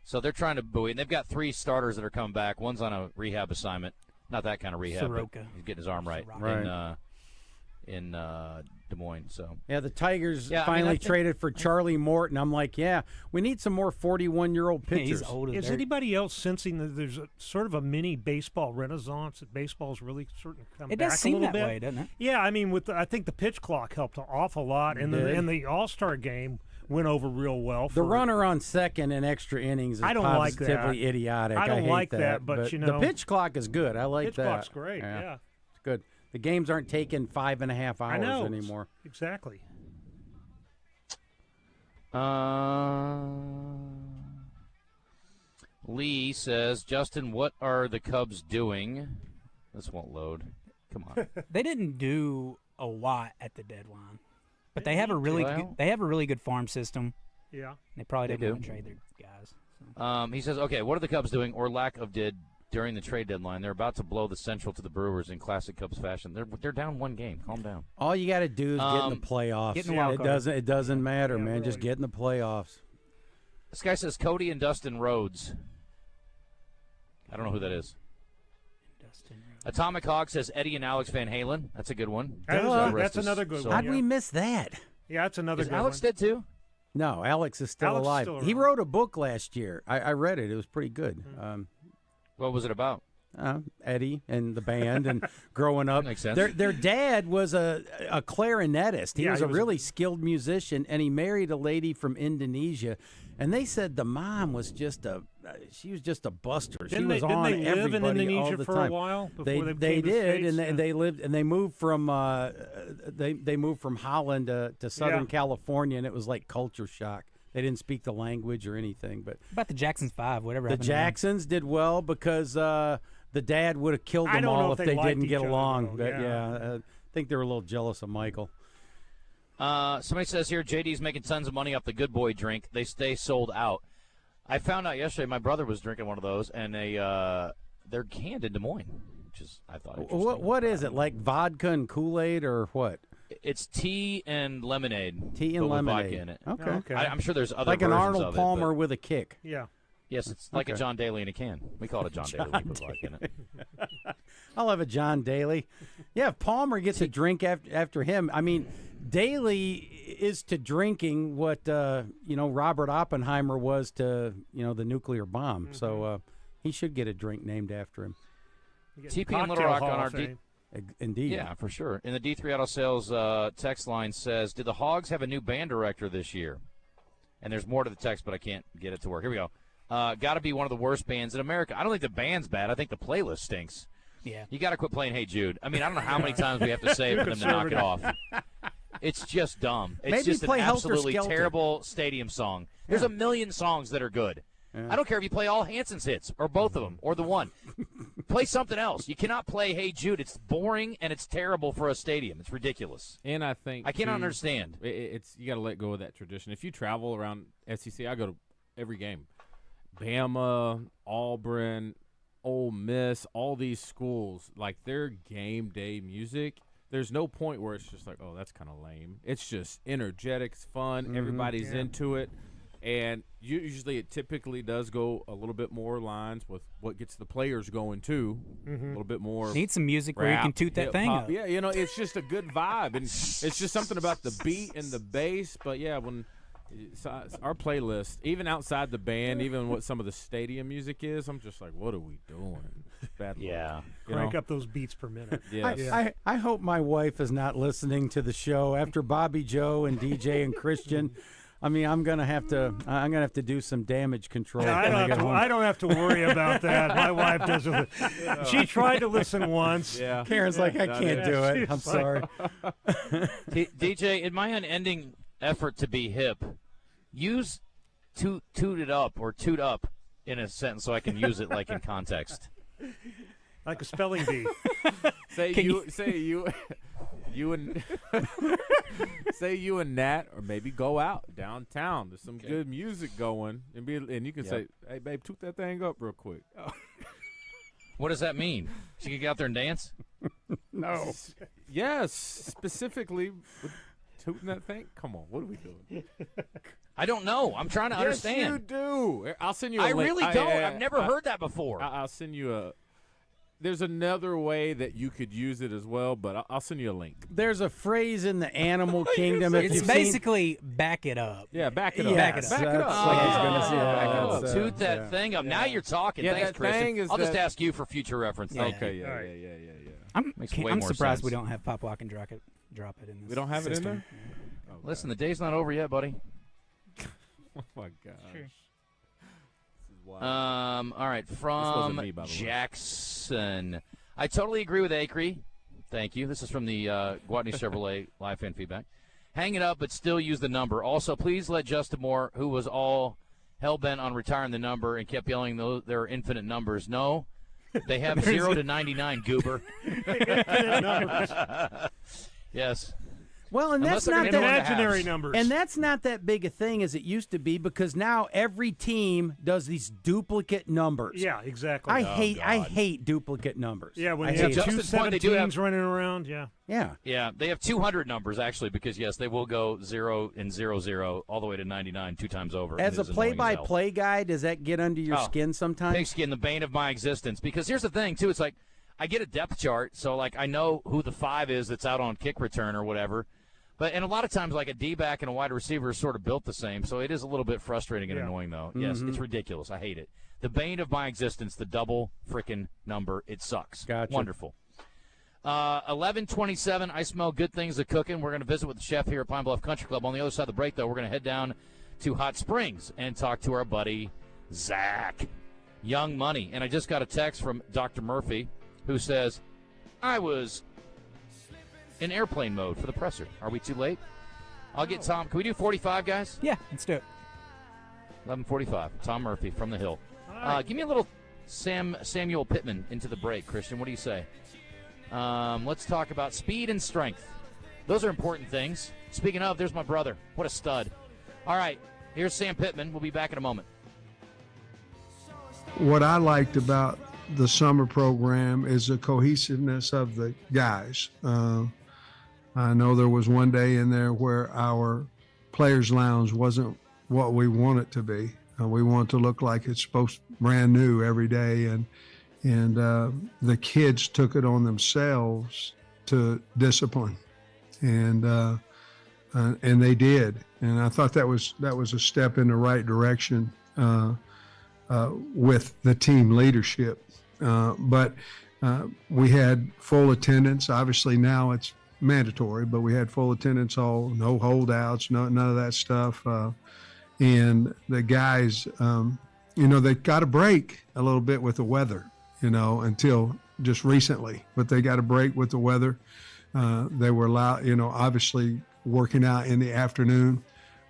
so they're trying to buoy, and they've got 3 starters that are coming back. One's on a rehab assignment, not that kind of rehab, but he's getting his arm right. In Des Moines. So yeah, the Tigers finally traded for Charlie Morton. I'm like, we need some more 41-year-old pitchers. Is anybody else sensing that there's a sort of a mini baseball renaissance? That baseball's really starting to come back a little bit. It does seem that way, doesn't it? Yeah, I mean, I think the pitch clock helped an awful lot, and the All-Star game went over real well. The runner on second in extra innings is positively idiotic. I don't hate like that, but the pitch clock is good. I like that. Pitch clock's great. Yeah, it's good. The games aren't taking 5.5 hours anymore. Exactly. Lee says, Justin, what are the Cubs doing? This won't load. Come on. They didn't do a lot at the deadline, but they have a really good farm system. Yeah. They probably didn't want to trade their guys. So. He says, okay, what are the Cubs doing or lack of during the trade deadline? They're about to blow the Central to the Brewers in classic Cubs fashion. They're down 1 game. Calm down. All you got to do is get in the playoffs. It doesn't matter, man. Really. Just get in the playoffs. This guy says Cody and Dustin Rhodes. I don't know who that is. Atomic Hog says Eddie and Alex Van Halen. That's a good one. That's another good one. How'd we miss that? Yeah, that's another Is good Alex one. dead too? No, Alex is still alive. He wrote a book last year. I read it. It was pretty good. What was it about? Eddie and the band and growing up. Makes sense. Their dad was a clarinetist. He was a really skilled musician, and he married a lady from Indonesia. And they said the mom was just a buster. She was on everybody all the time. Live in Indonesia for a while before they came to did, the States? and they lived, and they moved from they moved from Holland to Southern California, and it was like culture shock. They didn't speak the language or anything. But about the Jacksons 5, whatever. The Jacksons did well because the dad would have killed them all if they didn't get along. But I think they were a little jealous of Michael. Somebody says here, JD's making tons of money off the Good Boy drink. They stay sold out. I found out yesterday my brother was drinking one of those, and they're canned in Des Moines, which is, I thought, interesting. What is it, like vodka and Kool-Aid or what? It's tea and lemonade. Tea and but with lemonade. vodka in it. Okay. I'm sure there's other like an versions Arnold of it, Palmer but- with a kick. Yeah. Yes, it's like a John Daly in a can. We call it a John Daly. We put vodka in it. I'll have a John Daly. Yeah, if Palmer gets a drink after him. I mean, Daly is to drinking what Robert Oppenheimer was to the nuclear bomb. Mm-hmm. So he should get a drink named after him. TP and Little Rock on our Indeed. Yeah, for sure. In the D3 Auto Sales text line says, did the Hogs have a new band director this year? And there's more to the text, but I can't get it to work. Here we go. Got to be one of the worst bands in America. I don't think the band's bad. I think the playlist stinks. Yeah. You got to quit playing Hey Jude. I mean, I don't know how many times we have to say it for them to knock it off. It's just dumb. It's Maybe just an play Helter absolutely Skelter. terrible stadium song. There's a million songs that are good. I don't care if you play all Hanson's hits or both of them or the one. Play something else. You cannot play Hey Jude. It's boring and it's terrible for a stadium. It's ridiculous. And I think I cannot understand. It's you got to let go of that tradition. If you travel around SEC, I go to every game. Bama, Auburn, Ole Miss, all these schools, like their game day music, there's no point where it's just like, oh, that's kind of lame. It's just energetic, it's fun, everybody's into it. And usually it typically does go a little bit more lines with what gets the players going, too. A little bit more. Need some music where you can toot that thing up. Yeah, it's just a good vibe. And it's just something about the beat and the bass. But, yeah, when our playlist, even outside the band, even what some of the stadium music is, I'm just like, what are we doing? Bad luck. Crank up those beats per minute. Yes. I hope my wife is not listening to the show after Bobby Joe and DJ and Christian. I mean, I'm gonna have to do some damage control. No, I don't have to worry about that. My wife doesn't. She tried to listen once. Yeah. Karen's like, I can't do it. I'm sorry. DJ, in my unending effort to be hip, use toot it up or toot up in a sentence so I can use it like in context. Like a spelling bee. Say you and Nat, or maybe go out downtown. There's some good music going, and you can say, "Hey, babe, toot that thing up real quick." What does that mean? She can get out there and dance? No. Yes, specifically with tooting that thing. Come on, what are we doing? I don't know. I'm trying to understand. Yes, you do. I'll send you a link. I really don't. I've never heard that before. I'll send you a. There's another way that you could use it as well, but I'll send you a link. There's a phrase in the animal kingdom. It's basically back it up. Yeah, back it up. Back it up. Back it up. Back it up. Toot that thing up. Now you're talking. Yeah, Thanks, that Christian. thing is I'll just that- ask you for future reference. Yeah. Okay, yeah. I'm Makes way I'm more surprised sense. we don't have Pop Lock and Drop it in this. We don't have system. it in there? Yeah. Listen, the day's not over yet, buddy. Oh, my gosh. True. All right, This from wasn't me, by the way. Jackson. I totally agree with Acri. Thank you. This is from the Guatney Chevrolet live fan feedback. Hang it up, but still use the number. Also, please let Justin Moore, who was all hell-bent on retiring the number and kept yelling there are infinite numbers. No, they have 0 to 99, goober. Infinite numbers. Yes. Well, and Unless that's they're not gonna do that imaginary numbers. And that's not that big a thing as it used to be because now every team does these duplicate numbers. Yeah, exactly. I hate duplicate numbers. Yeah, when I you have hate it. two Justin's point, they do 17s have- running around, yeah. Yeah. Yeah, they have 200 numbers, actually, because, yes, they will go 0 and 0, 0, all the way to 99 2 times over. As It a is annoying as hell. play-by-play guy, does that get under your skin sometimes? Pigskin, the bane of my existence. Because here's the thing, too. It's like I get a depth chart, so, like, I know who the 5 is that's out on kick return or whatever. And a lot of times, like a D-back and a wide receiver is sort of built the same, so it is a little bit frustrating and annoying, though. Mm-hmm. Yes, it's ridiculous. I hate it. The bane of my existence, the double frickin' number. It sucks. Gotcha. Wonderful. 11:27. I smell good things are cooking. We're going to visit with the chef here at Pine Bluff Country Club. On the other side of the break, though, we're going to head down to Hot Springs and talk to our buddy Zack. Young Money. And I just got a text from Dr. Murphy who says, I was in airplane mode for the presser. Are we too late? I'll get Tom. Can we do 45, guys? Yeah, let's do it. 11:45. Tom Murphy from the Hill. Give me a little Samuel Pittman into the break, Christian. What do you say? Let's talk about speed and strength. Those are important things. Speaking of, there's my brother. What a stud. All right, here's Sam Pittman. We'll be back in a moment. What I liked about the summer program is the cohesiveness of the guys. I know there was one day in there where our players' lounge wasn't what we want it to be. We want to look like it's brand new every day, and the kids took it on themselves to discipline, and they did. And I thought that was a step in the right direction with the team leadership. But we had full attendance. Obviously now it's mandatory, but we had full attendance, no holdouts, none of that stuff. And the guys, they got a break a little bit with the weather, until just recently, but they got a break with the weather. They were allowed, obviously working out in the afternoon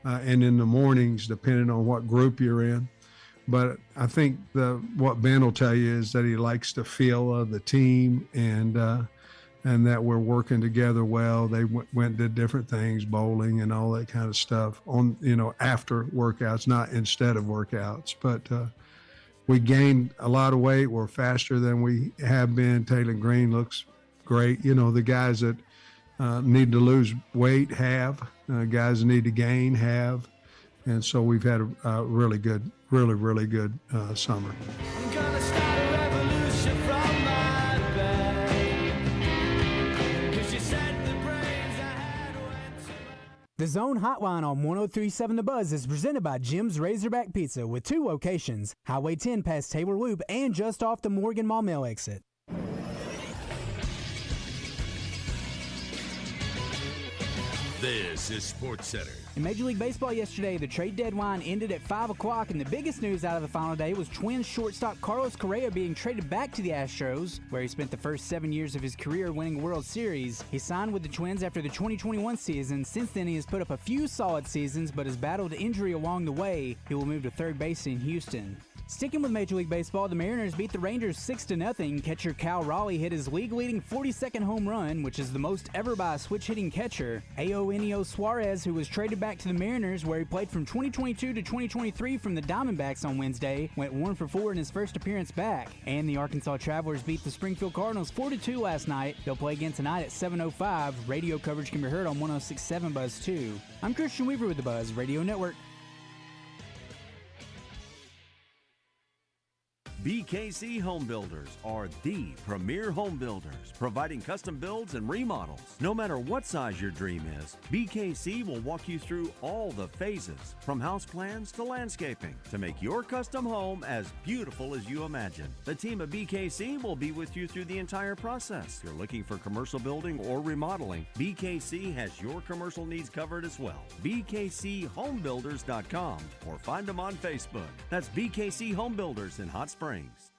and in the mornings, depending on what group you're in. But I think what Ben will tell you is that he likes the feel of the team and that we're working together well. They went and did different things, bowling and all that kind of stuff after workouts, not instead of workouts. But we gained a lot of weight. We're faster than we have been. Taylor Green looks great. The guys that need to lose weight have. Guys that need to gain have. And so we've had a really good summer. I'm gonna start a revolution from my bed. 'Cause you said the brains I had went to. The Zone Hotline on 103.7 The Buzz is presented by Jim's Razorback Pizza with 2 locations, Highway 10 past Taylor Loop and just off the Morgan Maumelle exit. This is Sports Center. In Major League Baseball yesterday, the trade deadline ended at 5 o'clock, and the biggest news out of the final day was Twins shortstop Carlos Correa being traded back to the Astros, where he spent the first 7 years of his career winning a World Series. He signed with the Twins after the 2021 season. Since then, he has put up a few solid seasons, but has battled injury along the way. He will move to third base in Houston. Sticking with Major League Baseball, the Mariners beat the Rangers 6-0. Catcher Cal Raleigh hit his league-leading 42nd home run, which is the most ever by a switch-hitting catcher. Aoenio Suarez, who was traded back to the Mariners, where he played from 2022 to 2023 from the Diamondbacks on Wednesday, went 1-for-4 in his first appearance back. And the Arkansas Travelers beat the Springfield Cardinals 4-2 last night. They'll play again tonight at 7:05. Radio coverage can be heard on 106.7 Buzz 2. I'm Christian Weaver with the Buzz Radio Network. BKC Home Builders are the premier home builders, providing custom builds and remodels. No matter what size your dream is, BKC will walk you through all the phases, from house plans to landscaping, to make your custom home as beautiful as you imagine. The team at BKC will be with you through the entire process. If you're looking for commercial building or remodeling, BKC has your commercial needs covered as well. BKCHomebuilders.com or find them on Facebook. That's BKC Home Builders in Hot Springs.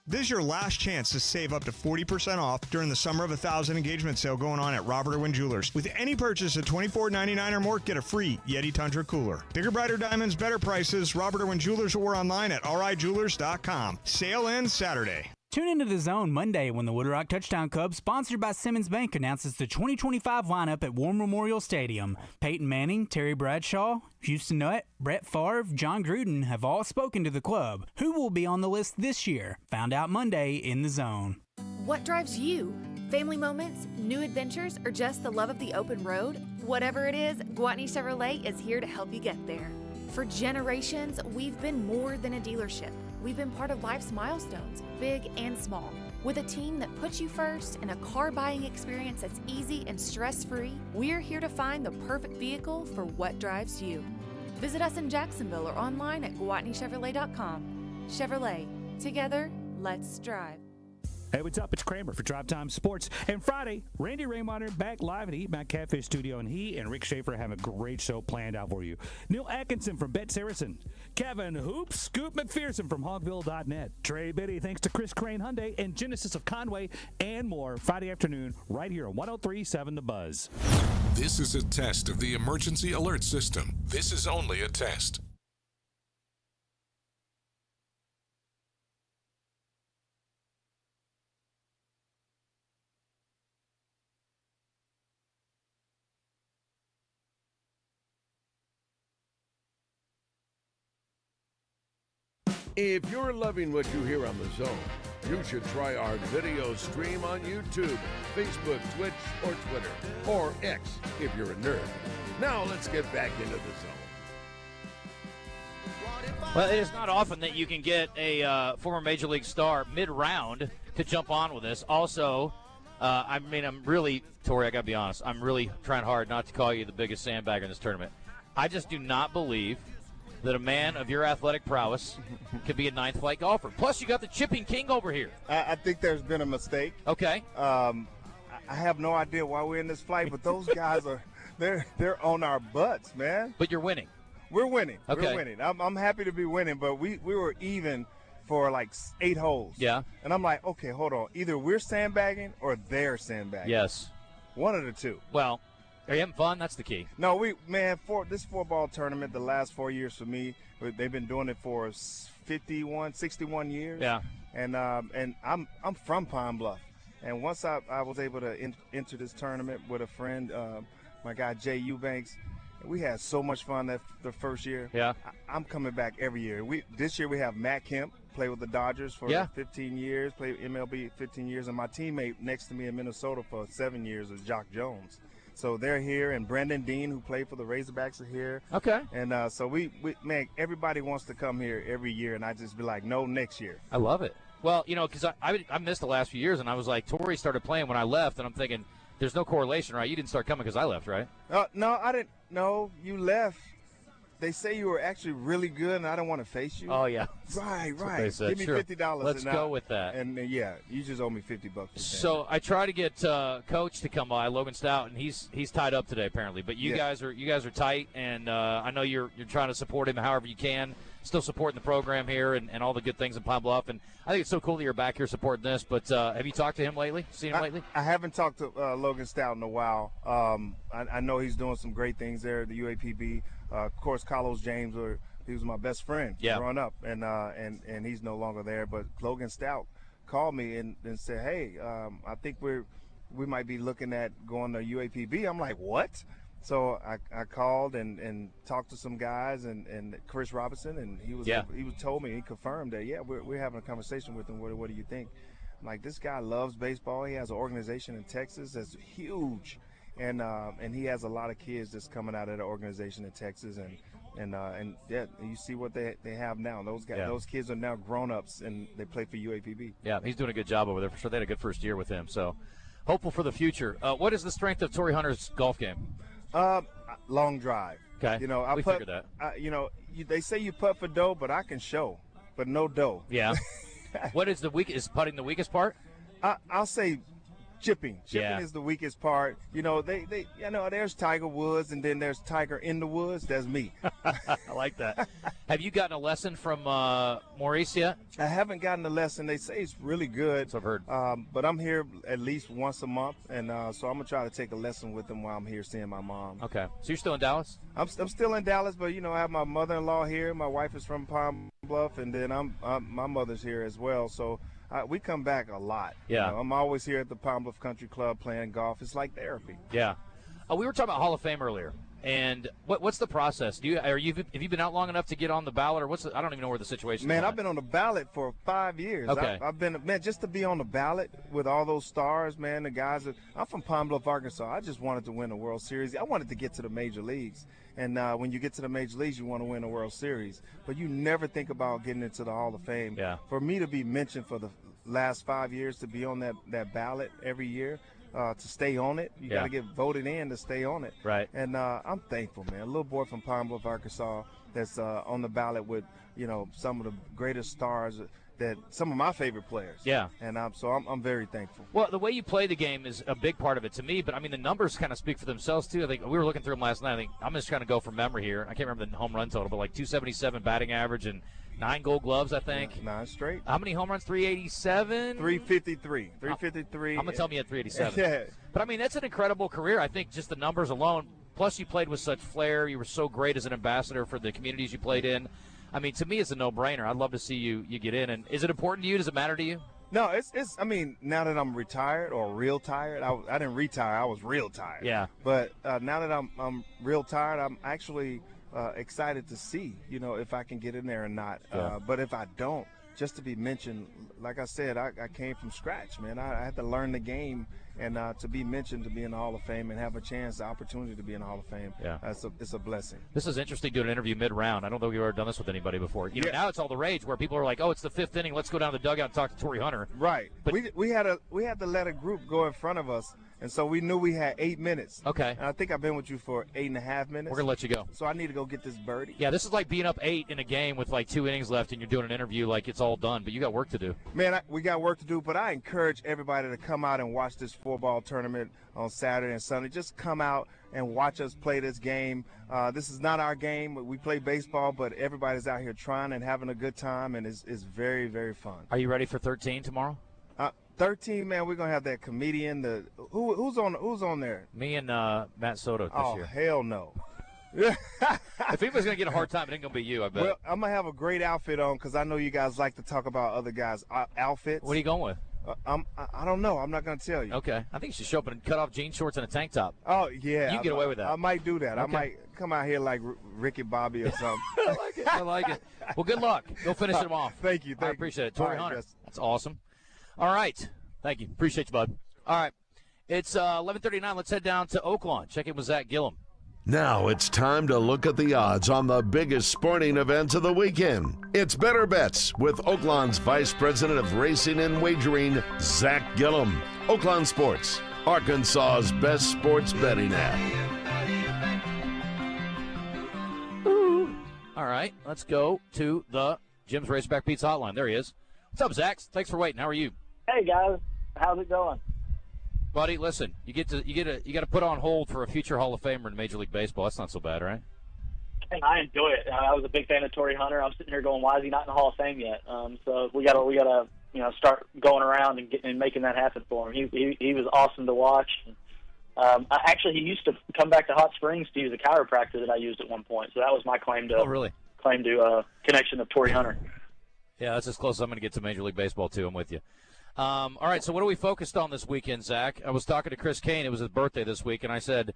This is your last chance to save up to 40% off during the Summer of 1,000 engagement sale going on at Robert Irwin Jewelers. With any purchase of $24.99 or more, get a free Yeti Tundra cooler. Bigger, brighter diamonds, better prices. Robert Irwin Jewelers, or online at rijewelers.com. Sale ends Saturday. Tune into The Zone Monday when the Wood Rock Touchdown Club, sponsored by Simmons Bank, announces the 2025 lineup at War Memorial Stadium. Peyton Manning, Terry Bradshaw, Houston Nutt, Brett Favre, John Gruden have all spoken to the club. Who will be on the list this year? Found out Monday in The Zone. What drives you? Family moments, new adventures, or just the love of the open road? Whatever it is, Gwatney Chevrolet is here to help you get there. For generations, we've been more than a dealership. We've been part of life's milestones, big and small. With a team that puts you first and a car buying experience that's easy and stress-free, we're here to find the perfect vehicle for what drives you. Visit us in Jacksonville or online at GuatneyChevrolet.com. Chevrolet. Together, let's drive. Hey, what's up? It's Kramer for Drive Time Sports. And Friday, Randy Raymonder back live at Eat My Catfish Studio, and he and Rick Schaefer have a great show planned out for you. Neil Atkinson from Bet Saracen, Kevin Hoops, Scoop McPherson from Hogville.net, Trey Biddy, thanks to Chris Crane Hyundai, and Genesis of Conway, and more Friday afternoon right here on 103.7 The Buzz. This is a test of the emergency alert system. This is only a test. If you're loving what you hear on The Zone, you should try our video stream on YouTube, Facebook, Twitch, or Twitter, or X if you're a nerd. Now let's get back into The Zone. Well, it is not often that you can get a former Major League star mid-round to jump on with us. Also, I'm really, Tori, I got to be honest, I'm really trying hard not to call you the biggest sandbagger in this tournament. I just do not believe that a man of your athletic prowess could be a ninth-flight golfer. Plus, you got the chipping king over here. I think there's been a mistake. Okay. I have no idea why we're in this flight, but those guys they're on our butts, man. But you're winning. We're winning. Okay. We're winning. I'm happy to be winning, but we were even for like 8 holes. Yeah. And I'm like, okay, hold on. Either we're sandbagging or they're sandbagging. Yes. One of the two. Well, are you having fun? That's the key. No, for this 4-ball tournament, the last 4 years for me, they've been doing it for 61 years. Yeah. And I'm from Pine Bluff, and once I was able to enter this tournament with a friend, my guy Jay Eubanks, we had so much fun the first year. Yeah. I'm coming back every year. This year we have Matt Kemp, play with the Dodgers for 15 years, play MLB 15 years, and my teammate next to me in Minnesota for 7 years is Jock Jones. So they're here, and Brendan Dean, who played for the Razorbacks, are here. Okay. And so man, everybody wants to come here every year, and I just be like, no, next year. I love it. Well, because I missed the last few years, and I was like, Tori started playing when I left, and I'm thinking, there's no correlation, right? You didn't start coming because I left, right? No, I didn't. No, you left. They say you were actually really good, and I don't want to face you. Oh, yeah. Right. Give me sure. $50. Let's go with that. And yeah, you just owe me $50. So I try to get Coach to come by, Logan Stout, and he's tied up today apparently. But you guys are tight, and I know you're trying to support him however you can. Still supporting the program here and all the good things in Pine Bluff. And I think it's so cool that you're back here supporting this. But have you talked to him lately? Seen him lately? I haven't talked to Logan Stout in a while. I know he's doing some great things there at the UAPB. Of course, Carlos James, he was my best friend growing up, and he's no longer there. But Logan Stout called me and said, hey, I think we might be looking at going to UAPB. I'm like, what? So I called and talked to some guys and Chris Robinson, and he told me, he confirmed that we're having a conversation with him. What do you think? I'm like, this guy loves baseball. He has an organization in Texas that's huge. And he has a lot of kids that's coming out of the organization in Texas, and you see what they have now. Those kids are now grown-ups, and they play for UAPB. Yeah, he's doing a good job over there for sure. They had a good first year with him, so hopeful for the future. What is the strength of Torrey Hunter's golf game? Long drive. Okay, we figured that. They say you putt for dough, but I can show, but no dough. Yeah. What is is putting the weakest part? I'll say chipping. Chipping is the weakest part. There's Tiger Woods, and then there's Tiger in the Woods. That's me. I like that. Have you gotten a lesson from Maurice yet? I haven't gotten a lesson. They say it's really good. So I've heard. But I'm here at least once a month, and so I'm going to try to take a lesson with them while I'm here seeing my mom. Okay. So you're still in Dallas? I'm still in Dallas, but, I have my mother-in-law here. My wife is from Pine Bluff, and then my mother's here as well. So we come back a lot. Yeah. I'm always here at the Pine Bluff Country Club playing golf. It's like therapy. Yeah. We were talking about Hall of Fame earlier. And what's the process? Have you been out long enough to get on the ballot, or I don't even know where the situation is. Man, I've been on the ballot for 5 years. Okay. I've been, just to be on the ballot with all those stars, man, the guys I'm from Pine Bluff, Arkansas. I just wanted to win a World Series. I wanted to get to the major leagues. And when you get to the major leagues, you want to win a World Series. But you never think about getting into the Hall of Fame. Yeah. For me to be mentioned for the last 5 years to be on that ballot every year. To stay on it, you got to get voted in to stay on it. Right. And I'm thankful, man. A little boy from Pine Bluff, Arkansas, that's on the ballot with some of the greatest stars, that some of my favorite players. Yeah. And I'm very thankful. Well, the way you play the game is a big part of it to me, but I mean the numbers kind of speak for themselves too. I think we were looking through them last night. I think I'm just trying to go from memory here. I can't remember the home run total, but like 277 batting average and 9 Gold Gloves, I think. Yeah, 9 straight. How many home runs? 387? 353. 353. I'm going to tell me you had 387. Yeah. But, I mean, that's an incredible career. I think just the numbers alone, plus you played with such flair. You were so great as an ambassador for the communities you played in. I mean, to me, it's a no-brainer. I'd love to see you get in. And is it important to you? Does it matter to you? No, it's. I mean, now that I'm retired or real tired, I didn't retire. I was real tired. Yeah. But now that I'm real tired, I'm actually excited to see, if I can get in there or not. Yeah. But if I don't, just to be mentioned, like I said, I came from scratch, man. I had to learn the game, and to be mentioned to be in the Hall of Fame and have a chance, the opportunity to be in the Hall of Fame, it's a blessing. This is interesting, doing an interview mid-round. I don't think we've ever done this with anybody before. Now it's all the rage where people are like, oh, it's the 5th inning, let's go down to the dugout and talk to Torrey Hunter. Right. But we had to let a group go in front of us, and so we knew we had 8 minutes. Okay. And I think I've been with you for 8.5 minutes. We're going to let you go. So I need to go get this birdie. Yeah, this is like being up 8 in a game with like 2 innings left, and you're doing an interview like it's all done, but you got work to do. Man, we got work to do, but I encourage everybody to come out and watch this 4-ball tournament on Saturday and Sunday. Just come out and watch us play this game. This is not our game. We play baseball, but everybody's out here trying and having a good time, and it's very, very fun. Are you ready for 13 tomorrow? 13, man, we're gonna have that comedian. Who's on there? Me and Matt Soto this year. Oh, hell no. If anybody's gonna get a hard time, it ain't gonna be you, I bet. Well, I'm gonna have a great outfit on because I know you guys like to talk about other guys' outfits. What are you going with? I don't know. I'm not gonna tell you. Okay. I think you should show up in cut off jean shorts and a tank top. Oh yeah. You can get away with that. I might do that. Okay. I might come out here like Ricky Bobby or something. I like it. Well, good luck. Go finish them off. Thank you. I appreciate it. Torrey Hunter. Justin. That's awesome. All right. Thank you. Appreciate you, bud. All right. It's 11:39. Let's head down to Oaklawn. Check in with Zack Gillham. Now it's time to look at the odds on the biggest sporting events of the weekend. It's Better Bets with Oaklawn's Vice President of Racing and Wagering, Zack Gillham. Oaklawn Sports, Arkansas's best sports betting app. All right. Let's go to the Jim's Raceback Pizza Hotline. There he is. What's up, Zach? Thanks for waiting. How are you? Hey guys, how's it going? Buddy, listen, you got to put on hold for a future Hall of Famer in Major League Baseball. That's not so bad, right? I enjoy it. I was a big fan of Torrey Hunter. I'm sitting here going, why is he not in the Hall of Fame yet? So we gotta start going around and making that happen for him. He was awesome to watch. Actually, he used to come back to Hot Springs to use a chiropractor that I used at one point. So that was my claim to connection of Torrey Hunter. Yeah, that's as close as I'm going to get to Major League Baseball too. I'm with you. All right, so what are we focused on this weekend, Zach? I was talking to Chris Kane. It was his birthday this week, and I said,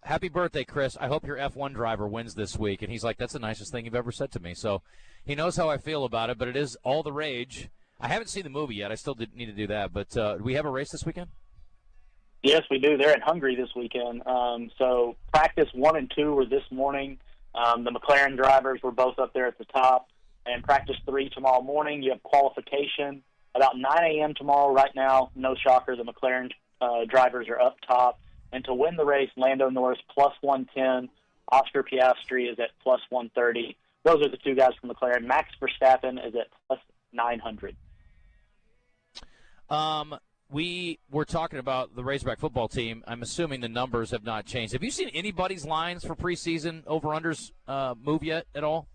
happy birthday, Chris. I hope your F1 driver wins this week. And he's like, that's the nicest thing you've ever said to me. So he knows how I feel about it, but it is all the rage. I haven't seen the movie yet. I still need to do that. But do we have a race this weekend? Yes, we do. They're in Hungary this weekend. So practice 1 and 2 were this morning. The McLaren drivers were both up there at the top. And practice 3 tomorrow morning. You have qualification about 9 a.m. tomorrow. Right now, no shocker, the McLaren drivers are up top. And to win the race, Lando Norris plus 110, Oscar Piastri is at plus 130. Those are the two guys from McLaren. Max Verstappen is at plus 900. We were talking about the Razorback football team. I'm assuming the numbers have not changed. Have you seen anybody's lines for preseason over-unders move yet at all?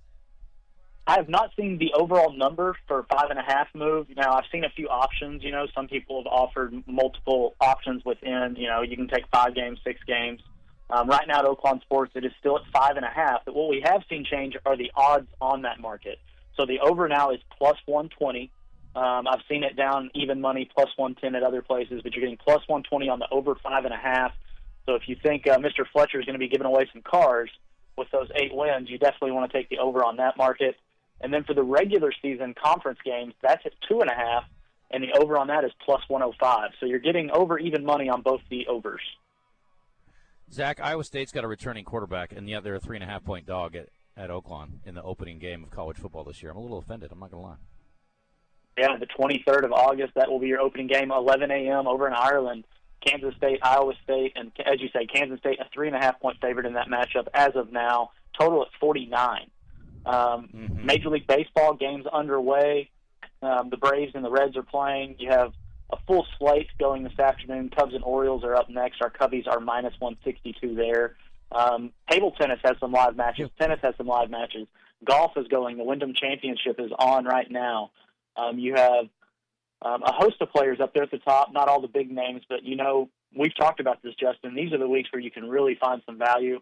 I have not seen the overall number for 5.5 move. Now, I've seen a few options. Some people have offered multiple options within, you can take 5 games, 6 games. Right now at Oaklawn Sports, it is still at 5.5. But what we have seen change are the odds on that market. So the over now is plus 120. I've seen it down even money, plus 110 at other places, but you're getting plus 120 on the over 5.5. So if you think Mr. Fletcher is going to be giving away some cars with those 8 wins, you definitely want to take the over on that market. And then for the regular season conference games, that's at 2.5, and the over on that is plus 105. So you're getting over even money on both the overs. Zach, Iowa State's got a returning quarterback, and yet they're a 3.5-point dog at Oaklawn in the opening game of college football this year. I'm a little offended. I'm not going to lie. Yeah, the 23rd of August, that will be your opening game, 11 a.m. over in Ireland. Kansas State, Iowa State, and as you say, Kansas State, a 3.5-point favorite in that matchup as of now, total at 49. Major League Baseball games underway. The Braves and the Reds are playing. You have a full slate going this afternoon. Cubs and Orioles are up next. Our Cubbies are minus 162 there. Table tennis has some live matches. Tennis has some live matches. Golf is going. The Wyndham Championship is on right now. You have a host of players up there at the top, not all the big names, but, we've talked about this, Justin. These are the weeks where you can really find some value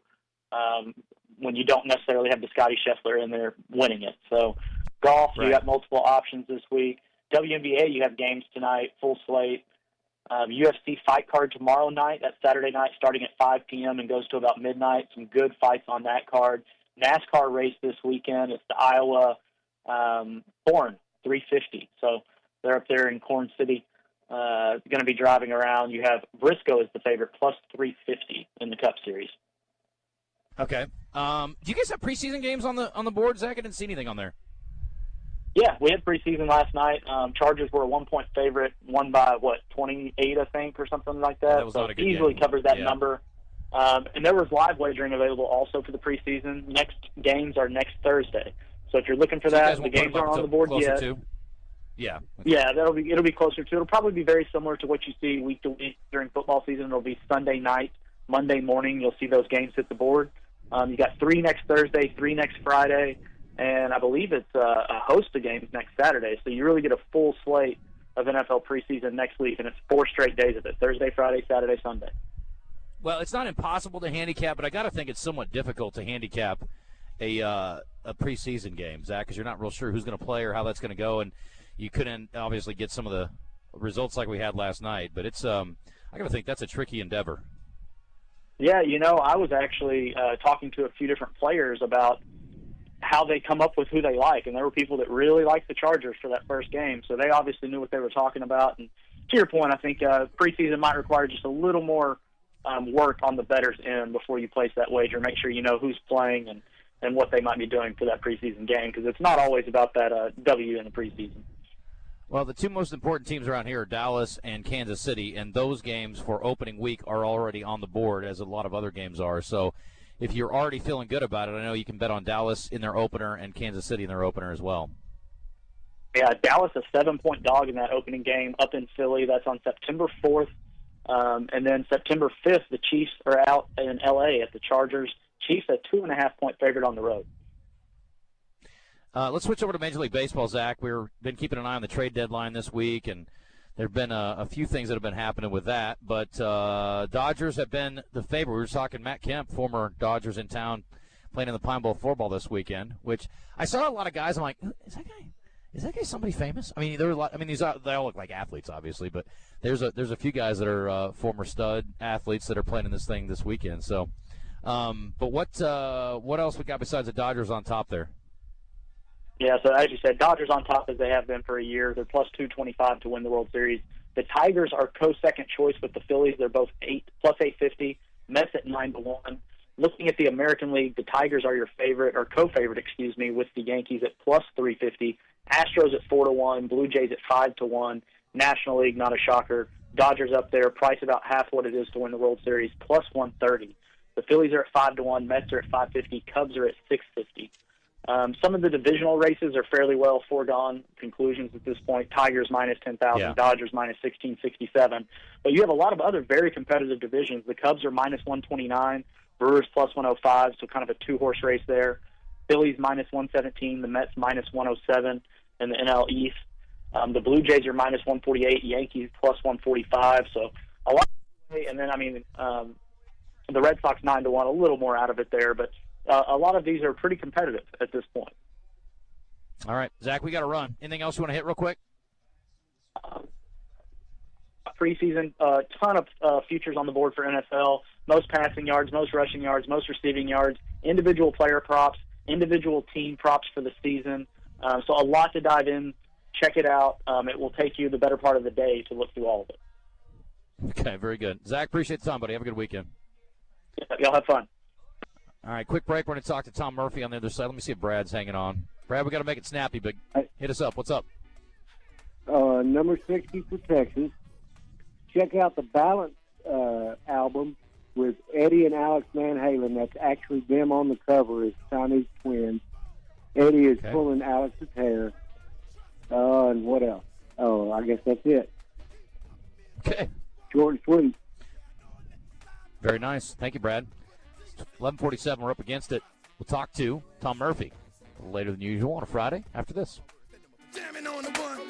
when you don't necessarily have the Scotty Scheffler in there winning it. So golf, You got multiple options this week. WNBA, you have games tonight, full slate. UFC fight card tomorrow night. That's Saturday night starting at 5 p.m. and goes to about midnight. Some good fights on that card. NASCAR race this weekend. It's the Iowa Corn 350. So they're up there in Corn City, going to be driving around. You have Briscoe as the favorite, plus 350 in the Cup Series. Okay. Do you guys have preseason games on the board, Zach? I didn't see anything on there. Yeah, we had preseason last night. Chargers were a 1-point favorite, won by, 28, I think, or something like that. That was not a good easily game. Covered that number. And there was live wagering available also for the preseason. Next games are next Thursday. So if you're looking for that, the games aren't on the board yet. Yeah. Yeah, it'll be closer to. It'll probably be very similar to what you see week to week during football season. It'll be Sunday night, Monday morning. You'll see those games hit the board. You got 3 next Thursday, 3 next Friday, and I believe it's a host of games next Saturday. So you really get a full slate of NFL preseason next week, and it's 4 straight days of it: Thursday, Friday, Saturday, Sunday. Well, it's not impossible to handicap, but I got to think it's somewhat difficult to handicap a preseason game, Zach, because you're not real sure who's going to play or how that's going to go, and you couldn't obviously get some of the results like we had last night. But it's I got to think that's a tricky endeavor. Yeah, I was actually talking to a few different players about how they come up with who they like, and there were people that really liked the Chargers for that first game, so they obviously knew what they were talking about. And to your point, I think preseason might require just a little more work on the bettor's end before you place that wager. Make sure you know who's playing and what they might be doing for that preseason game, because it's not always about that W in the preseason. Well, the two most important teams around here are Dallas and Kansas City, and those games for opening week are already on the board, as a lot of other games are. So if you're already feeling good about it, I know you can bet on Dallas in their opener and Kansas City in their opener as well. Yeah, Dallas a 7-point dog in that opening game up in Philly. That's on September 4th. And then September 5th, the Chiefs are out in L.A. at the Chargers. Chiefs a 2.5-point favorite on the road. Let's switch over to Major League Baseball, Zach. We've been keeping an eye on the trade deadline this week, and there have been a few things that have been happening with that. But Dodgers have been the favorite. We were talking Matt Kemp, former Dodgers in town, playing in the Pine Bowl floorball this weekend, which I saw a lot of guys. I'm like, is that guy somebody famous? I mean, there are a lot. I mean, they all look like athletes, obviously, but there's a few guys that are former stud athletes that are playing in this thing this weekend. So, but what else we got besides the Dodgers on top there? Yeah, so as you said, Dodgers on top as they have been for a year. They're plus 225 to win the World Series. The Tigers are co-second choice with the Phillies. They're both plus 850. Mets at 9-1. Looking at the American League, the Tigers are your favorite, or co-favorite, with the Yankees at plus 350. Astros at 4-1. Blue Jays at 5-1. National League, not a shocker. Dodgers up there, price about half what it is to win the World Series, plus 130. The Phillies are at 5-1. Mets are at 550. Cubs are at 650. Some of the divisional races are fairly well foregone conclusions at this point. Tigers minus 10,000, Dodgers minus 1667. But you have a lot of other very competitive divisions. The Cubs are minus 129, Brewers plus 105, so kind of a two-horse race there. Phillies minus 117, the Mets minus 107 in the NL East. The Blue Jays are minus 148, Yankees plus 145. So a lot. And then, the Red Sox 9-1, a little more out of it there, but a lot of these are pretty competitive at this point. All right, Zach, we got to run. Anything else you want to hit real quick? Preseason, a ton of futures on the board for NFL. Most passing yards, most rushing yards, most receiving yards, individual player props, individual team props for the season. So a lot to dive in. Check it out. It will take you the better part of the day to look through all of it. Okay, very good. Zach, appreciate the time, buddy. Have a good weekend. Yeah, y'all have fun. All right, quick break. We're going to talk to Tom Murphy on the other side. Let me see if Brad's hanging on. Brad, we got to make it snappy, but hit us up. What's up? number 60 for Texas. Check out the Balance album with Eddie and Alex Van Halen. That's actually them on the cover as Chinese twins. Eddie is pulling Alex's hair. And what else? Oh, I guess that's it. Okay. Short and sweet. Very nice. Thank you, Brad. 11:47. We're up against it. We'll talk to Tom Murphy a little later than usual on a Friday after this. Jamming on the one,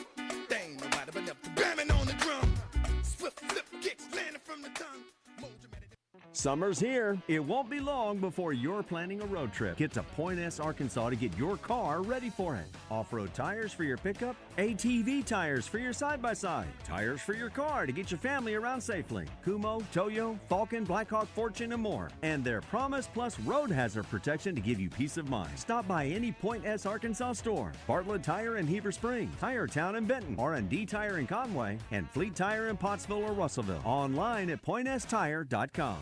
they ain't nobody but up to jamming on the drum. Swift flip kicks landing from the tongue. Summer's here. It won't be long before you're planning a road trip. Get to Point S, Arkansas to get your car ready for it. Off-road tires for your pickup, ATV tires for your side-by-side, tires for your car to get your family around safely, Kumo, Toyo, Falcon, Blackhawk, Fortune, and more. And their Promise Plus road hazard protection to give you peace of mind. Stop by any Point S, Arkansas store, Bartlett Tire in Heber Springs, Tire Town in Benton, R&D Tire in Conway, and Fleet Tire in Pottsville or Russellville. Online at pointstire.com.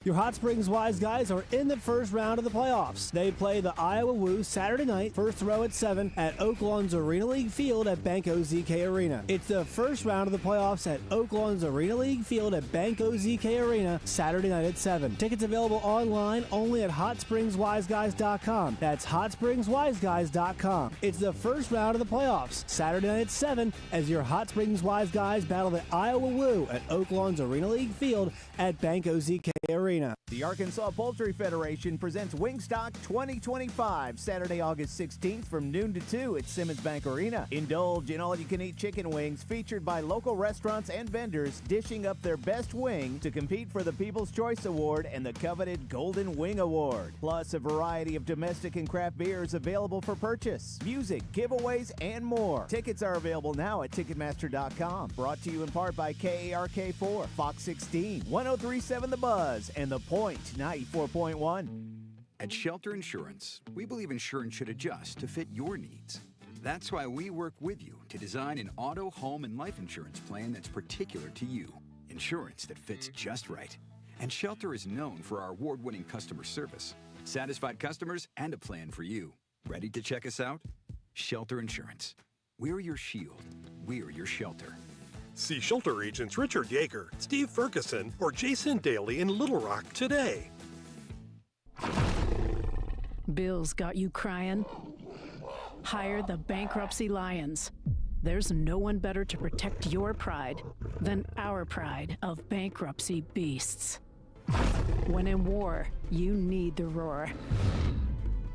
Your Hot Springs Wise Guys are in the first round of the playoffs. They play the Iowa Woo Saturday night, first throw at 7 at Oaklawn's Arena League Field at Banco ZK Arena. It's the first round of the playoffs at Oaklawn's Arena League Field at Banco ZK Arena, Saturday night at 7. Tickets available online only at hotspringswiseguys.com. That's hotspringswiseguys.com. It's the first round of the playoffs, Saturday night at 7, as your Hot Springs Wise Guys battle the Iowa Woo at Oaklawn's Arena League Field at Banco ZK Arena. The Arkansas Poultry Federation presents Wingstock 2025, Saturday, August 16th from noon to 2 at Simmons Bank Arena. Indulge in all-you-can-eat chicken wings featured by local restaurants and vendors dishing up their best wing to compete for the People's Choice Award and the coveted Golden Wing Award. Plus, a variety of domestic and craft beers available for purchase, music, giveaways, and more. Tickets are available now at Ticketmaster.com. Brought to you in part by KARK4, Fox 16, 103.7 The Buzz, and The Point 94.1. At Shelter Insurance, we believe insurance should adjust to fit your needs. That's why we work with you to design an auto, home, and life insurance plan that's particular to you. Insurance that fits just right. And Shelter is known for our award-winning customer service, satisfied customers, and a plan for you. Ready to check us out? Shelter Insurance. We're your shield. We're your shelter. See Shelter agents Richard Yeager, Steve Ferguson, or Jason Daly in Little Rock today. Bills got you crying? Hire the Bankruptcy Lions. There's no one better to protect your pride than our pride of bankruptcy beasts. When in war, you need the roar.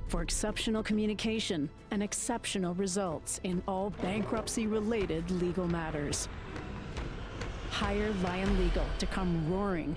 For exceptional communication and exceptional results in all bankruptcy-related legal matters. Hire Lion Legal to come roaring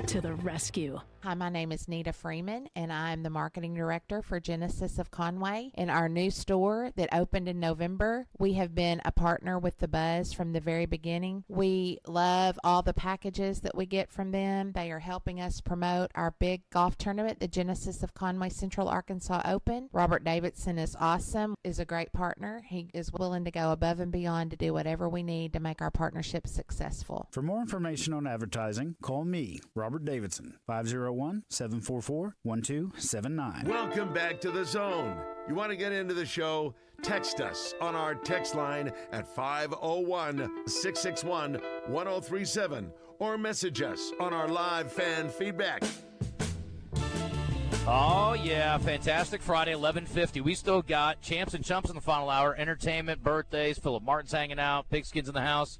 to the rescue. Hi, my name is Nita Freeman, and I'm the marketing director for Genesis of Conway. In our new store that opened in November, we have been a partner with the Buzz from the very beginning. We love all the packages that we get from them. They are helping us promote our big golf tournament, the Genesis of Conway Central Arkansas Open. Robert Davidson is awesome, is a great partner. He is willing to go above and beyond to do whatever we need to make our partnership successful. For more information on advertising, call me, Robert Davidson, 501-744-1279. Welcome back to The Zone. You want to get into the show? Text us on our text line at 501-661-1037 or message us on our live fan feedback. Oh, yeah, fantastic Friday, 11:50. We still got Champs and Chumps in the final hour, entertainment, birthdays, Philip Martin's hanging out, Pigskin's in the house.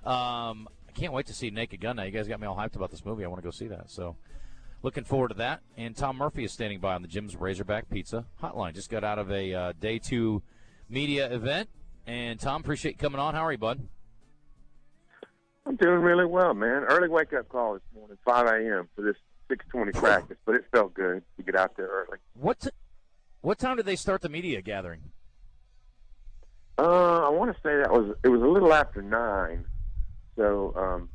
I can't wait to see Naked Gun now. You guys got me all hyped about this movie. I want to go see that. So looking forward to that. And Tom Murphy is standing by on the Jim's Razorback Pizza hotline. Just got out of a day 2 media event. And, Tom, appreciate you coming on. How are you, bud? I'm doing really well, man. Early wake-up call this morning, 5 a.m. for this 6:20 practice, but it felt good to get out there early. What time did they start the media gathering? I want to say it was a little after 9. So,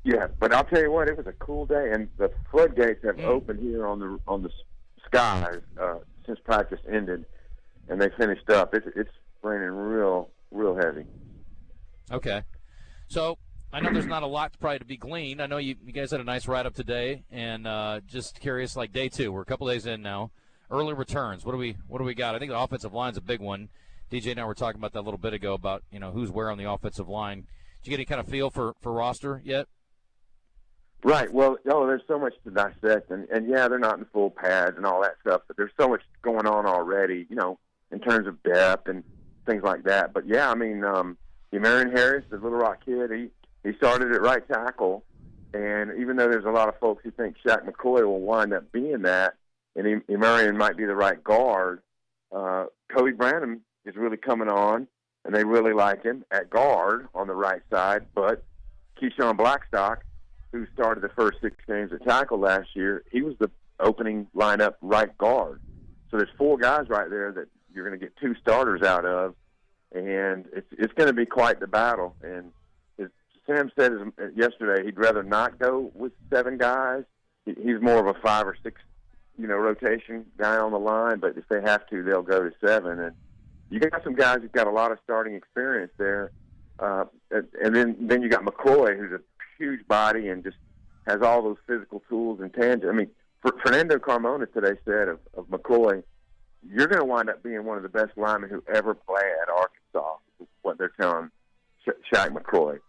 yeah, but I'll tell you what, it was a cool day, and the floodgates have opened here on the skies since practice ended, and they finished up. It's raining real heavy. Okay, so I know there's not a lot probably to be gleaned. I know you guys had a nice ride up today, and just curious, like day 2, we're a couple days in now. Early returns, what do we got? I think the offensive line's a big one. DJ and I were talking about that a little bit ago about, who's where on the offensive line. Did you get any kind of feel for roster yet? Right. Well, there's so much to dissect, and yeah, they're not in full pads and all that stuff, but there's so much going on already, in terms of depth and things like that. But yeah, I mean, Marion Harris, the Little Rock kid, he started at right tackle, and even though there's a lot of folks who think Shaq McCoy will wind up being that, and Marion might be the right guard, Kobe Branham is really coming on, and they really like him at guard on the right side. But Keyshawn Blackstock, who started the first 6 games at tackle last year, he was the opening lineup right guard. So there's 4 guys right there that you're going to get 2 starters out of, and it's going to be quite the battle. And as Sam said yesterday, he'd rather not go with 7 guys. He's more of a 5 or 6, rotation guy on the line, but if they have to, they'll go to 7. And you got some guys who've got a lot of starting experience there. And then you got McCoy, who's a huge body and just has all those physical tools and tangents. I mean, Fernando Carmona today said of McCoy, you're going to wind up being one of the best linemen who ever played at Arkansas, what they're telling Shaq McCoy.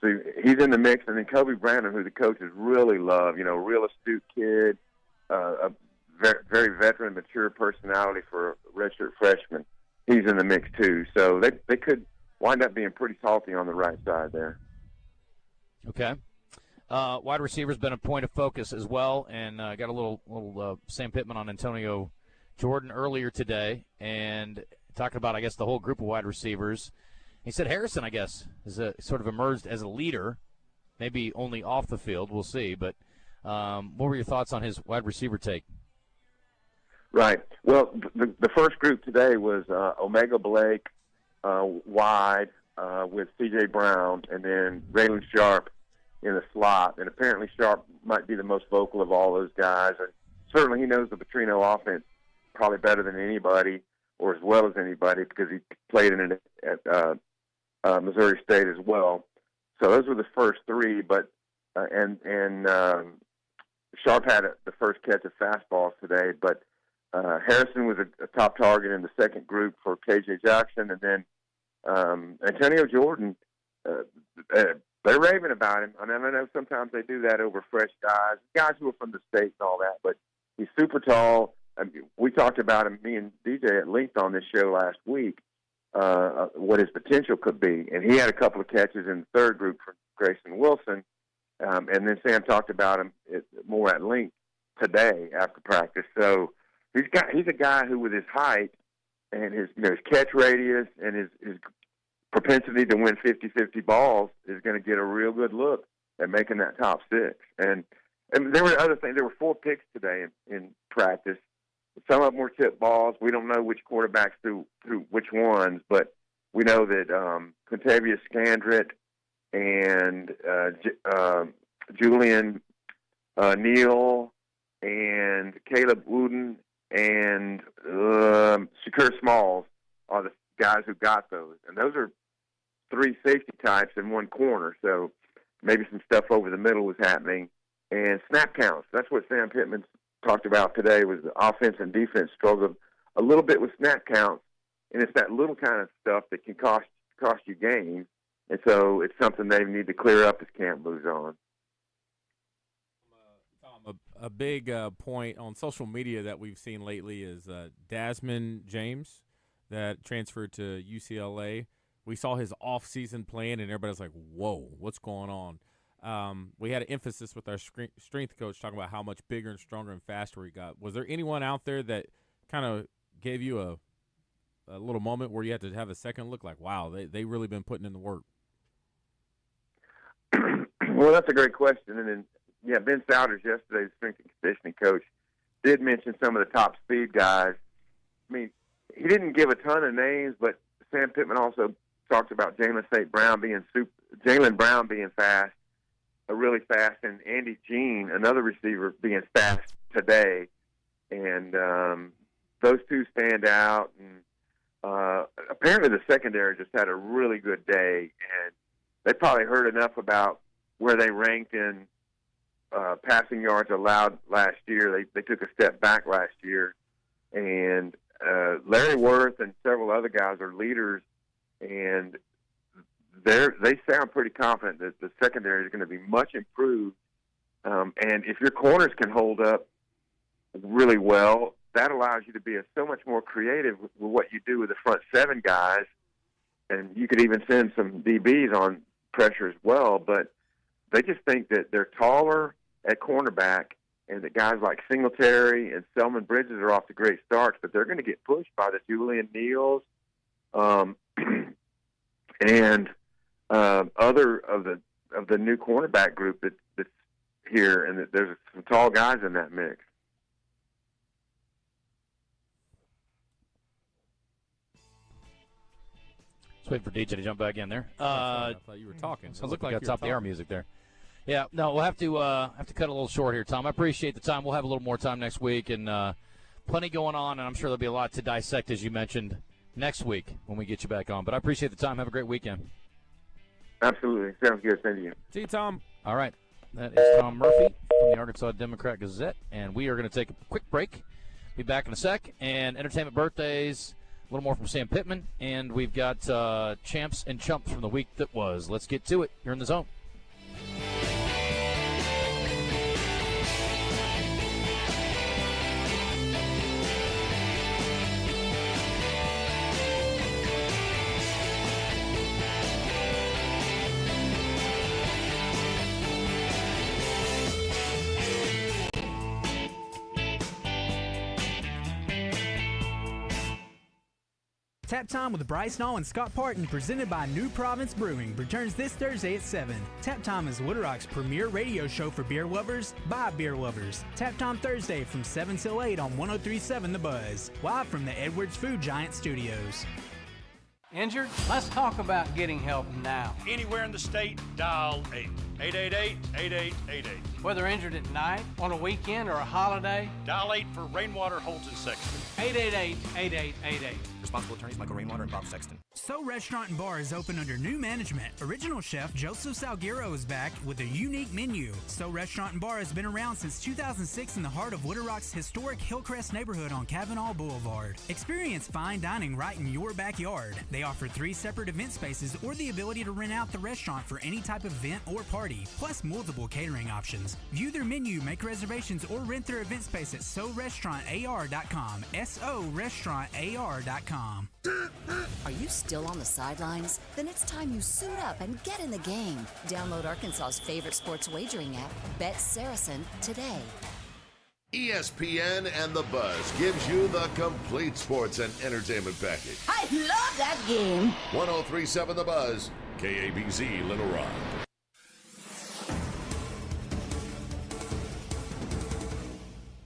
So he's in the mix. And then Kobe Branham, who the coaches really love, real astute kid, a very, very veteran, mature personality for a redshirt freshman. He's in the mix too. So they could wind up being pretty salty on the right side there. Okay. Wide receiver's been a point of focus as well, and got a little Sam Pittman on Antonio Jordan earlier today, and talking about, I guess, the whole group of wide receivers. He said Harrison, I guess, is sort of emerged as a leader, maybe only off the field. We'll see. But what were your thoughts on his wide receiver take? Right. Well, the first group today was Omega Blake wide with C.J. Brown, and then Raylan Sharp in the slot. And apparently Sharp might be the most vocal of all those guys. And certainly he knows the Petrino offense probably better than anybody, or as well as anybody, because he played in it at Missouri State as well. So those were the first 3. But Sharp had the first catch of fastballs today, but Harrison was a top target in the second group for KJ Jackson, and then Antonio Jordan, they're raving about him. I mean, I know sometimes they do that over fresh guys who are from the state and all that, but he's super tall. I mean, we talked about him, me and DJ, at length on this show last week, what his potential could be. And he had a couple of catches in the third group for Grayson Wilson, and then Sam talked about him more at length today after practice. So he's a guy who, with his height and his catch radius and his propensity to win 50-50 balls, is going to get a real good look at making that top 6. And there were other things. There were 4 picks today in practice. Some of them were tip balls. We don't know which quarterbacks threw which ones, but we know that Contavious Scandrett and Julian Neal and Caleb Wooden and Shakur Smalls are the guys who got those. And those are 3 safety types in one corner, so maybe some stuff over the middle was happening. And snap counts, that's what Sam Pittman talked about today, was the offense and defense struggled a little bit with snap counts, and it's that little kind of stuff that can cost you games, and so it's something they need to clear up as camp moves on. A big point on social media that we've seen lately is Desmond James that transferred to UCLA. We saw his off-season plan, and everybody's like, whoa, what's going on? We had an emphasis with our strength coach talking about how much bigger and stronger and faster he got. Was there anyone out there that kind of gave you a little moment where you had to have a second look like, wow, they really been putting in the work? Well, that's a great question. And then, yeah, Ben Souders, yesterday's strength and conditioning coach, did mention some of the top speed guys. I mean, he didn't give a ton of names, but Sam Pittman also talked about Jalen Brown being fast, really fast, and Andy Jean, another receiver, being fast today. And those 2 stand out. And apparently the secondary just had a really good day, and they probably heard enough about where they ranked in passing yards allowed last year. They took a step back last year, and Larry Worth and several other guys are leaders, and they sound pretty confident that the secondary is going to be much improved. And if your corners can hold up really well, that allows you to be so much more creative with what you do with the front seven guys. And you could even send some DBs on pressure as well. But they just think that they're taller at cornerback, and that guys like Singletary and Selman Bridges are off to great starts, but they're going to get pushed by the Julian Neals and other of the new cornerback group that's here, and that there's some tall guys in that mix. Let's wait for DJ to jump back in there. I thought you were talking. Sounds like you got top of the hour music there. Yeah, no, we'll have to cut a little short here, Tom. I appreciate the time. We'll have a little more time next week, and plenty going on, and I'm sure there'll be a lot to dissect, as you mentioned, next week when we get you back on. But I appreciate the time. Have a great weekend. Absolutely. Sounds good. Thank you. See you, Tom. All right. That is Tom Murphy from the Arkansas Democrat-Gazette, and we are going to take a quick break. Be back in a sec, and entertainment birthdays, a little more from Sam Pittman, and we've got champs and chumps from the week that was. Let's get to it. You're in the zone. Tap Time with Bryce Nall and Scott Parton, presented by New Province Brewing, returns this Thursday at 7. Tap Time is Wood Rock's premier radio show for beer lovers by beer lovers. Tap Time Thursday from 7 till 8 on 103.7 The Buzz, live from the Edwards Food Giant Studios. Injured? Let's talk about getting help now. Anywhere in the state, dial 888-8888. Whether injured at night, on a weekend, or a holiday, dial 8 for Rainwater Holton Sexton. 888-8888. Responsible attorneys Michael Rainwater and Bob Sexton. So Restaurant and Bar is open under new management. Original chef Joseph Salguero is back with a unique menu. So Restaurant and Bar has been around since 2006 in the heart of Wood Rock's historic Hillcrest neighborhood on Kavanaugh Boulevard. Experience fine dining right in your backyard. They offer 3 separate event spaces or the ability to rent out the restaurant for any type of event or party, plus multiple catering options. View their menu, make reservations, or rent their event space at SoRestaurantAR.com. SoRestaurantAR.com. Are you still on the sidelines? Then it's time you suit up and get in the game. Download Arkansas's favorite sports wagering app, Bet Saracen, today. ESPN and The Buzz gives you the complete sports and entertainment package. I love that game. 103.7 The Buzz, KABZ Little Rock.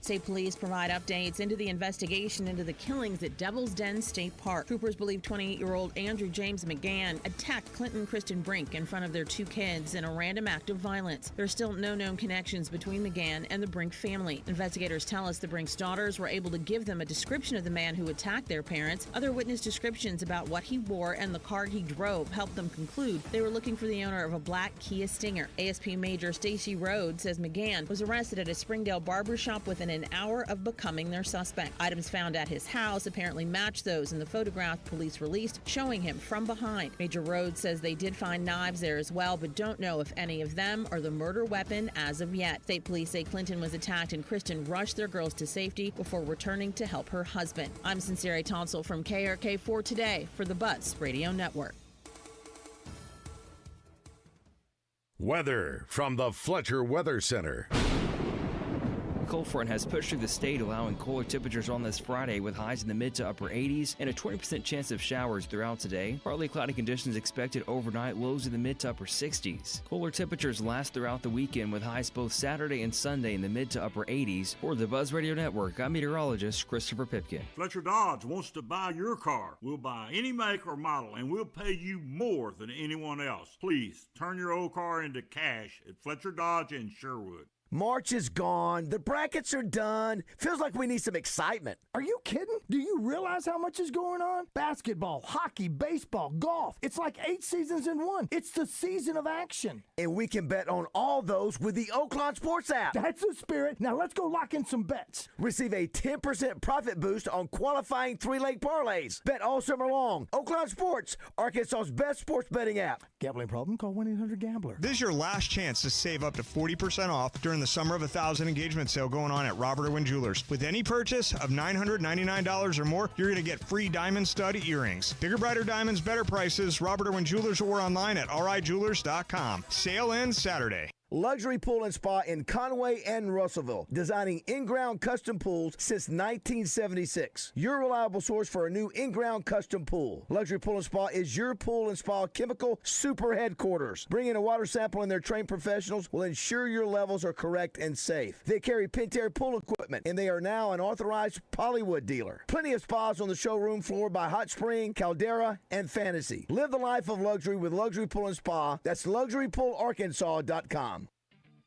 State police provide updates into the investigation into the killings at Devil's Den State Park. Troopers believe 28-year-old Andrew James McGann attacked Clinton Kristen Brink in front of their 2 kids in a random act of violence. There are still no known connections between McGann and the Brink family. Investigators tell us the Brink's daughters were able to give them a description of the man who attacked their parents. Other witness descriptions about what he wore and the car he drove helped them conclude they were looking for the owner of a black Kia Stinger. ASP Major Stacy Rhodes says McGann was arrested at a Springdale barbershop within an hour of becoming their suspect. Items found at his house apparently match those in the photograph police released, showing him from behind. Major Rhodes says they did find knives there as well, but don't know if any of them are the murder weapon as of yet. State police say Clinton was attacked and Kristen rushed their girls to safety before returning to help her husband. I'm Sincere Tonsel from KRK4 Today for the Buzz Radio Network. Weather from the Fletcher Weather Center. Cold front has pushed through the state, allowing cooler temperatures on this Friday with highs in the mid to upper 80s and a 20% chance of showers throughout today. Partly cloudy conditions expected overnight, lows in the mid to upper 60s. Cooler temperatures last throughout the weekend with highs both Saturday and Sunday in the mid to upper 80s. For the Buzz Radio Network, I'm meteorologist Christopher Pipkin. Fletcher Dodge wants to buy your car. We'll buy any make or model, and we'll pay you more than anyone else. Please turn your old car into cash at Fletcher Dodge in Sherwood. March is gone. The brackets are done. Feels like we need some excitement. Are you kidding? Do you realize how much is going on? Basketball, hockey, baseball, golf. It's like 8 seasons in one. It's the season of action. And we can bet on all those with the Oaklawn Sports app. That's the spirit. Now let's go lock in some bets. Receive a 10% profit boost on qualifying 3-leg parlays. Bet all summer long. Oaklawn Sports, Arkansas's best sports betting app. Gambling problem? Call 1-800-GAMBLER. This is your last chance to save up to 40% off during the Summer of 1,000 engagement sale going on at Robert Irwin Jewelers. With any purchase of $999 or more, you're going to get free diamond stud earrings. Bigger, brighter diamonds, better prices. Robert Irwin Jewelers or online at rijewelers.com. Sale ends Saturday. Luxury Pool and Spa in Conway and Russellville, designing in-ground custom pools since 1976. Your reliable source for a new in-ground custom pool. Luxury Pool and Spa is your pool and spa chemical super headquarters. Bringing a water sample and their trained professionals will ensure your levels are correct and safe. They carry Pentair pool equipment, and they are now an authorized Polywood dealer. Plenty of spas on the showroom floor by Hot Spring, Caldera, and Fantasy. Live the life of luxury with Luxury Pool and Spa. That's LuxuryPoolArkansas.com.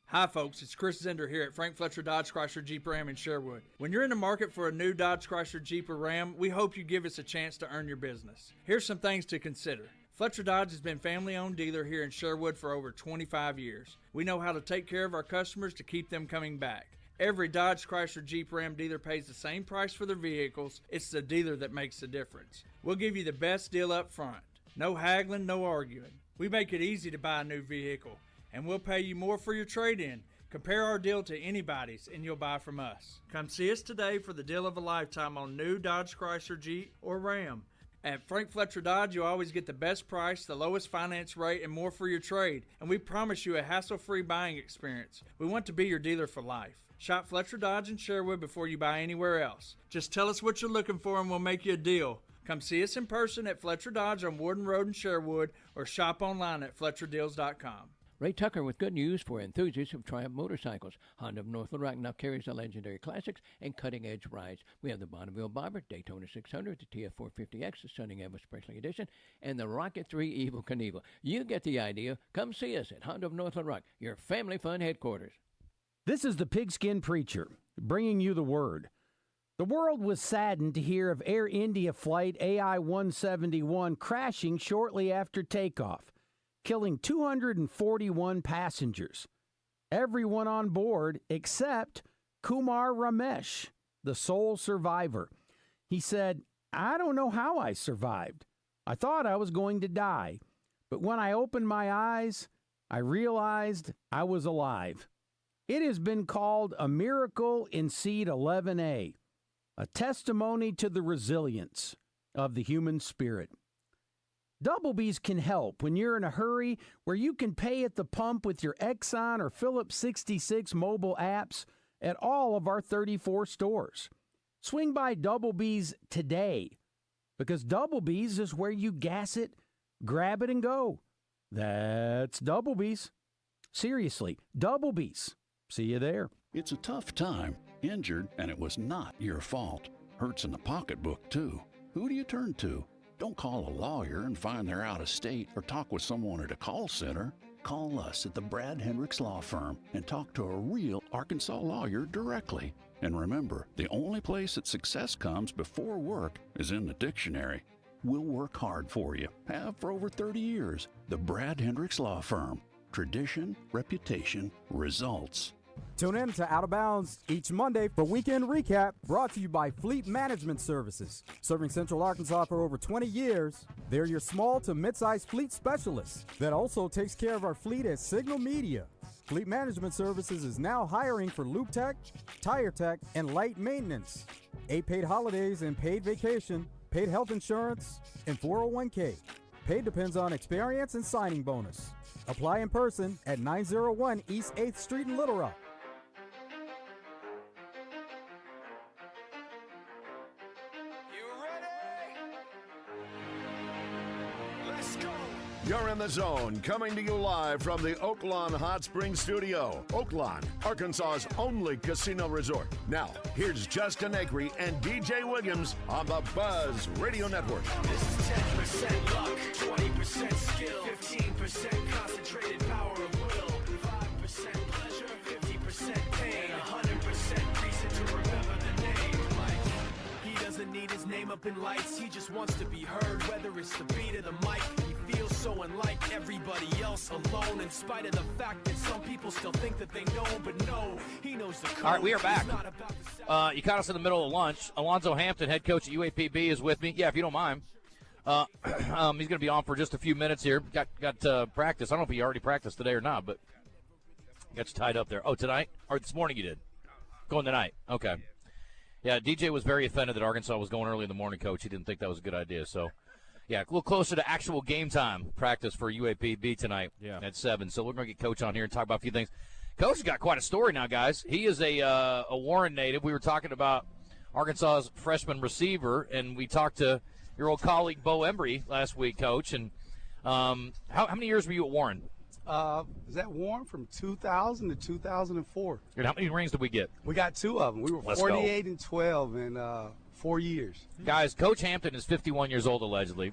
Hi folks, it's Chris Zender here at Frank Fletcher Dodge Chrysler Jeep Ram in Sherwood. When you're in the market for a new Dodge Chrysler Jeep or Ram, we hope you give us a chance to earn your business. Here's some things to consider. Fletcher Dodge has been family-owned dealer here in Sherwood for over 25 years. We know how to take care of our customers to keep them coming back. Every Dodge Chrysler Jeep Ram dealer pays the same price for their vehicles. It's the dealer that makes the difference. We'll give you the best deal up front. No haggling, no arguing. We make it easy to buy a new vehicle, and we'll pay you more for your trade-in. Compare our deal to anybody's, and you'll buy from us. Come see us today for the deal of a lifetime on new Dodge Chrysler Jeep or Ram. At Frank Fletcher Dodge, you always get the best price, the lowest finance rate, and more for your trade. And we promise you a hassle-free buying experience. We want to be your dealer for life. Shop Fletcher Dodge in Sherwood before you buy anywhere else. Just tell us what you're looking for and we'll make you a deal. Come see us in person at Fletcher Dodge on Warden Road in Sherwood or shop online at FletcherDeals.com. Ray Tucker with good news for enthusiasts of Triumph motorcycles. Honda of North Little Rock now carries the legendary classics and cutting-edge rides. We have the Bonneville Bobber, Daytona 600, the TF450X, the Stunning Ever Special Edition, and the Rocket 3 Evil Knievel. You get the idea. Come see us at Honda of North Little Rock, your family fun headquarters. This is the Pigskin Preacher, bringing you the word. The world was saddened to hear of Air India flight AI-171 crashing shortly after takeoff, killing 241 passengers. Everyone on board except Kumar Ramesh, the sole survivor. He said, "I don't know how I survived. I thought I was going to die. But when I opened my eyes, I realized I was alive." It has been called a miracle in Seat 11A, a testimony to the resilience of the human spirit. Doublebees can help when you're in a hurry, where you can pay at the pump with your Exxon or Phillips 66 mobile apps at all of our 34 stores. Swing by Doublebees today, because Doublebees is where you gas it, grab it, and go. That's Doublebees. Seriously, Doublebees. See you there. It's a tough time. Injured, and it was not your fault. Hurts in the pocketbook, too. Who do you turn to? Don't call a lawyer and find they're out of state or talk with someone at a call center. Call us at the Brad Hendricks Law Firm and talk to a real Arkansas lawyer directly. And remember, the only place that success comes before work is in the dictionary. We'll work hard for you. Have for over 30 years. The Brad Hendricks Law Firm. Tradition, reputation, results. Tune in to Out of Bounds each Monday for Weekend Recap, brought to you by Fleet Management Services. Serving Central Arkansas for over 20 years, they're your small to mid-sized fleet specialist that also takes care of our fleet at Signal Media. Fleet Management Services is now hiring for Loop Tech, Tire Tech, and Light Maintenance. 8 paid holidays and paid vacation, paid health insurance, and 401k. Pay depends on experience and signing bonus. Apply in person at 901 East 8th Street in Little Rock. You're in the zone, coming to you live from the Oaklawn Hot Springs Studio. Oaklawn, Arkansas's only casino resort. Now, here's Justin Acri and DJ Williams on the Buzz Radio Network. This is 10% luck, 20% skill, 15% concentrated power of will, 5% pleasure, 50% name up in lights. He just wants to be heard, whether it's the beat of the mic. He feels so unlike everybody else, alone, in spite of the fact that some people still think that they know, but no, he knows the code. All right, we are back. You caught us in the middle of lunch. Alonzo Hampton, head coach at UAPB, is with me. Yeah, if you don't mind. He's going to be on for just a few minutes here. Got practice. I don't know if he already practiced today or not, but got you tied up there. Oh, tonight? Or this morning you did? Going tonight. Okay. Yeah, DJ was very offended that Arkansas was going early in the morning, Coach. He didn't think that was a good idea. So, yeah, a little closer to actual game time practice for UAPB tonight at 7. So we're going to get Coach on here and talk about a few things. Coach has got quite a story now, guys. He is a Warren native. We were talking about Arkansas's freshman receiver, and we talked to your old colleague Bo Embry last week, Coach. And how many years were you at Warren? Was that Warren from 2000 to 2004? And how many rings did we get? We got 2 of them. We were 48 and 12 in 4 years. Guys, Coach Hampton is 51 years old, allegedly.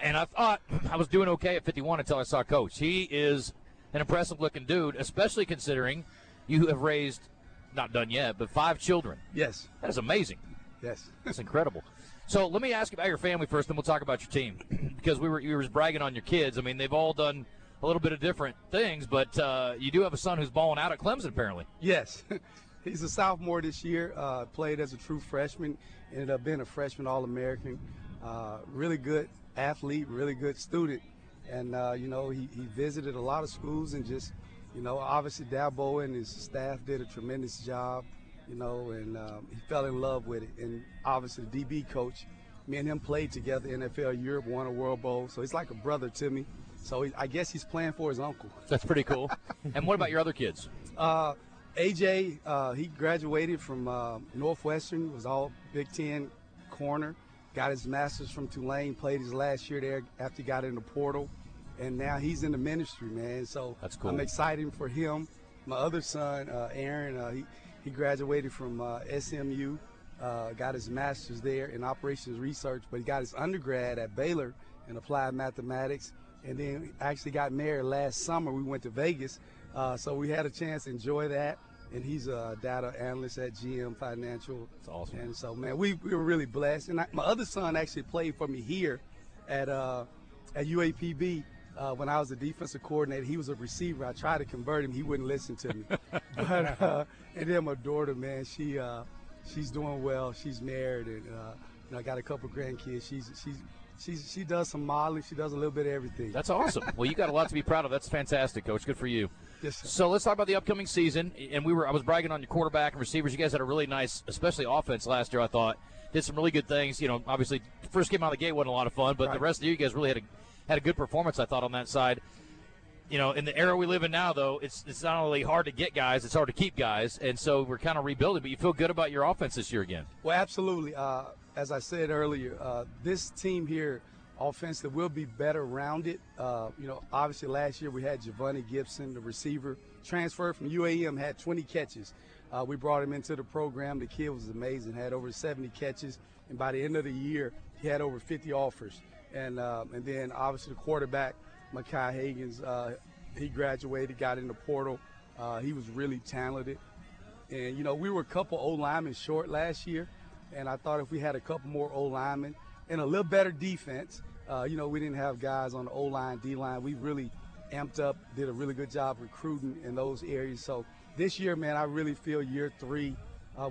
And I thought I was doing okay at 51 until I saw Coach. He is an impressive-looking dude, especially considering you have raised, not done yet, but 5 children. Yes. That is amazing. Yes. That's incredible. So let me ask you about your family first, then we'll talk about your team. Because you were bragging on your kids. I mean, they've all done a little bit of different things, but you do have a son who's balling out at Clemson, apparently. Yes. He's a sophomore this year, played as a true freshman, ended up being a freshman All-American. Really good athlete, really good student. And, he visited a lot of schools and just, obviously Dabo and his staff did a tremendous job, and he fell in love with it. And obviously the DB coach, me and him played together NFL Europe, won a World Bowl, so he's like a brother to me. So I guess he's playing for his uncle. That's pretty cool. And what about your other kids? AJ, he graduated from Northwestern, was all Big Ten corner, got his master's from Tulane, played his last year there after he got in the portal, and now he's in the ministry, man. So that's cool. I'm excited for him. My other son, Aaron, he graduated from SMU, got his master's there in operations research, but he got his undergrad at Baylor in applied mathematics. And then actually got married last summer. We went to Vegas, so we had a chance to enjoy that. And he's a data analyst at GM Financial. That's awesome. And so, man, we were really blessed. And my other son actually played for me here at UAPB when I was a defensive coordinator. He was a receiver. I tried to convert him. He wouldn't listen to me. But and then my daughter, man, she's doing well. She's married, and I got a couple grandkids. She does some modeling. She does a little bit of everything. That's awesome. Well, you got a lot to be proud of. That's fantastic, Coach. Good for you. Yes, sir. So let's talk about the upcoming season. And I was bragging on your quarterback and receivers. You guys had a really nice, especially offense last year, I thought. Did some really good things. Obviously, first game out of the gate wasn't a lot of fun, but the rest of you guys really had a good performance, I thought, on that side. In the era we live in now, though, it's not only hard to get guys, it's hard to keep guys. And so we're kind of rebuilding. But you feel good about your offense this year again? Well, absolutely. As I said earlier, this team here, offensively, will be better rounded. Obviously last year we had Giovanni Gibson, the receiver, transferred from UAM, had 20 catches. We brought him into the program. The kid was amazing, had over 70 catches, and by the end of the year, he had over 50 offers. And then obviously the quarterback, Mekhi Higgins, he graduated, got in the portal. He was really talented. And, we were a couple O-linemen short last year, and I thought if we had a couple more O-linemen and a little better defense, we didn't have guys on the O-line, D-line. We really amped up, did a really good job recruiting in those areas. So this year, man, I really feel year 3,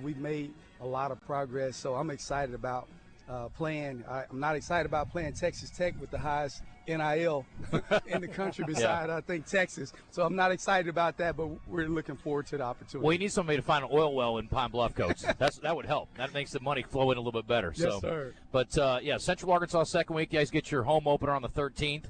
we've made a lot of progress. So I'm excited about playing. I'm not excited about playing Texas Tech with the highest NIL in the country beside, I think, Texas. So I'm not excited about that, but we're looking forward to the opportunity. Well, you need somebody to find an oil well in Pine Bluff, Coach. That would help. That makes the money flow in a little bit better. Yes, sir. But, Central Arkansas second week. You guys get your home opener on the 13th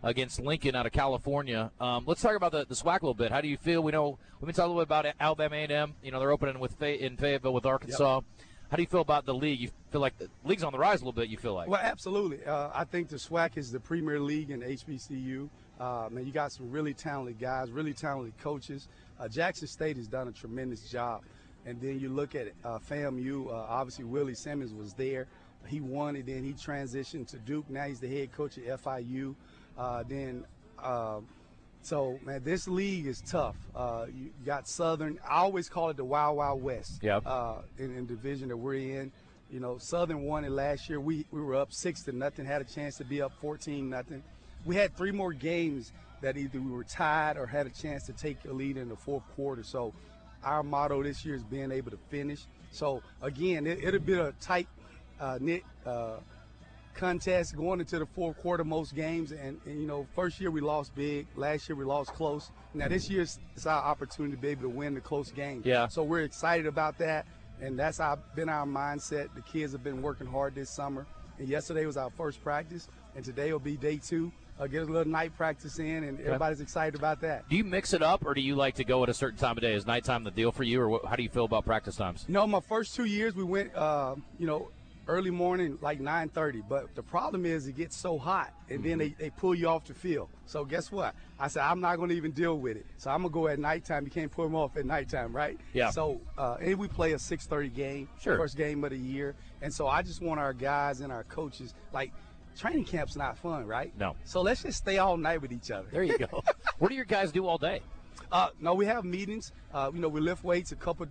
against Lincoln out of California. Let's talk about the SWAC a little bit. How do you feel? We've been talking a little bit about Alabama A&M. They're opening in Fayetteville with Arkansas. Yep. How do you feel about the league? You feel like the league's on the rise a little bit, you feel like? Well, absolutely. I think the SWAC is the premier league in HBCU. Man, you got some really talented guys, really talented coaches. Jackson State has done a tremendous job. And then you look at FAMU, obviously Willie Simmons was there. He won it, then he transitioned to Duke. Now he's the head coach at FIU. So, man, this league is tough. You got Southern. I always call it the Wild Wild West. Yep. In the division that we're in. You know, Southern won it last year. We were up 6-0, had a chance to be up 14-0. We had 3 more games that either we were tied or had a chance to take a lead in the fourth quarter. So our motto this year is being able to finish. So, again, it'll be a tight knit contest going into the fourth quarter most games. And, you know, first year we lost big. Last year we lost close. Now this year it's our opportunity to be able to win the close game. Yeah. So we're excited about that. And that's been our mindset. The kids have been working hard this summer. And yesterday was our first practice. And today will be day 2. Get a little night practice in, and everybody's excited about that. Do you mix it up, or do you like to go at a certain time of day? Is nighttime the deal for you, or how do you feel about practice times? You know, my first 2 years we went, early morning, like 9:30. But the problem is it gets so hot, and then they pull you off the field. So guess what? I said, I'm not going to even deal with it. So I'm going to go at nighttime. You can't pull them off at nighttime, right? Yeah. So, and we play a 6:30 game, first game of the year. And so I just want our guys and our coaches, like, training camp's not fun, right? No. So let's just stay all night with each other. There you go. What do your guys do all day? No, we have meetings. We lift weights a couple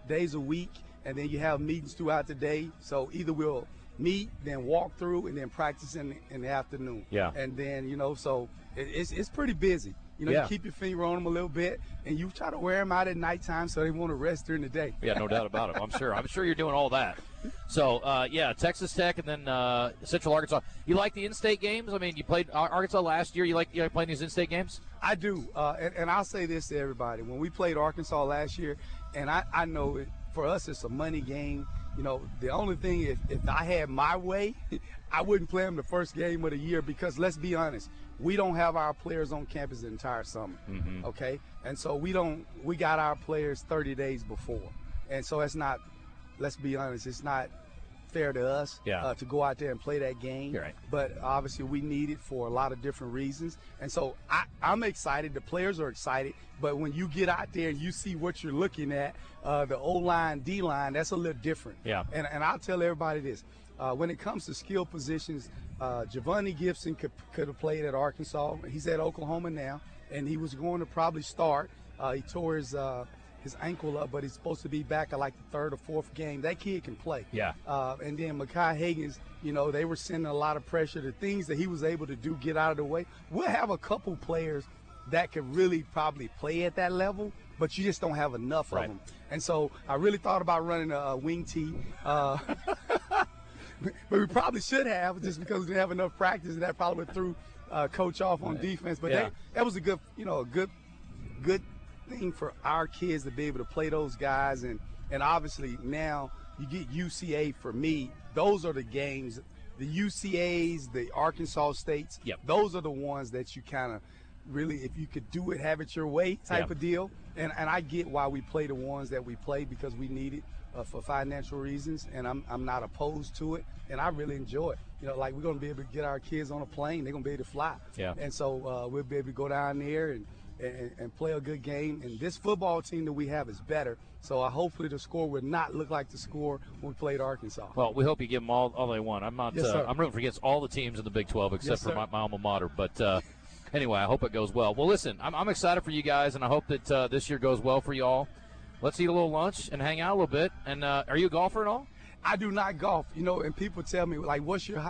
days a week, and then you have meetings throughout the day. So either we'll meet, then walk through, and then practice in the afternoon. Yeah. And then, so it's pretty busy. You keep your finger on them a little bit, and you try to wear them out at nighttime so they want to rest during the day. Yeah, no doubt about it. I'm sure you're doing all that. So, Texas Tech and then Central Arkansas. You like the in-state games? I mean, you played Arkansas last year. You like playing these in-state games? I do. And I'll say this to everybody. When we played Arkansas last year, and I know for us it's a money game. The only thing is if I had my way, I wouldn't play them the first game of the year because, let's be honest, we don't have our players on campus the entire summer, okay? And so we got our players 30 days before. And so it's not, let's be honest, it's not fair to us to go out there and play that game. You're right. But obviously we need it for a lot of different reasons. And so I'm excited. The players are excited. But when you get out there and you see what you're looking at, the O-line, D-line, that's a little different. Yeah. And I'll tell everybody this. When it comes to skill positions, Javonte Gibson could have played at Arkansas. He's at Oklahoma now, and he was going to probably start. He tore his ankle up, but he's supposed to be back at like the third or fourth game. That kid can play. Yeah. And then Mekhi Higgins, they were sending a lot of pressure. The things that he was able to do, get out of the way. We'll have a couple players that could really probably play at that level, but you just don't have enough of them. And so I really thought about running a wing tee. But we probably should have, just because we didn't have enough practice, and that probably threw coach off on defense. But that was a good, good thing for our kids to be able to play those guys. And obviously now you get UCA. For me, those are the games, the UCAs, the Arkansas States. Yep. Those are the ones that you kind of really, if you could do it, have it your way type of deal. And I get why we play the ones that we play, because we need it. For financial reasons, and I'm not opposed to it, and I really enjoy it. Like, we're going to be able to get our kids on a plane. They're going to be able to fly. Yeah. And so we'll be able to go down there and play a good game. And this football team that we have is better, so hopefully the score will not look like the score when we played Arkansas. Well, we hope you give them all they want. I'm not. Yes, sir. I'm rooting for against all the teams in the Big 12 except Yes, for sir. my alma mater. But anyway, I hope it goes well. Well, listen, I'm excited for you guys, and I hope that this year goes well for you all. Let's eat a little lunch and hang out a little bit. And are you a golfer at all? I do not golf. And people tell me, like, what's your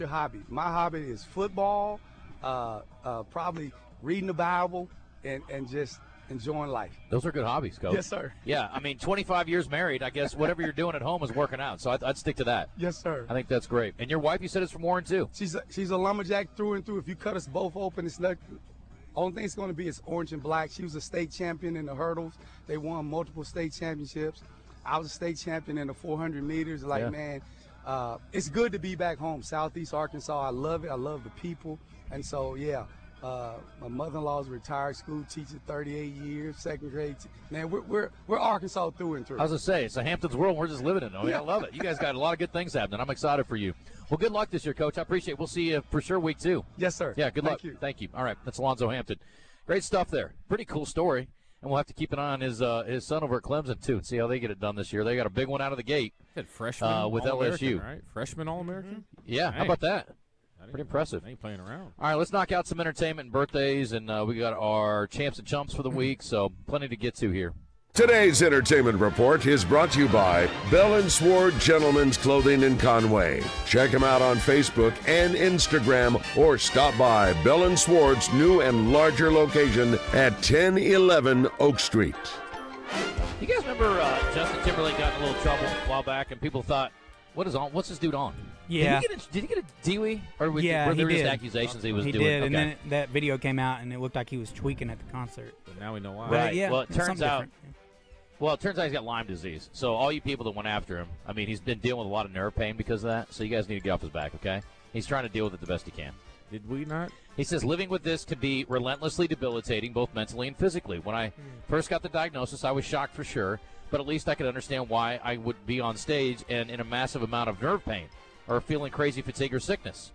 hobby? My hobby is football, probably reading the Bible, and just enjoying life. Those are good hobbies, Coach. Yes, sir. Yeah, 25 years married. I guess whatever you're doing at home is working out. So I'd stick to that. Yes, sir. I think that's great. And your wife, you said, is from Warren too. She's a lumberjack through and through. If you cut us both open, it's not. Only thing it's going to be is orange and black. She was a state champion in the hurdles. They won multiple state championships. I was a state champion in the 400 meters. Man, it's good to be back home, Southeast Arkansas. I love it. I love the people. And so, my mother-in-law is a retired school teacher, 38 years, second grade. Man, we're Arkansas through and through. I was going to say, it's a Hampton's world. We're just living in it. I love it. You guys got a lot of good things happening. I'm excited for you. Well, good luck this year, Coach. I appreciate it. We'll see you for sure week 2. Yes, sir. Yeah, good luck. Thank you. All right, that's Alonzo Hampton. Great stuff there. Pretty cool story. And we'll have to keep an eye on his son over at Clemson, too, and see how they get it done this year. They got a big one out of the gate freshman with All-American, LSU. right? Freshman All-American? Yeah, how about that? Pretty impressive. They ain't playing around. All right, let's knock out some entertainment and birthdays, and we got our champs and chumps for the week, so plenty to get to here. Today's entertainment report is brought to you by Bell & Sword Gentlemen's Clothing in Conway. Check them out on Facebook and Instagram or stop by Bell & Sword's new and larger location at 1011 Oak Street. You guys remember Justin Timberlake got in a little trouble a while back, and people thought, what's this dude on? Yeah. Did he get a DUI? Or were there he just did. accusations he was He doing? did, Okay. and then that video came out, and it looked like he was tweaking at the concert. But now we know why. Right. Yeah, well, it turns something out. different. Well, it turns out he's got Lyme disease. So all you people that went after him, I mean, he's been dealing with a lot of nerve pain because of that. So you guys need to get off his back, okay? He's trying to deal with it the best he can. Did we not? He says living with this can be relentlessly debilitating, both mentally and physically. When I first got the diagnosis, I was shocked for sure, but at least I could understand why I would be on stage and in a massive amount of nerve pain or feeling crazy fatigue or sickness.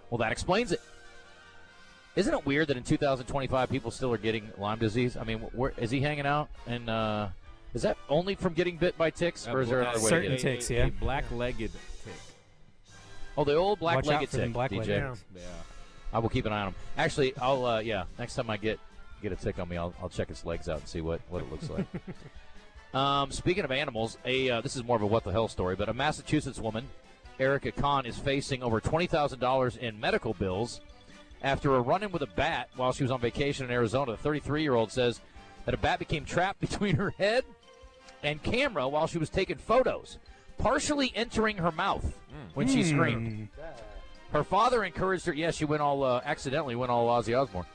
Well, that explains it. Isn't it weird that in 2025 people still are getting Lyme disease? I mean, where is he hanging out? And is that only from getting bit by ticks, or is there another way to certain get it? ticks? Yeah, A black-legged tick. Oh, the old Watch out black-legged for them tick, black-legged. DJ. Yeah. I will keep an eye on him. Actually, I'll next time I get a tick on me, I'll check its legs out and see what it looks like. Speaking of animals, this is more of a what the hell story, but a Massachusetts woman, Erica Kahn, is facing over $20,000 in medical bills after a run-in with a bat while she was on vacation in Arizona. The 33-year-old says that a bat became trapped between her head and camera while she was taking photos, partially entering her mouth when she screamed. Her father encouraged her. Yes, she went all accidentally went all Ozzy Osbourne.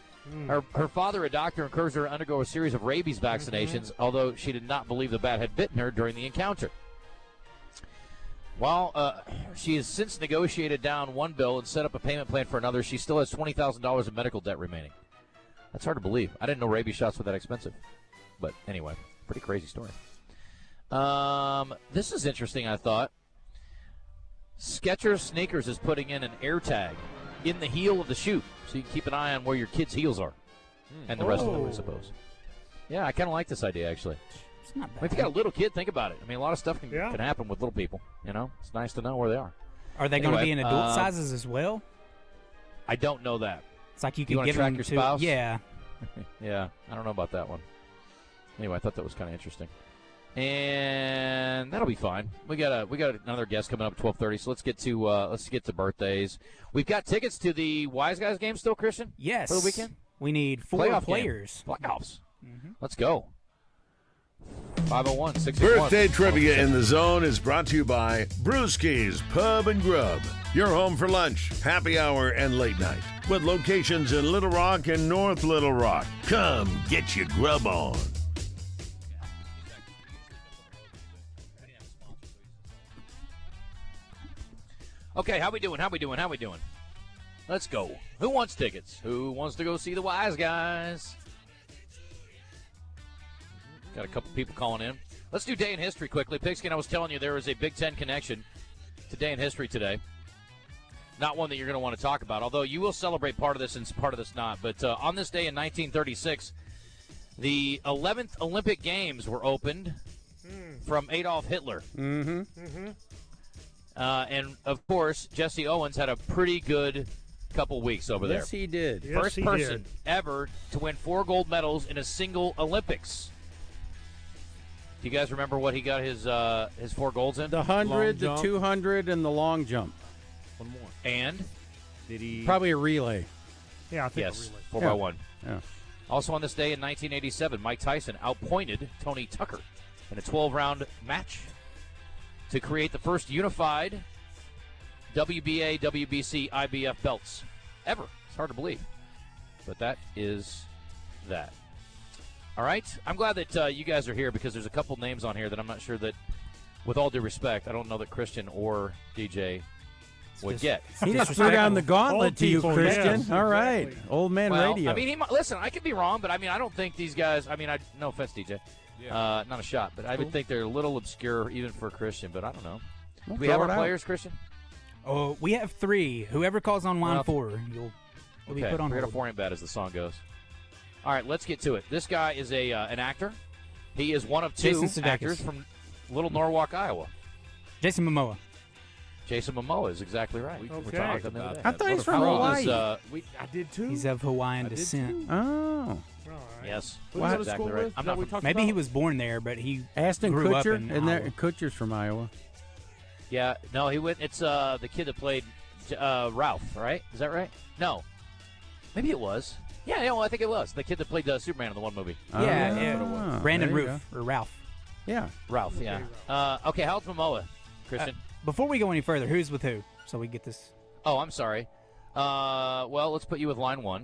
Her father, a doctor, encouraged her to undergo a series of rabies vaccinations, although she did not believe the bat had bitten her during the encounter. While she has since negotiated down one bill and set up a payment plan for another, she still has $20,000 in medical debt remaining. That's hard to believe. I didn't know rabies shots were that expensive. But anyway, pretty crazy story. This is interesting, I thought. Skechers Sneakers is putting in an air tag in the heel of the shoe, so you can keep an eye on where your kids' heels are. And the rest of them, I suppose. Yeah, I kind of like this idea, actually. It's not bad. I mean, if you got a little kid, think about it. I mean, a lot of stuff can happen with little people. You know, it's nice to know where they are. Are they going to be in adult sizes as well? I don't know that. It's like you You could wanna give track them your to spouse? Yeah. Yeah, I don't know about that one. Anyway, I thought that was kind of interesting. And that'll be fine. We got another guest coming up at 12:30. So let's get to birthdays. We've got tickets to the Wise Guys game still, Christian? Yes. For the weekend? We need 4 Playoff players. Game. Playoffs. Let's go. 501-661. Birthday trivia in the zone is brought to you by Brewski's Pub and Grub. Your home for lunch, happy hour, and late night. With locations in Little Rock and North Little Rock. Come get your grub on. Okay, how we doing? Let's go. Who wants tickets? Who wants to go see the Wise Guys? Got a couple people calling in. Let's do Day in History quickly. Pigskin, I was telling you there is a Big Ten connection to Day in History today. Not one that you're going to want to talk about, although you will celebrate part of this and part of this not. But on this day in 1936, the 11th Olympic Games were opened from Adolf Hitler. And, of course, Jesse Owens had a pretty good couple weeks over there. Yes, he did. First person ever to win 4 gold medals in a single Olympics. Do you guys remember what he got his 4 golds in? The 100, the 200, and the long jump. One more. And? Did he? Probably a relay. Yeah, I think yes, a relay. 4x1. Yeah. Also on this day in 1987, Mike Tyson outpointed Tony Tucker in a 12-round match to create the first unified WBA, WBC, IBF belts ever. It's hard to believe, but that is that. All right. I'm glad that you guys are here because there's a couple names on here that I'm not sure that, with all due respect, I don't know that Christian or DJ would get. He just threw down the gauntlet to you, Christian. Yes, All right. exactly. Old man Well, radio. I mean, listen, I could be wrong, but I mean, I don't think these guys, no offense, DJ. Yeah. Not a shot, but I would think they're a little obscure even for Christian, but I don't know. We'll Do we have throw our it out. players, Christian? Oh, we have 3. Whoever calls on line 4, you'll be put on we're hold. going to 4 as the song goes. All right, let's get to it. This guy is an actor. He is one of 2 Jason Sudeikis. actors from Little Norwalk, Iowa. Jason Momoa. Jason Momoa is exactly right. We We're talked talking about that. that. I thought he's from How old Hawaii. is, I did too. He's of Hawaiian I did descent. too. Oh. Yes. Who was Exactly school right. with I'm that not we from- talked Maybe about? he was born there, but he Ashton grew up Kutcher, in and there Iowa. Kutcher's from Iowa. Yeah. No, he went. It's the kid that played Ralph, right? Is that right? No. Maybe it was. Yeah, no, I think it was. The kid that played Superman in the one movie. Yeah, Brandon there you Roof or Ralph. Yeah. Ralph, yeah. Okay, how's Momoa, Christian? Before we go any further, who's with who? So we get this. Oh, I'm sorry. Well, let's put you with line one.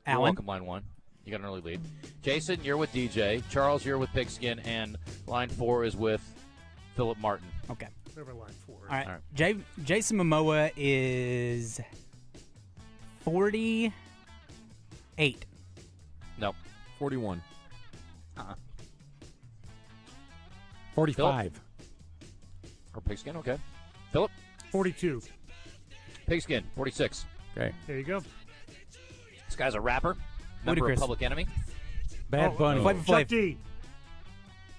You're Alan. welcome, line one. You got an early lead. Jason, you're with DJ. Charles, you're with Pigskin. And line 4 is with Philip Martin. Okay. Whatever line 4 is. All right. Jason Momoa is 48. No. 41. 45. Or Pigskin, okay. Philip? 42. Pigskin, 46. Okay. There you go. This guy's a rapper. Member of Public Enemy. Bad Bunny. Chuck D.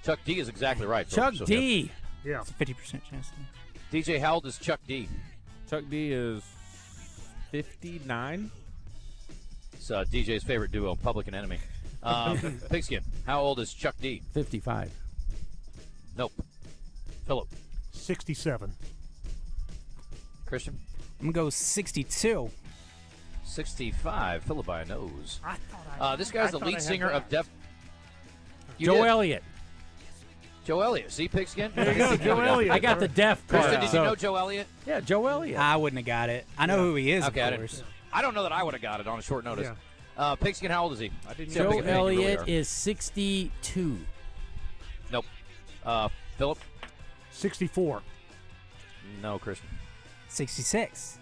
Chuck D is exactly right. Chuck So, D. Yeah. It's a 50% chance. DJ, how old is Chuck D? Chuck D is 59. It's DJ's favorite duo, Public and Enemy. Pigskin, how old is Chuck D? 55. Nope. Philip? 67. Christian? I'm going to go 62. 65. Philip by a nose. I thought this guy's the I lead had singer that. of Def. Joe Elliott. Joe Elliott. See, Pigskin? There you go, Joe Elliott. I got the deaf part. Christian, did you know Joe Elliott? Yeah, Joe Elliott. I wouldn't have got it. I know who he is, Okay, of course. I don't know that I would have got it on a short notice. Pigskin, how old is he? I didn't Joe know. Elliott is 62. Nope. Philip? 64. No, Christian. 66.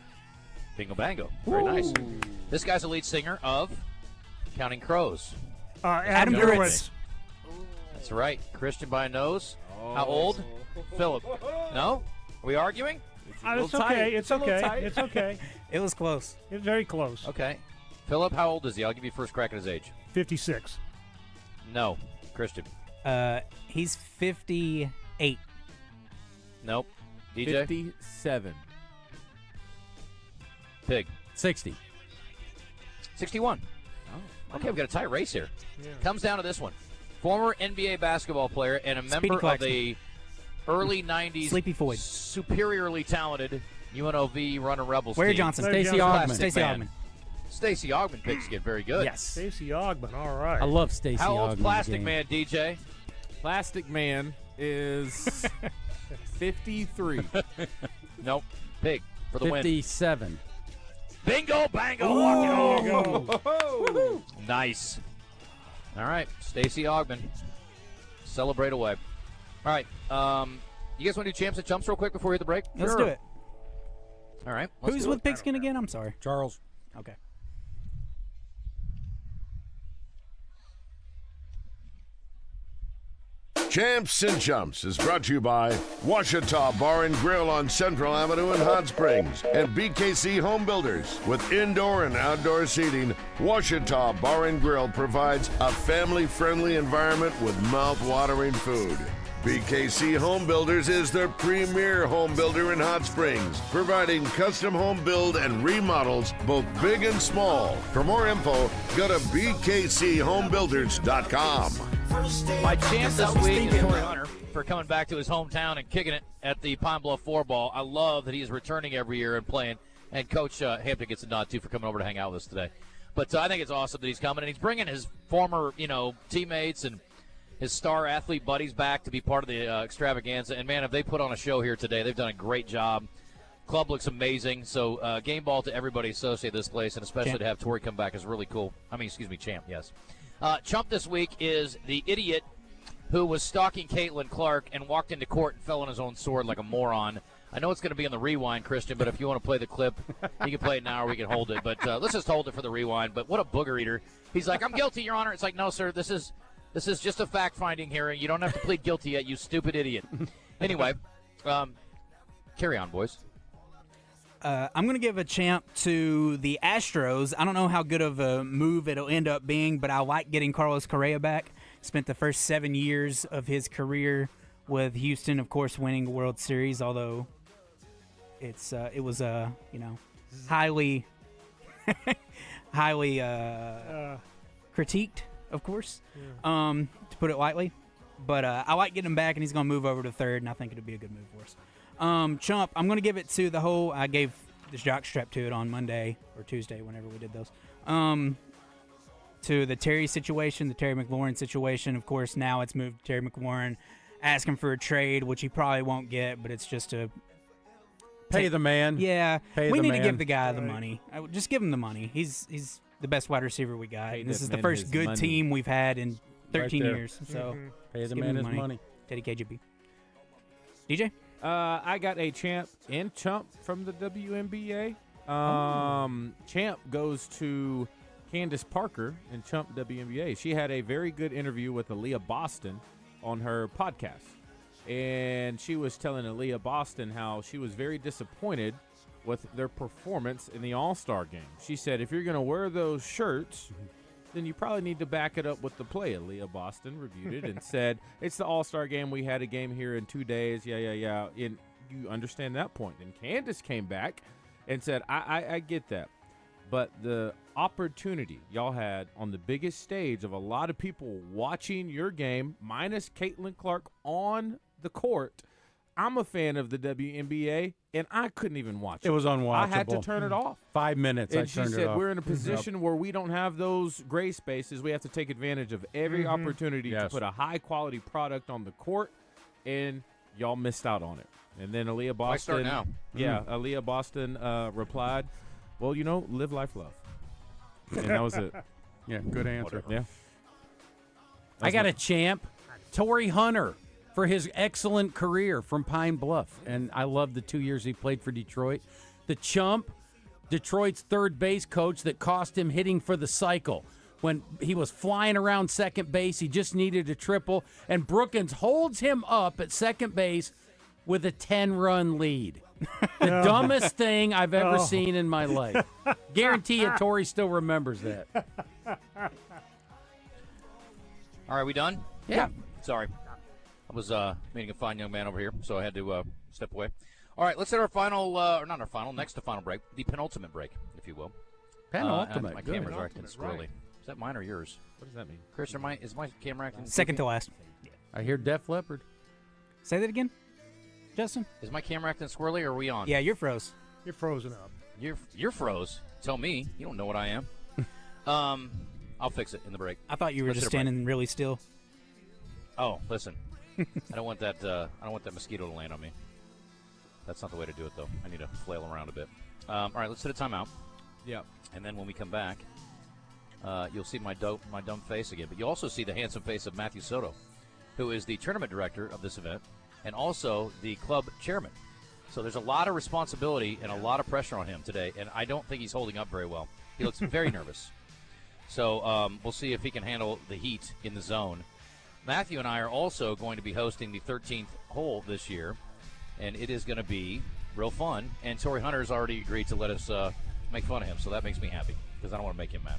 Bingo bango. Very nice. This guy's the lead singer of Counting Crows. Adam Duritz. That's right. Christian by a nose. How old? Philip. No? Are we arguing? It's okay. It's okay. It's okay. It was close. It's very close. Okay. Philip, how old is he? I'll give you first crack at his age. 56. No. Christian. He's 58. Nope. DJ? 57. Pig. 60. 61. Oh. Okay, we've got a tight race here. Yeah. Comes down to this one. Former NBA basketball player and a member of the early 90s Sleepy Floyd. superiorly talented UNLV Runner Rebels Ware team. Johnson. Stacey Plastic Augman. Stacey Man. Augman. Stacey Augman, Pigskin. Very good. Yes. Stacey Augman. All right. I love Stacey Augman. How old's in the Plastic game. Man, DJ? Plastic Man is 53. Nope. Pig for the win. 57. Bingo, bango, walk it on. Nice. All right, Stacey Augman. Celebrate away. All right, you guys want to do champs and chumps real quick before we hit the break? Let's do it. All right. Who's with Pigskin again? I'm sorry. Charles. Okay. Champs and Chumps is brought to you by Washita Bar and Grill on Central Avenue in Hot Springs and BKC Home Builders. With indoor and outdoor seating, Washita Bar and Grill provides a family-friendly environment with mouth-watering food. BKC Home Builders is the premier home builder in Hot Springs, providing custom home build and remodels, both big and small. For more info, go to bkchomebuilders.com. My champ this week is Corey Hunter for coming back to his hometown and kicking it at the Pine Bluff 4-ball. I love that he's returning every year and playing. And Coach Hampton gets a nod, too, for coming over to hang out with us today. But I think it's awesome that he's coming. And he's bringing his former, teammates and his star athlete buddies back to be part of the extravaganza. And, man, if they put on a show here today, they've done a great job. Club looks amazing. So game ball to everybody associated with this place, and especially to have Tori come back is really cool. Champ, yes. Chump this week is the idiot who was stalking Caitlin Clark and walked into court and fell on his own sword like a moron. I know it's going to be in the rewind, Christian, but if you want to play the clip, you can play it now or we can hold it. But let's just hold it for the rewind. But what a booger eater. He's like, I'm guilty, Your Honor. It's like, no, sir, this is just a fact-finding hearing. You don't have to plead guilty yet, you stupid idiot. Anyway, carry on, boys. I'm going to give a champ to the Astros. I don't know how good of a move it'll end up being, but I like getting Carlos Correa back. Spent the first 7 years of his career with Houston, of course, winning a World Series, although it was highly critiqued, of course, to put it lightly. But I like getting him back, and he's going to move over to third, and I think it'll be a good move for us. Chump, I'm going to give it to the whole. I gave the jock strap to it on Monday or Tuesday, whenever we did those. To the Terry situation, the Terry McLaurin situation. Of course, now it's moved to Terry McLaurin, asking for a trade, which he probably won't get, but it's just to pay the man. Yeah, Pay we the need man. to give the guy the money. Just give him the money. He's the best wide receiver we got. And this is the first good team we've had in 13 Right there. years. So Pay just the give man him his money. Teddy KGB. DJ? I got a champ and chump from the WNBA. Champ goes to Candace Parker in Chump WNBA. She had a very good interview with Aaliyah Boston on her podcast. And she was telling Aaliyah Boston how she was very disappointed with their performance in the All-Star game. She said, if you're going to wear those shirts, then you probably need to back it up with the play. Aaliyah Boston reviewed it and said, it's the All-Star game. We had a game here in 2 days. Yeah. And you understand that point. And Candace came back and said, I get that. But the opportunity y'all had on the biggest stage of a lot of people watching your game, minus Caitlin Clark on the court, I'm a fan of the WNBA, and I couldn't even watch it. It was unwatchable. I had to turn it off. 5 minutes, And I she turned said, it off. we're in a position where we don't have those gray spaces. We have to take advantage of every opportunity to put a high-quality product on the court, and y'all missed out on it. And then Aaliyah Boston. Why start now? Yeah, Aaliyah Boston replied, well, live, life, love. And that was it. Yeah, good answer. Yeah. I got a champ, Torrey Hunter, for his excellent career from Pine Bluff. And I love the 2 years he played for Detroit. The chump, Detroit's third base coach that cost him hitting for the cycle. When he was flying around second base, he just needed a triple. And Brookins holds him up at second base with a 10-run lead. The dumbest thing I've ever seen in my life. Guarantee you Torrey still remembers that. All right, we done? Yeah. Sorry. I was meeting a fine young man over here, so I had to step away. All right, let's hit our final, or not our final, next to final break, the penultimate break, if you will. Penultimate, my good. camera's acting squirrely. Is that mine or yours? What does that mean? Chris, is my camera acting Second to last. I hear Def Leppard. Say that again, Justin? Is my camera acting squirrely, or are we on? Yeah, you're froze. You're frozen up. You're froze. Tell me. You don't know what I am. I'll fix it in the break. I thought you were Let's just hit a break. standing really still. Oh, listen. I don't want that. I don't want that mosquito to land on me. That's not the way to do it, though. I need to flail around a bit. All right, let's hit a timeout. Yeah. And then when we come back, you'll see my dumb face again. But you'll also see the handsome face of Matthew Soto, who is the tournament director of this event and also the club chairman. So there's a lot of responsibility and a lot of pressure on him today, and I don't think he's holding up very well. He looks very nervous. So we'll see if he can handle the heat in the zone. Matthew and I are also going to be hosting the 13th hole this year, and it is going to be real fun. And Torrey Hunter's already agreed to let us make fun of him, so that makes me happy because I don't want to make him mad.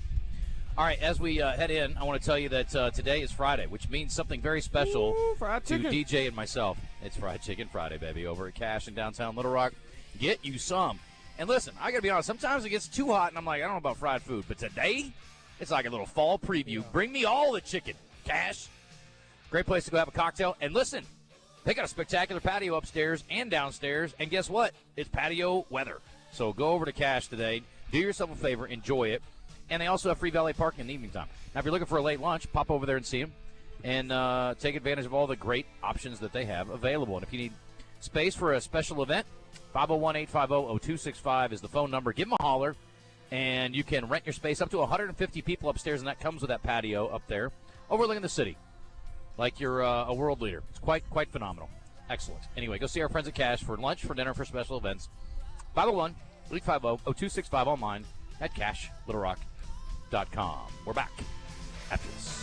All right, as we head in, I want to tell you that today is Friday, which means something very special to DJ and myself. It's Fried Chicken Friday, baby, over at Cash in downtown Little Rock. Get you some. And listen, I got to be honest, sometimes it gets too hot, and I'm like, I don't know about fried food. But today, it's like a little fall preview. Bring me all the chicken, Cash. Great place to go have a cocktail. And listen, they got a spectacular patio upstairs and downstairs. And guess what? It's patio weather. So go over to Cash today. Do yourself a favor. Enjoy it. And they also have free valet parking in the evening time. Now, if you're looking for a late lunch, pop over there and see them. And take advantage of all the great options that they have available. And if you need space for a special event, 501-850-0265 is the phone number. Give them a holler. And you can rent your space up to 150 people upstairs. And that comes with that patio up there overlooking the city. Like you're a world leader. It's quite phenomenal. Excellent. Anyway, go see our friends at Cash for lunch, for dinner, for special events. 501-850-0265 online at CashLittleRock.com. We're back after this.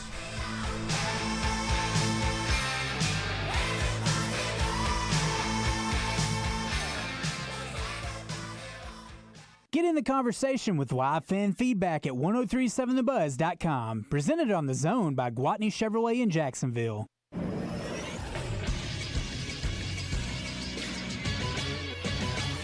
Get in the conversation with live fan feedback at 1037thebuzz.com. Presented on The Zone by Gwatney Chevrolet in Jacksonville.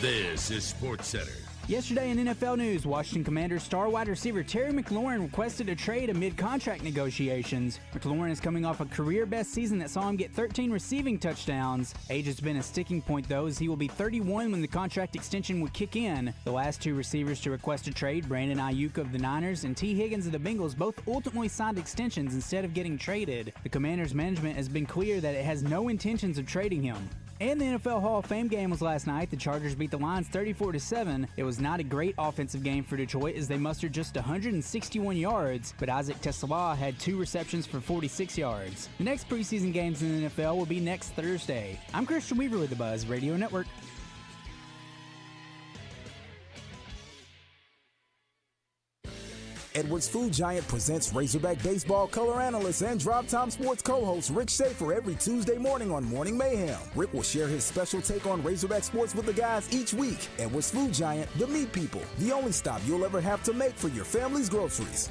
This is Sports Center. Yesterday in NFL news, Washington Commanders star wide receiver Terry McLaurin requested a trade amid contract negotiations. McLaurin is coming off a career-best season that saw him get 13 receiving touchdowns. Age has been a sticking point, though, as he will be 31 when the contract extension would kick in. The last two receivers to request a trade, Brandon Ayuk of the Niners and T. Higgins of the Bengals, both ultimately signed extensions instead of getting traded. The Commanders' management has been clear that it has no intentions of trading him. And the NFL Hall of Fame game was last night. The Chargers beat the Lions 34-7. It was not a great offensive game for Detroit as they mustered just 161 yards, but Isaac Tesla had 2 receptions for 46 yards. The next preseason games in the NFL will be next Thursday. I'm Christian Weaver with the Buzz Radio Network. Edwards Food Giant presents Razorback Baseball color analyst and Drop Time Sports co-host Rick Schaefer every Tuesday morning on Morning Mayhem. Rick will share his special take on Razorback sports with the guys each week. Edwards Food Giant, the meat people, the only stop you'll ever have to make for your family's groceries.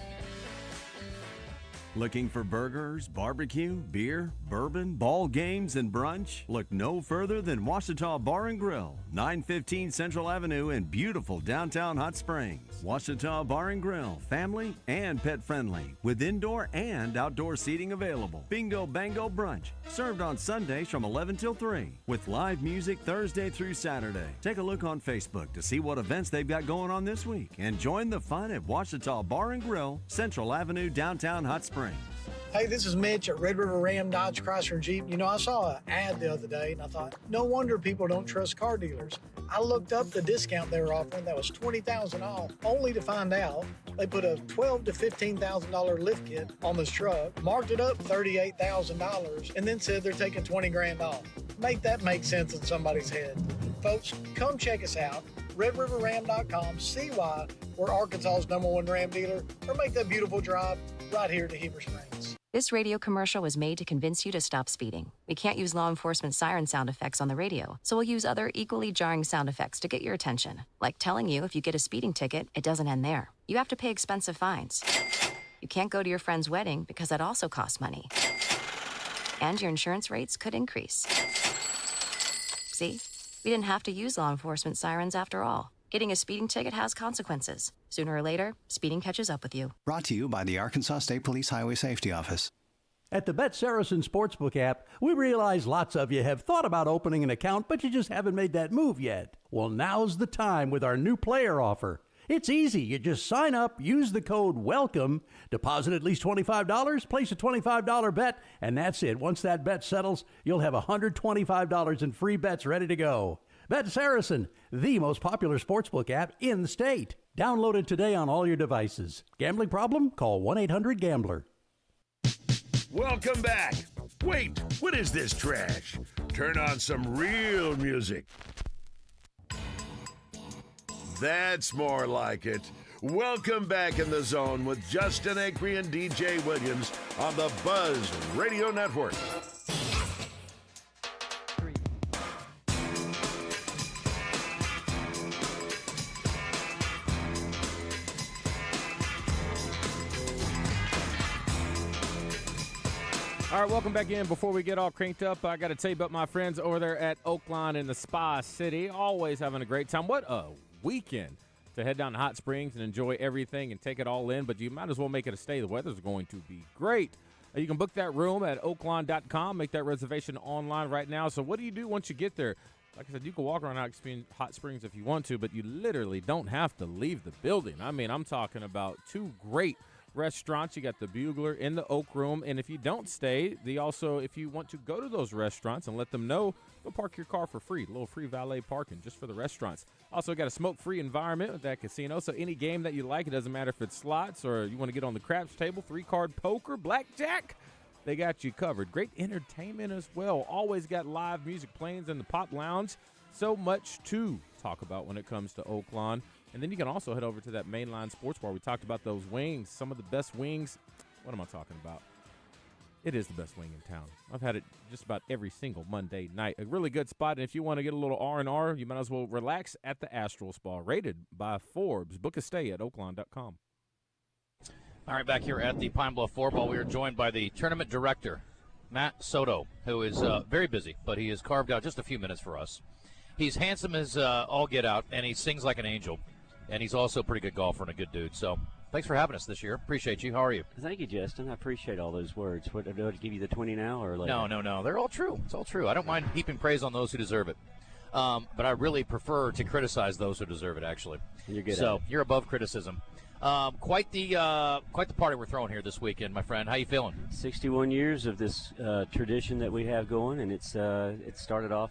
Looking for burgers, barbecue, beer, bourbon, ball games, and brunch? Look no further than Ouachita Bar and Grill, 915 Central Avenue in beautiful downtown Hot Springs. Ouachita Bar and Grill, family and pet friendly, with indoor and outdoor seating available. Bingo Bango Brunch, served on Sundays from 11 till 3, with live music Thursday through Saturday. Take a look on Facebook to see what events they've got going on this week, and join the fun at Ouachita Bar and Grill, Central Avenue, downtown Hot Springs. Hey, this is Mitch at Red River Ram Dodge Chrysler and Jeep. You know, I saw an ad the other day, and I thought, no wonder people don't trust car dealers. I looked up the discount they were offering that was $20,000 off, only to find out they put a $12,000 to $15,000 lift kit on this truck, marked it up $38,000, and then said they're taking $20,000 off. Make that make sense in somebody's head. Folks, come check us out. RedRiverRam.com. See why we're Arkansas's #1 Ram dealer, or make that beautiful drive right here to Heber Springs. This radio commercial was made to convince you to stop speeding. We can't use law enforcement siren sound effects on the radio, so we'll use other equally jarring sound effects to get your attention, like telling you if you get a speeding ticket, it doesn't end there. You have to pay expensive fines. You can't go to your friend's wedding because that also costs money. And your insurance rates could increase. See? We didn't have to use law enforcement sirens after all. Getting a speeding ticket has consequences. Sooner or later, speeding catches up with you. Brought to you by the Arkansas State Police Highway Safety Office. At the Bet Saracen Sportsbook app, we realize lots of you have thought about opening an account, but you just haven't made that move yet. Well, now's the time with our new player offer. It's easy. You just sign up, use the code WELCOME, deposit at least $25, place a $25 bet, and that's it. Once that bet settles, you'll have $125 in free bets ready to go. Bet Saracen, the most popular sportsbook app in the state. Download it today on all your devices. Gambling problem? Call 1-800-GAMBLER. Welcome back. Wait, what is this trash? Turn on some real music. That's more like it. Welcome back in the zone with Justin Acri and DJ Williams on the Buzz Radio Network. All right, welcome back in. Before we get all cranked up, I got to tell you about my friends over there at Oaklawn in the Spa City. Always having a great time. What a weekend to head down to Hot Springs and enjoy everything and take it all in, but you might as well make it a stay. The weather's going to be great. You can book that room at oaklawn.com, make that reservation online right now. So what do you do once you get there? Like I said, you can walk around Hot Springs if you want to, but you literally don't have to leave the building. I mean, I'm talking about 2 great restaurants. You got the Bugler in the Oak Room, and if you don't stay, if you want to go to those restaurants and let them know, go park your car for free. A little free valet parking just for the restaurants. Also got a smoke-free environment with that casino, so any game that you like, it doesn't matter if it's slots or you want to get on the craps table, 3-card poker, blackjack, they got you covered. Great entertainment as well. Always got live music playing in the Pop Lounge. So much to talk about when it comes to Oaklawn. And then you can also head over to that Mainline Sports Bar. We talked about those wings, some of the best wings. What am I talking about? It is the best wing in town. I've had it just about every single Monday night. A really good spot. And if you want to get a little R&R, you might as well relax at the Astral Spa, rated by Forbes. Book a stay at oaklawn.com. All right, back here at the Pine Bluff Floorball, we are joined by the tournament director, Matt Soto, who is very busy, but he has carved out just a few minutes for us. He's handsome as all get out, and he sings like an angel. And he's also a pretty good golfer and a good dude. So thanks for having us this year. Appreciate you. How are you? Thank you, Justin. I appreciate all those words. What, do I give you the 20 now or later? No. They're all true. It's all true. I don't mind heaping praise on those who deserve it. But I really prefer to criticize those who deserve it, actually. And you're good so at it. You're above criticism. Quite the party we're throwing here this weekend, my friend. How you feeling? 61 years of this tradition that we have going, and it started off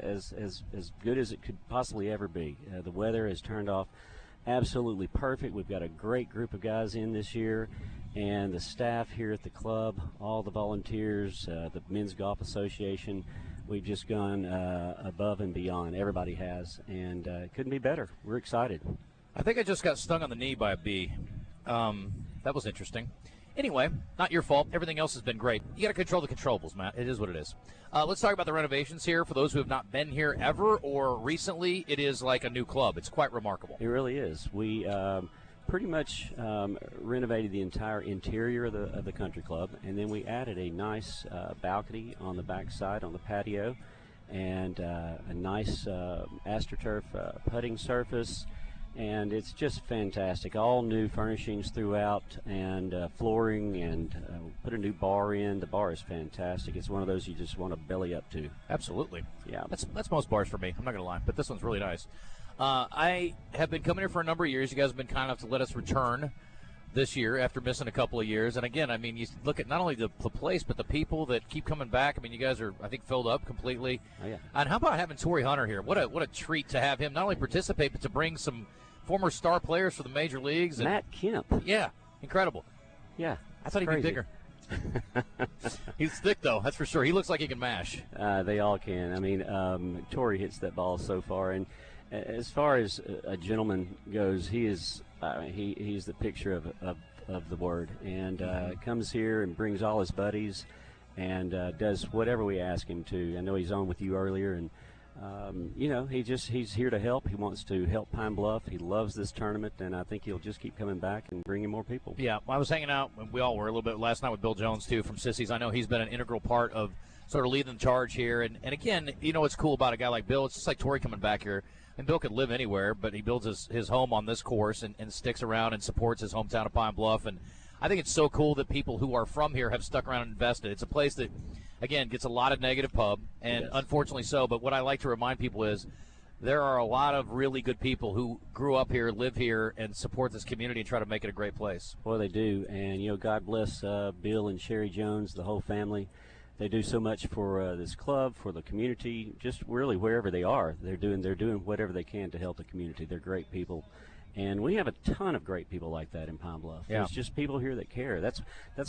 as good as it could possibly ever be. The weather has turned off absolutely perfect. We've got a great group of guys in this year, and the staff here at the club, all the volunteers, the Men's Golf Association. We've just gone above and beyond. Everybody has, and it couldn't be better. We're excited. I think I just got stung on the knee by a bee. That was interesting. Anyway, not your fault. Everything else has been great. You got to control the controllables, Matt. It is what it is. Let's talk about the renovations here. For those who have not been here ever or recently, it is like a new club. It's quite remarkable. It really is. We pretty much renovated the entire interior of the country club, and then we added a nice balcony on the back side on the patio, and a nice AstroTurf putting surface. And it's just fantastic. All new furnishings throughout, and flooring, and put a new bar in. The bar is fantastic. It's one of those you just want to belly up to. Absolutely. Yeah. That's most bars for me. I'm not going to lie, but this one's really nice. I have been coming here for a number of years. You guys have been kind enough to let us return this year after missing a couple of years. And again, I mean, you look at not only the place, but the people that keep coming back. I mean, you guys are, I think, filled up completely. Oh, yeah. And how about having Torrey Hunter here? What a treat to have him not only participate, but to bring some former star players for the major leagues. And, Matt Kemp. Yeah, incredible. Yeah, I thought he'd be bigger. He's thick, though, that's for sure. He looks like he can mash. They all can. I mean, Torrey hits that ball so far. And as far as a gentleman goes, he is he's the picture of the word. And comes here and brings all his buddies and does whatever we ask him to. I know he's on with you earlier, and he's here to help. He wants to help Pine Bluff. He loves this tournament, and I think he'll just keep coming back and bringing more people. Yeah, well, I was hanging out, and we all were a little bit last night with Bill Jones, too, from Sissies. I know he's been an integral part of sort of leading the charge here. And again, you know what's cool about a guy like Bill? It's just like Torrey coming back here. And Bill could live anywhere, but he builds his home on this course and sticks around and supports his hometown of Pine Bluff. And I think it's so cool that people who are from here have stuck around and invested. It's a place that, again, gets a lot of negative pub, and unfortunately so. But what I like to remind people is there are a lot of really good people who grew up here, live here, and support this community and try to make it a great place. Well, they do. And, God bless Bill and Sherry Jones, the whole family. They do so much for this club, for the community, just really wherever they are. They're doing whatever they can to help the community. They're great people. And we have a ton of great people like that in Pine Bluff. Yeah. There's just people here that care. That's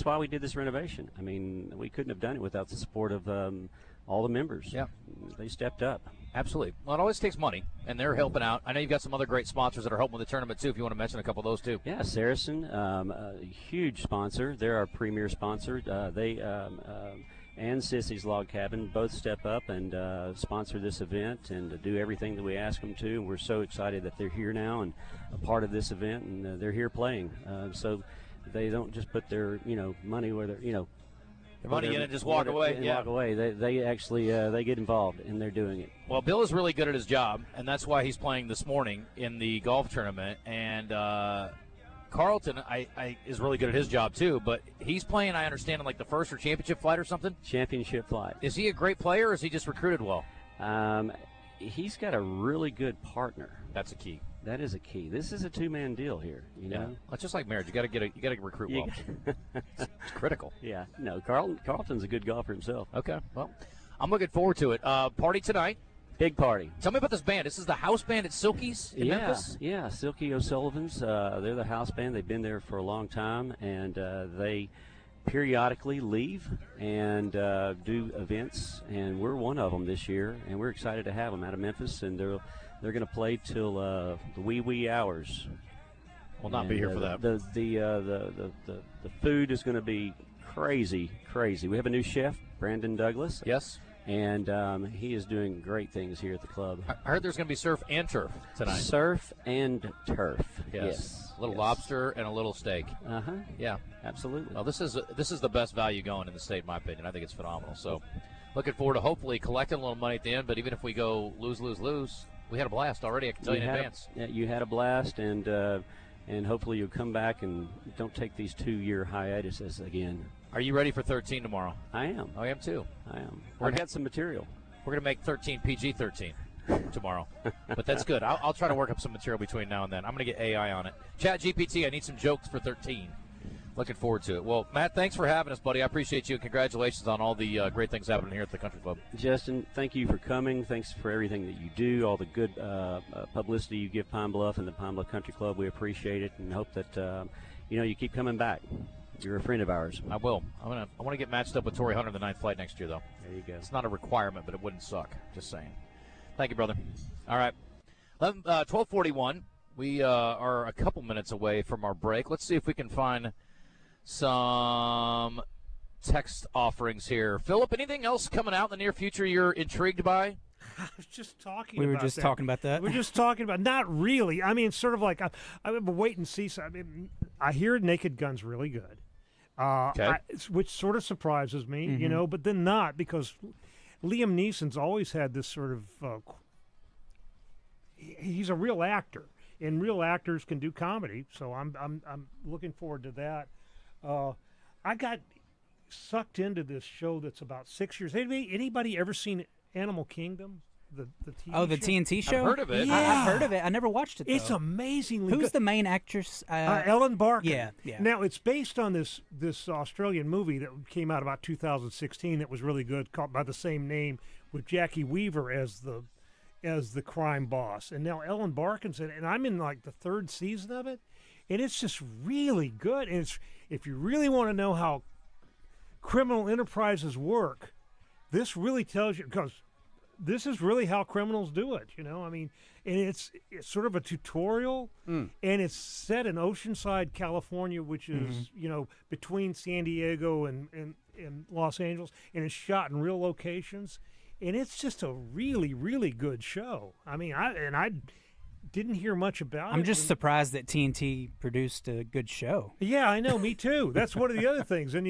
why we did this renovation. I mean, we couldn't have done it without the support of all the members. Yeah. They stepped up. Absolutely. Well, it always takes money, and they're helping out. I know you've got some other great sponsors that are helping with the tournament, too, if you want to mention a couple of those, too. Yeah, Saracen, a huge sponsor. They're our premier sponsor. They and Sissy's Log Cabin both step up and sponsor this event and do everything that we ask them to. And we're so excited that they're here now and a part of this event, and they're here playing. So they don't just put their money where they're their money in and just walk away. And yeah. walk away. They actually they get involved and they're doing it. Well, Bill is really good at his job, and that's why he's playing this morning in the golf tournament. And Carlton is really good at his job too, but he's playing, I understand, in like the first or championship flight or something. Championship flight. Is he a great player, or is he just recruited well? He's got a really good partner. That's a key. That is a key. This is a two-man deal here. You know, it's just like marriage. You got to recruit well. It's critical. Yeah. No, Carlton's a good golfer himself. Okay. Well, I'm looking forward to it. Party tonight. Big party. Tell me about this band. This is the house band at Silky's in Memphis? Yeah, Silky O'Sullivan's. They're the house band. They've been there for a long time, and they periodically leave and do events, and we're one of them this year, and we're excited to have them out of Memphis, and they're going to play till the wee hours. We'll not be here for that. The food is going to be crazy. We have a new chef, Brandon Douglas. Yes. And he is doing great things here at the club. I heard there's going to be surf and turf tonight. Surf and turf. Yes. A little lobster and a little steak. Yeah. Absolutely. Well, this is the best value going in the state, in my opinion. I think it's phenomenal. So, looking forward to hopefully collecting a little money at the end. But even if we go lose, we had a blast already. I can tell you in advance. You had a blast, and hopefully you'll come back and don't take these 2-year hiatuses again. Are you ready for 13 tomorrow? I am. I am too. I am. I've got some material. We're going to make 13 PG-13 tomorrow. But that's good. I'll try to work up some material between now and then. I'm going to get AI on it. Chat GPT, I need some jokes for 13. Looking forward to it. Well, Matt, thanks for having us, buddy. I appreciate you. Congratulations on all the great things happening here at the Country Club. Justin, thank you for coming. Thanks for everything that you do, all the good publicity you give Pine Bluff and the Pine Bluff Country Club. We appreciate it and hope that you keep coming back. You're a friend of ours. I will. I want to get matched up with Torrey Hunter in the 9th flight next year, though. There you go. It's not a requirement, but it wouldn't suck. Just saying. Thank you, brother. All right. 12:41. We are a couple minutes away from our break. Let's see if we can find some text offerings here. Philip, anything else coming out in the near future you're intrigued by? I was just talking We about were just that. talking about that. We were just talking about, not really. I mean, sort of like, I would wait and see. I mean, I hear Naked Gun's really good, which sort of surprises me, but then not, because Liam Neeson's always had this sort of, he's a real actor, and real actors can do comedy, so I'm looking forward to that. I got sucked into this show that's about 6 years. Anybody ever seen Animal Kingdom? The TV Oh, the show? TNT show? I've heard of it. Yeah. I've heard of it. I never watched it, though. It's amazingly good. Who's the main actress? Ellen Barkin. Yeah. Now, it's based on this Australian movie that came out about 2016 that was really good, called by the same name, with Jackie Weaver as the crime boss. And now Ellen Barkin's in it, and I'm in like the 3rd season of it, and it's just really good. And it's, if you really want to know how criminal enterprises work, this really tells you, because this is really how criminals do it, I mean, and it's sort of a tutorial, and it's set in Oceanside, California, which is, between San Diego and Los Angeles, and it's shot in real locations, and it's just a really, really good show. I mean, I didn't hear much about it. I'm just surprised that TNT produced a good show. Yeah, I know, me too. That's one of the other things, and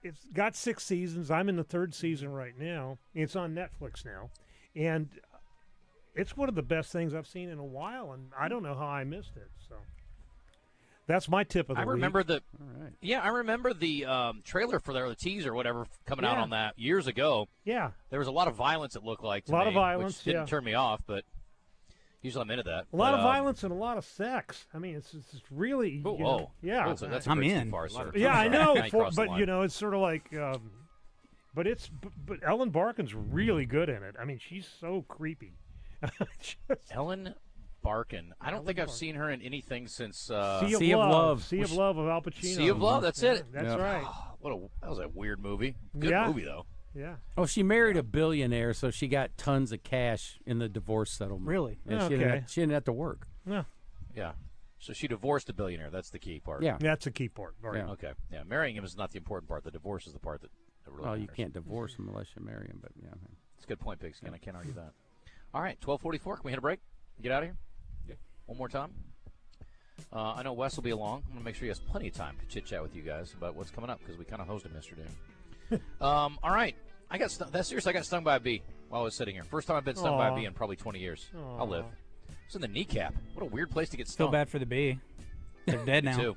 it's got 6 seasons. I'm in the 3rd season right now. It's on Netflix now, and it's one of the best things I've seen in a while, and I don't know how I missed it. So that's my tip of the week. I remember the trailer for the teaser or whatever coming out on that years ago. Yeah. There was a lot of violence, it looked like to me, of violence, which didn't turn me off, but usually I'm into that. A lot of violence and a lot of sex. I mean, it's really. Whoa. Yeah. So that's I'm in. too far, sir. Yeah, I know, but line. it's sort of like, but Ellen Barkin's really good in it. I mean, she's so creepy. Ellen Barkin. I don't think I've seen her in anything since Sea of Love. Sea of Love of Al Pacino. Sea of Love. That's it. That's right. That was a weird movie. Good movie though. Yeah. Oh, she married a billionaire, so she got tons of cash in the divorce settlement. Really? And she didn't have to work. Yeah. Yeah. So she divorced a billionaire. That's the key part. Yeah. That's the key part. Right. Yeah. Okay. Yeah. Marrying him is not the important part. The divorce is the part that really matters. You can't divorce him unless you marry him, but yeah. It's a good point, Pigskin. I can't argue that. All right. 12:44. Can we hit a break? Get out of here? Yeah. One more time? I know Wes will be along. I'm going to make sure he has plenty of time to chit-chat with you guys about what's coming up because we kind of hosted him yesterday. All right. I got stung by a bee while I was sitting here. First time I've been stung by a bee in probably 20 years. I'll live. It's in the kneecap. What a weird place to get stung. Feel bad for the bee. They're dead now. Too.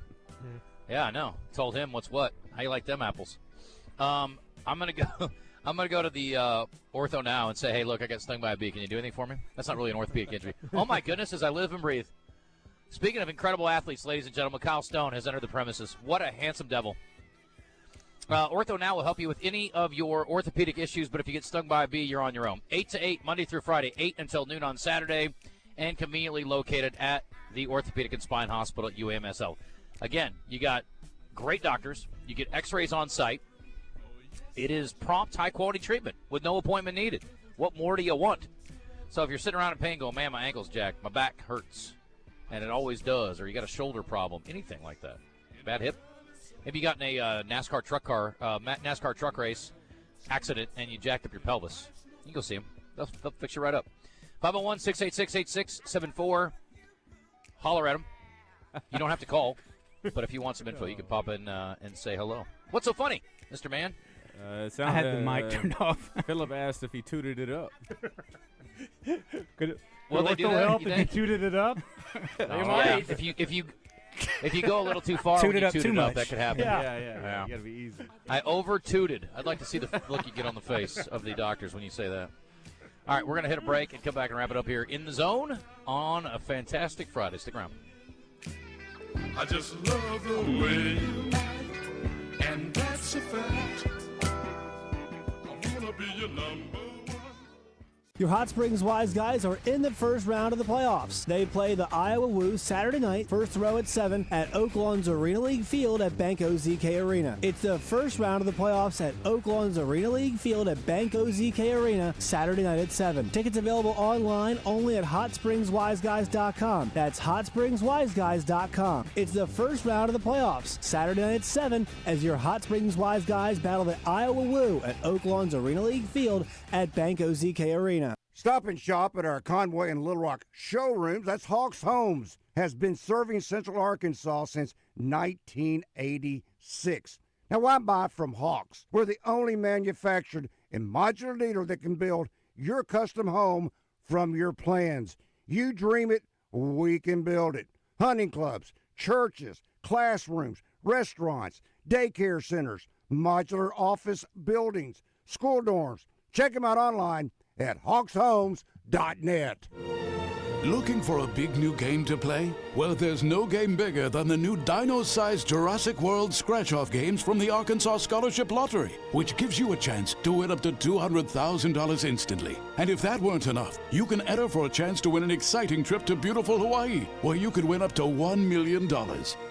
Yeah, I know. Told him what's what. How you like them apples? I'm gonna go to the ortho now and say, hey, look, I got stung by a bee. Can you do anything for me? That's not really an orthopedic injury. Oh my goodness, as I live and breathe. Speaking of incredible athletes, ladies and gentlemen, Kyle Stone has entered the premises. What a handsome devil. Ortho Now will help you with any of your orthopedic issues, but if you get stung by a bee, you're on your own. 8 to 8, Monday through Friday, 8 until noon on Saturday, and conveniently located at the Orthopedic and Spine Hospital at UAMSL. Again, you got great doctors. You get x-rays on site. It is prompt, high-quality treatment with no appointment needed. What more do you want? So if you're sitting around in pain going, man, my ankle's jacked, my back hurts, and it always does, or you got a shoulder problem, anything like that, bad hip, maybe you got in a NASCAR truck race accident and you jacked up your pelvis, you can go see them. They'll fix you right up. 501-686-8674. Holler at them. You don't have to call, but if you want some info, you can pop in and say hello. What's so funny, Mr. Man? I had the mic turned off. Philip asked if he tooted it up. Well, they do that. Help if you tooted it up. Yeah. If you go a little too far, Toot when it you up toot too it up, much. that could happen. Yeah. You got to be easy. I over-tooted. I'd like to see the look you get on the face of the doctors when you say that. All right, we're going to hit a break and come back and wrap it up here in the zone on a fantastic Friday. Stick around. I just love the way you act, and that's a fact. I wanna be your number one. Your Hot Springs Wise Guys are in the first round of the playoffs. They play the Iowa Woo Saturday night, first throw at 7 at Oaklawn's Arena League Field at Bank OZK Arena. It's the first round of the playoffs at Oaklawn's Arena League Field at Bank OZK Arena Saturday night at 7. Tickets available online only at HotSpringsWiseGuys.com. That's HotSpringsWiseGuys.com. It's the first round of the playoffs, Saturday night at 7, as your Hot Springs Wise Guys battle the Iowa Woo at Oaklawn's Arena League Field at Bank OZK Arena. Stop and shop at our Conway and Little Rock showrooms. That's Hawks Homes. Has been serving Central Arkansas since 1986. Now, why buy from Hawks? We're the only manufactured and modular dealer that can build your custom home from your plans. You dream it, we can build it. Hunting clubs, churches, classrooms, restaurants, daycare centers, modular office buildings, school dorms. Check them out online at hawkshomes.net. Looking for a big new game to play? Well, there's no game bigger than the new dino-sized Jurassic World scratch-off games from the Arkansas Scholarship Lottery, which gives you a chance to win up to $200,000 instantly. And if that weren't enough, you can enter for a chance to win an exciting trip to beautiful Hawaii, where you could win up to $1 million.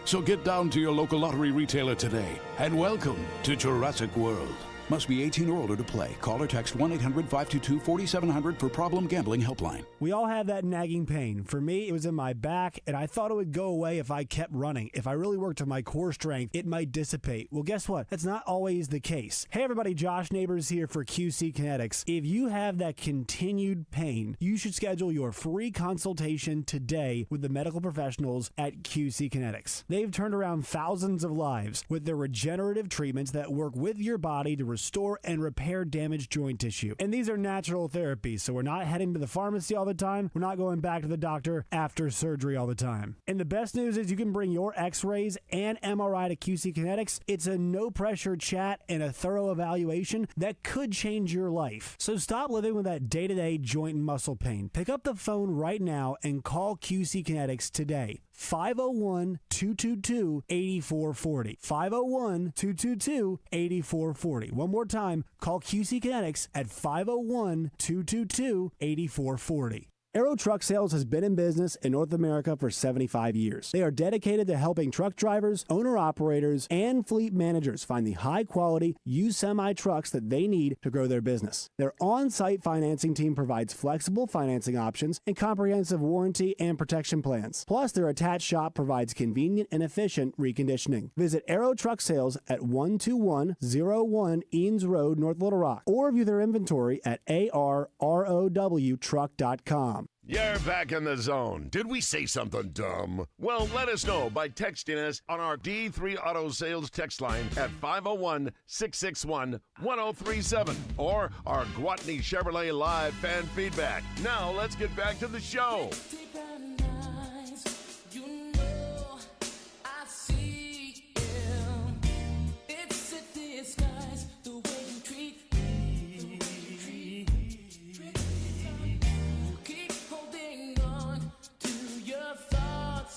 So get down to your local lottery retailer today, and welcome to Jurassic World. Must be 18 or older to play. Call or text 1-800-522-4700 for Problem Gambling Helpline. We all have that nagging pain. For me, it was in my back, and I thought it would go away if I kept running. If I really worked to my core strength, it might dissipate. Well, guess what? That's not always the case. Hey, everybody, Josh Neighbors here for QC Kinetics. If you have that continued pain, you should schedule your free consultation today with the medical professionals at QC Kinetics. They've turned around thousands of lives with their regenerative treatments that work with your body to restore and repair damaged joint tissue. And these are natural therapies, so we're not heading to the pharmacy all the time. We're not going back to the doctor after surgery all the time. And the best news is you can bring your x-rays and MRI to QC Kinetics. It's a no-pressure chat and a thorough evaluation that could change your life. So stop living with that day-to-day joint and muscle pain. Pick up the phone right now and call QC Kinetics today. 501-222-8440. 501-222-8440. One more time, call QC Kinetics at 501-222-8440. Aero Truck Sales has been in business in North America for 75 years. They are dedicated to helping truck drivers, owner-operators, and fleet managers find the high-quality, used semi-trucks that they need to grow their business. Their on-site financing team provides flexible financing options and comprehensive warranty and protection plans. Plus, their attached shop provides convenient and efficient reconditioning. Visit Aero Truck Sales at 12101 Eanes Road, North Little Rock, or view their inventory at arrowtruck.com. You're back in the zone. Did we say something dumb? Well, let us know by texting us on our D3 Auto Sales text line at 501-661-1037 or our Gwatney Chevrolet Live fan feedback. Now, let's get back to the show.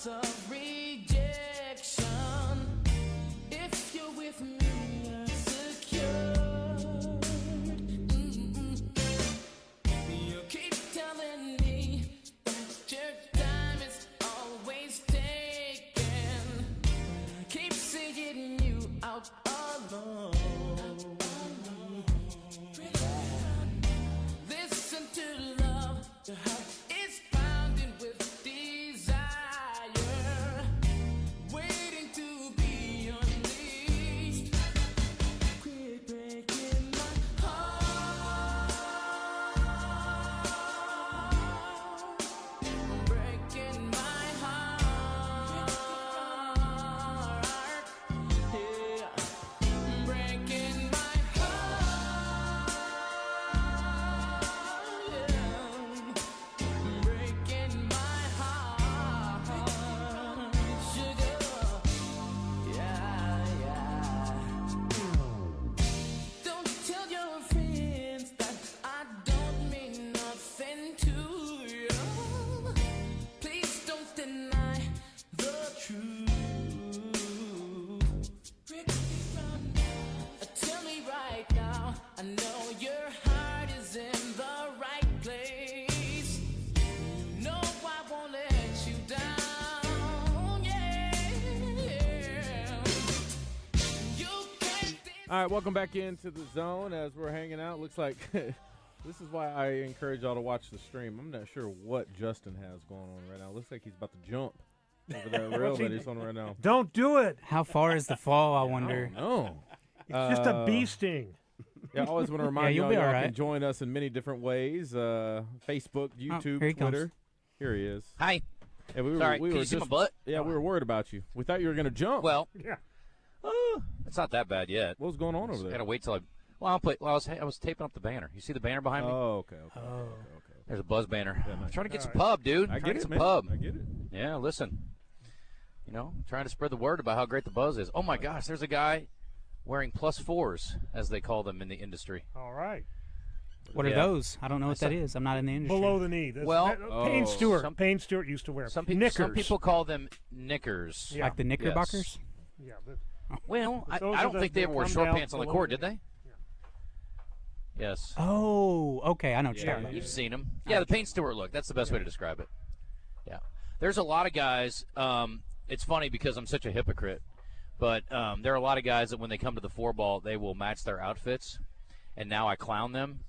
Of rejection, if you're with me, you're secure. You keep telling me that you're All right, welcome back into the zone as we're hanging out. Looks like this is why I encourage y'all to watch the stream. I'm not sure what Justin has going on right now. Looks like he's about to jump over that rail that he's on right now. Don't do it. How far is the fall, I wonder? No. It's just a bee sting. Yeah, I always want to remind you'll y'all, be all y'all right. can join us in many different ways. Facebook, YouTube, here he comes. Twitter. Here he is. Hi. Yeah, we were, Sorry, we can were you see my just, butt? Yeah, we were worried about you. We thought you were going to jump. Well, Yeah. it's not that bad yet. What was going on over there? Got to wait till I was taping up the banner. You see the banner behind me? Oh, okay. There's a buzz banner. Yeah, I'm trying to get some All right. pub, dude. I Trying get to it, get some man. pub. I get it. Yeah, listen. Trying to spread the word about how great the buzz is. Oh my gosh, there's a guy wearing +4s, as they call them in the industry. All right. What are those? I don't know what that is. I'm not in the industry. Below the knee. Well, Payne Stewart. some- Payne Stewart used to wear Some knickers. people call them knickers. Yeah. Like the Knickerbockers? Yeah. Well, I Those are don't the- think they they ever wore come short down pants on the below court, the did they? Yes. Oh, okay. I know what you're Yeah, talking about. you've seen them. Yeah, the Payne Stewart look. That's the best way to describe it. Yeah. There's a lot of guys. It's funny because I'm such a hypocrite, but there are a lot of guys that when they come to the 4-ball, they will match their outfits, and now I clown them,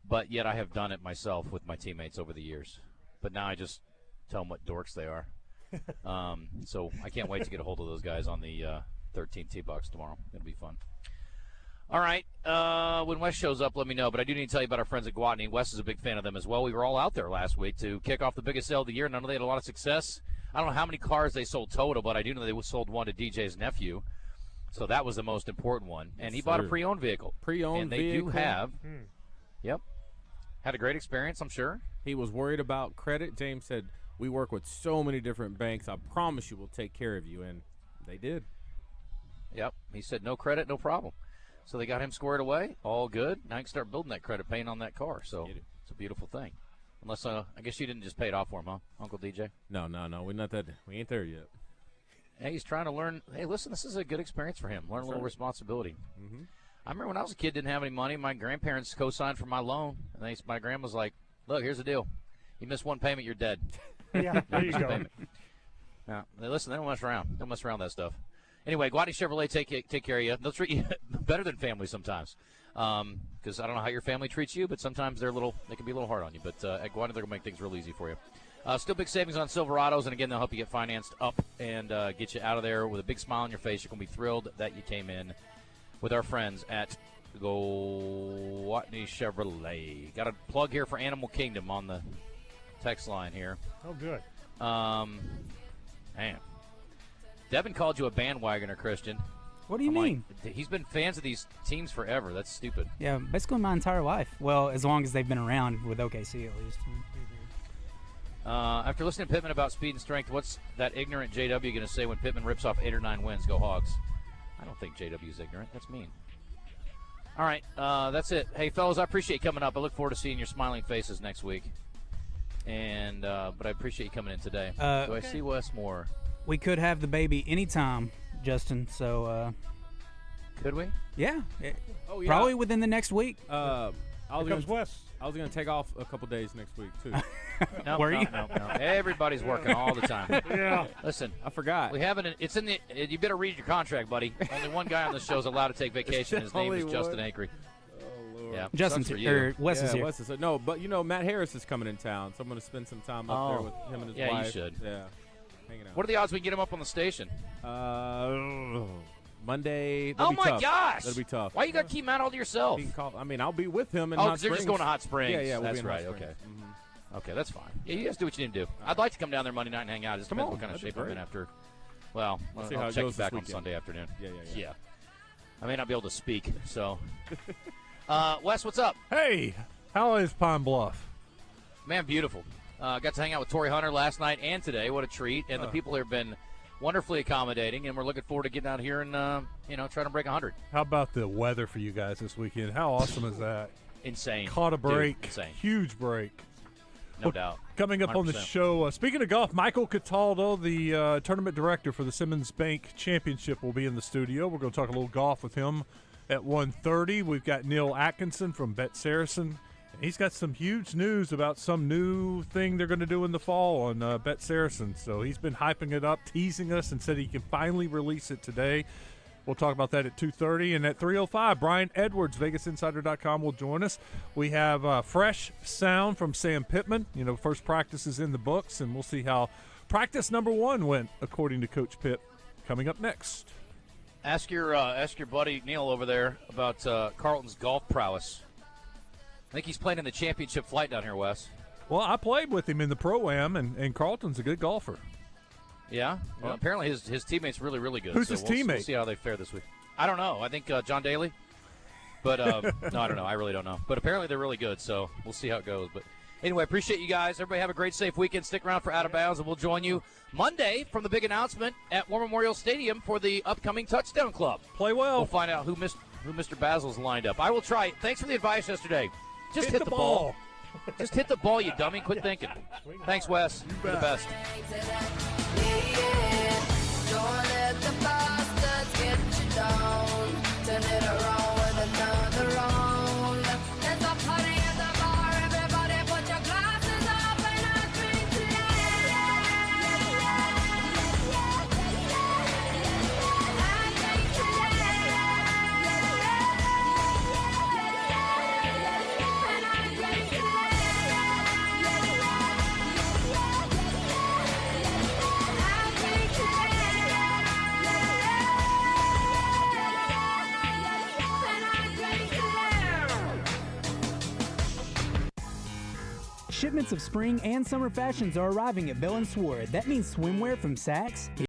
but yet I have done it myself with my teammates over the years. But now I just tell them what dorks they are. So I can't wait to get a hold of those guys on the 13th tee box tomorrow. It'll be fun. All right. When Wes shows up, let me know. But I do need to tell you about our friends at Gwatney. Wes is a big fan of them as well. We were all out there last week to kick off the biggest sale of the year, and I know they had a lot of success. I don't know how many cars they sold total, but I do know they sold one to DJ's nephew. So that was the most important one. And he bought a pre-owned vehicle. Pre-owned and they vehicle. do have. Yep. Had a great experience, I'm sure. He was worried about credit. James said, we work with so many different banks. I promise you we'll take care of you. And they did. Yep. He said, no credit, no problem. So they got him squared away. All good. Now you can start building that credit paying on that car. So it's a beautiful thing. Unless, I guess you didn't just pay it off for him, huh, Uncle DJ? No. We're not that. We ain't there yet. Hey, he's trying to learn. Hey, listen, this is a good experience for him. Learn a little responsibility. Mm-hmm. I remember when I was a kid, didn't have any money. My grandparents co-signed for my loan. And my grandma's like, look, here's the deal. You miss one payment, you're dead. Yeah, there you go. Payment. Now, listen, they don't mess around. They don't mess around that stuff. Anyway, Gwatney Chevrolet take care of you. They'll treat you better than family sometimes. Because I don't know how your family treats you, but sometimes they can be a little hard on you. But at Gwatney, they're going to make things real easy for you. Still big savings on Silverados, and again, they'll help you get financed up and get you out of there with a big smile on your face. You're going to be thrilled that you came in with our friends at Gwatney Chevrolet. Got a plug here for Animal Kingdom on the text line here. Oh, good. Man. Devin called you a bandwagoner, Christian. What do you mean? He's been fans of these teams forever. That's stupid. Yeah, basically my entire life. Well, as long as they've been around with OKC at least. After listening to Pittman about speed and strength, what's that ignorant JW going to say when Pittman rips off 8 or 9 wins? Go Hogs. I don't think JW's ignorant. That's mean. All right, that's it. Hey, fellas, I appreciate you coming up. I look forward to seeing your smiling faces next week. And but I appreciate you coming in today. Do I see Wes Moore? We could have the baby anytime, Justin. So could we? Yeah. Oh, yeah. Probably within the next week. Here comes Wes. I was going to take off a couple days next week, too. No. Everybody's working all the time. Yeah. Listen, I forgot. We haven't. It's in the. You better read your contract, buddy. Only one guy on the show is allowed to take vacation. His name is Justin Acri. Oh, Lord. Yeah, Justin's sucks for here. you. Wes is here. Wes is, no, but Matt Harris is coming in town, so I'm going to spend some time up there with him and his wife. Yeah, you should. Yeah, hanging out. What are the odds we can get him up on the station? Monday. Oh my tough. gosh, that'll be tough. Why you got to keep Matt all to yourself? He can call, I mean, I'll be with him. In Oh, Hot because they're just Springs. going to Hot Springs. Yeah, we'll that's be in right. Hot Okay. Springs. Mm-hmm. Okay, that's fine. Yeah, you guys do what you need to do. I'd like to come down there Monday night and hang out. It just depends on, what kind of that'd be shape I'm in great. after. Well, We'll see how I'll it check goes you back this on weekend. Sunday afternoon. Yeah. I may not be able to speak, so. Wes, what's up? Hey, how is Pine Bluff? Man, beautiful. Got to hang out with Torrey Hunter last night and today. What a treat. And the people here have been wonderfully accommodating, and we're looking forward to getting out here and, trying to break 100. How about the weather for you guys this weekend? How awesome is that? Insane. Caught a break. Dude, insane. Huge break. No doubt. Coming up on the 100%. show, speaking of golf, Michael Cataldo, the tournament director for the Simmons Bank Championship, will be in the studio. We're going to talk a little golf with him at 1:30. We've got Neil Atkinson from Bet Saracen. He's got some huge news about some new thing they're going to do in the fall on Bet Saracen. So he's been hyping it up, teasing us, and said he can finally release it today. We'll talk about that at 2:30. And at 3:05, Brian Edwards, VegasInsider.com, will join us. We have fresh sound from Sam Pittman. First practice is in the books, and we'll see how practice number 1 went, according to Coach Pitt, coming up next. Ask your buddy Neil over there about Carlton's golf prowess. I think he's playing in the championship flight down here, Wes. Well, I played with him in the Pro-Am, and Carlton's a good golfer. Yeah? Well, apparently his teammate's really, really good. Who's his teammate? We'll see how they fare this week. I don't know. I think John Daly. But, no, I don't know. I really don't know. But apparently they're really good, so we'll see how it goes. But anyway, appreciate you guys. Everybody have a great, safe weekend. Stick around for Out of Bounds, and we'll join you Monday from the big announcement at War Memorial Stadium for the upcoming Touchdown Club. Play well. We'll find out who Mr. Basil's lined up. I will try. Thanks for the advice yesterday. Just hit the ball. Just hit the ball, you dummy. Quit thinking. Thanks, Wes. You're the best. Don't let the bastards get you down. Turn it around with another round. There's a party at the bar. Everybody put your glasses up and I'll drink Shipments of spring and summer fashions are arriving at Bell & Sword. That means swimwear from Saks,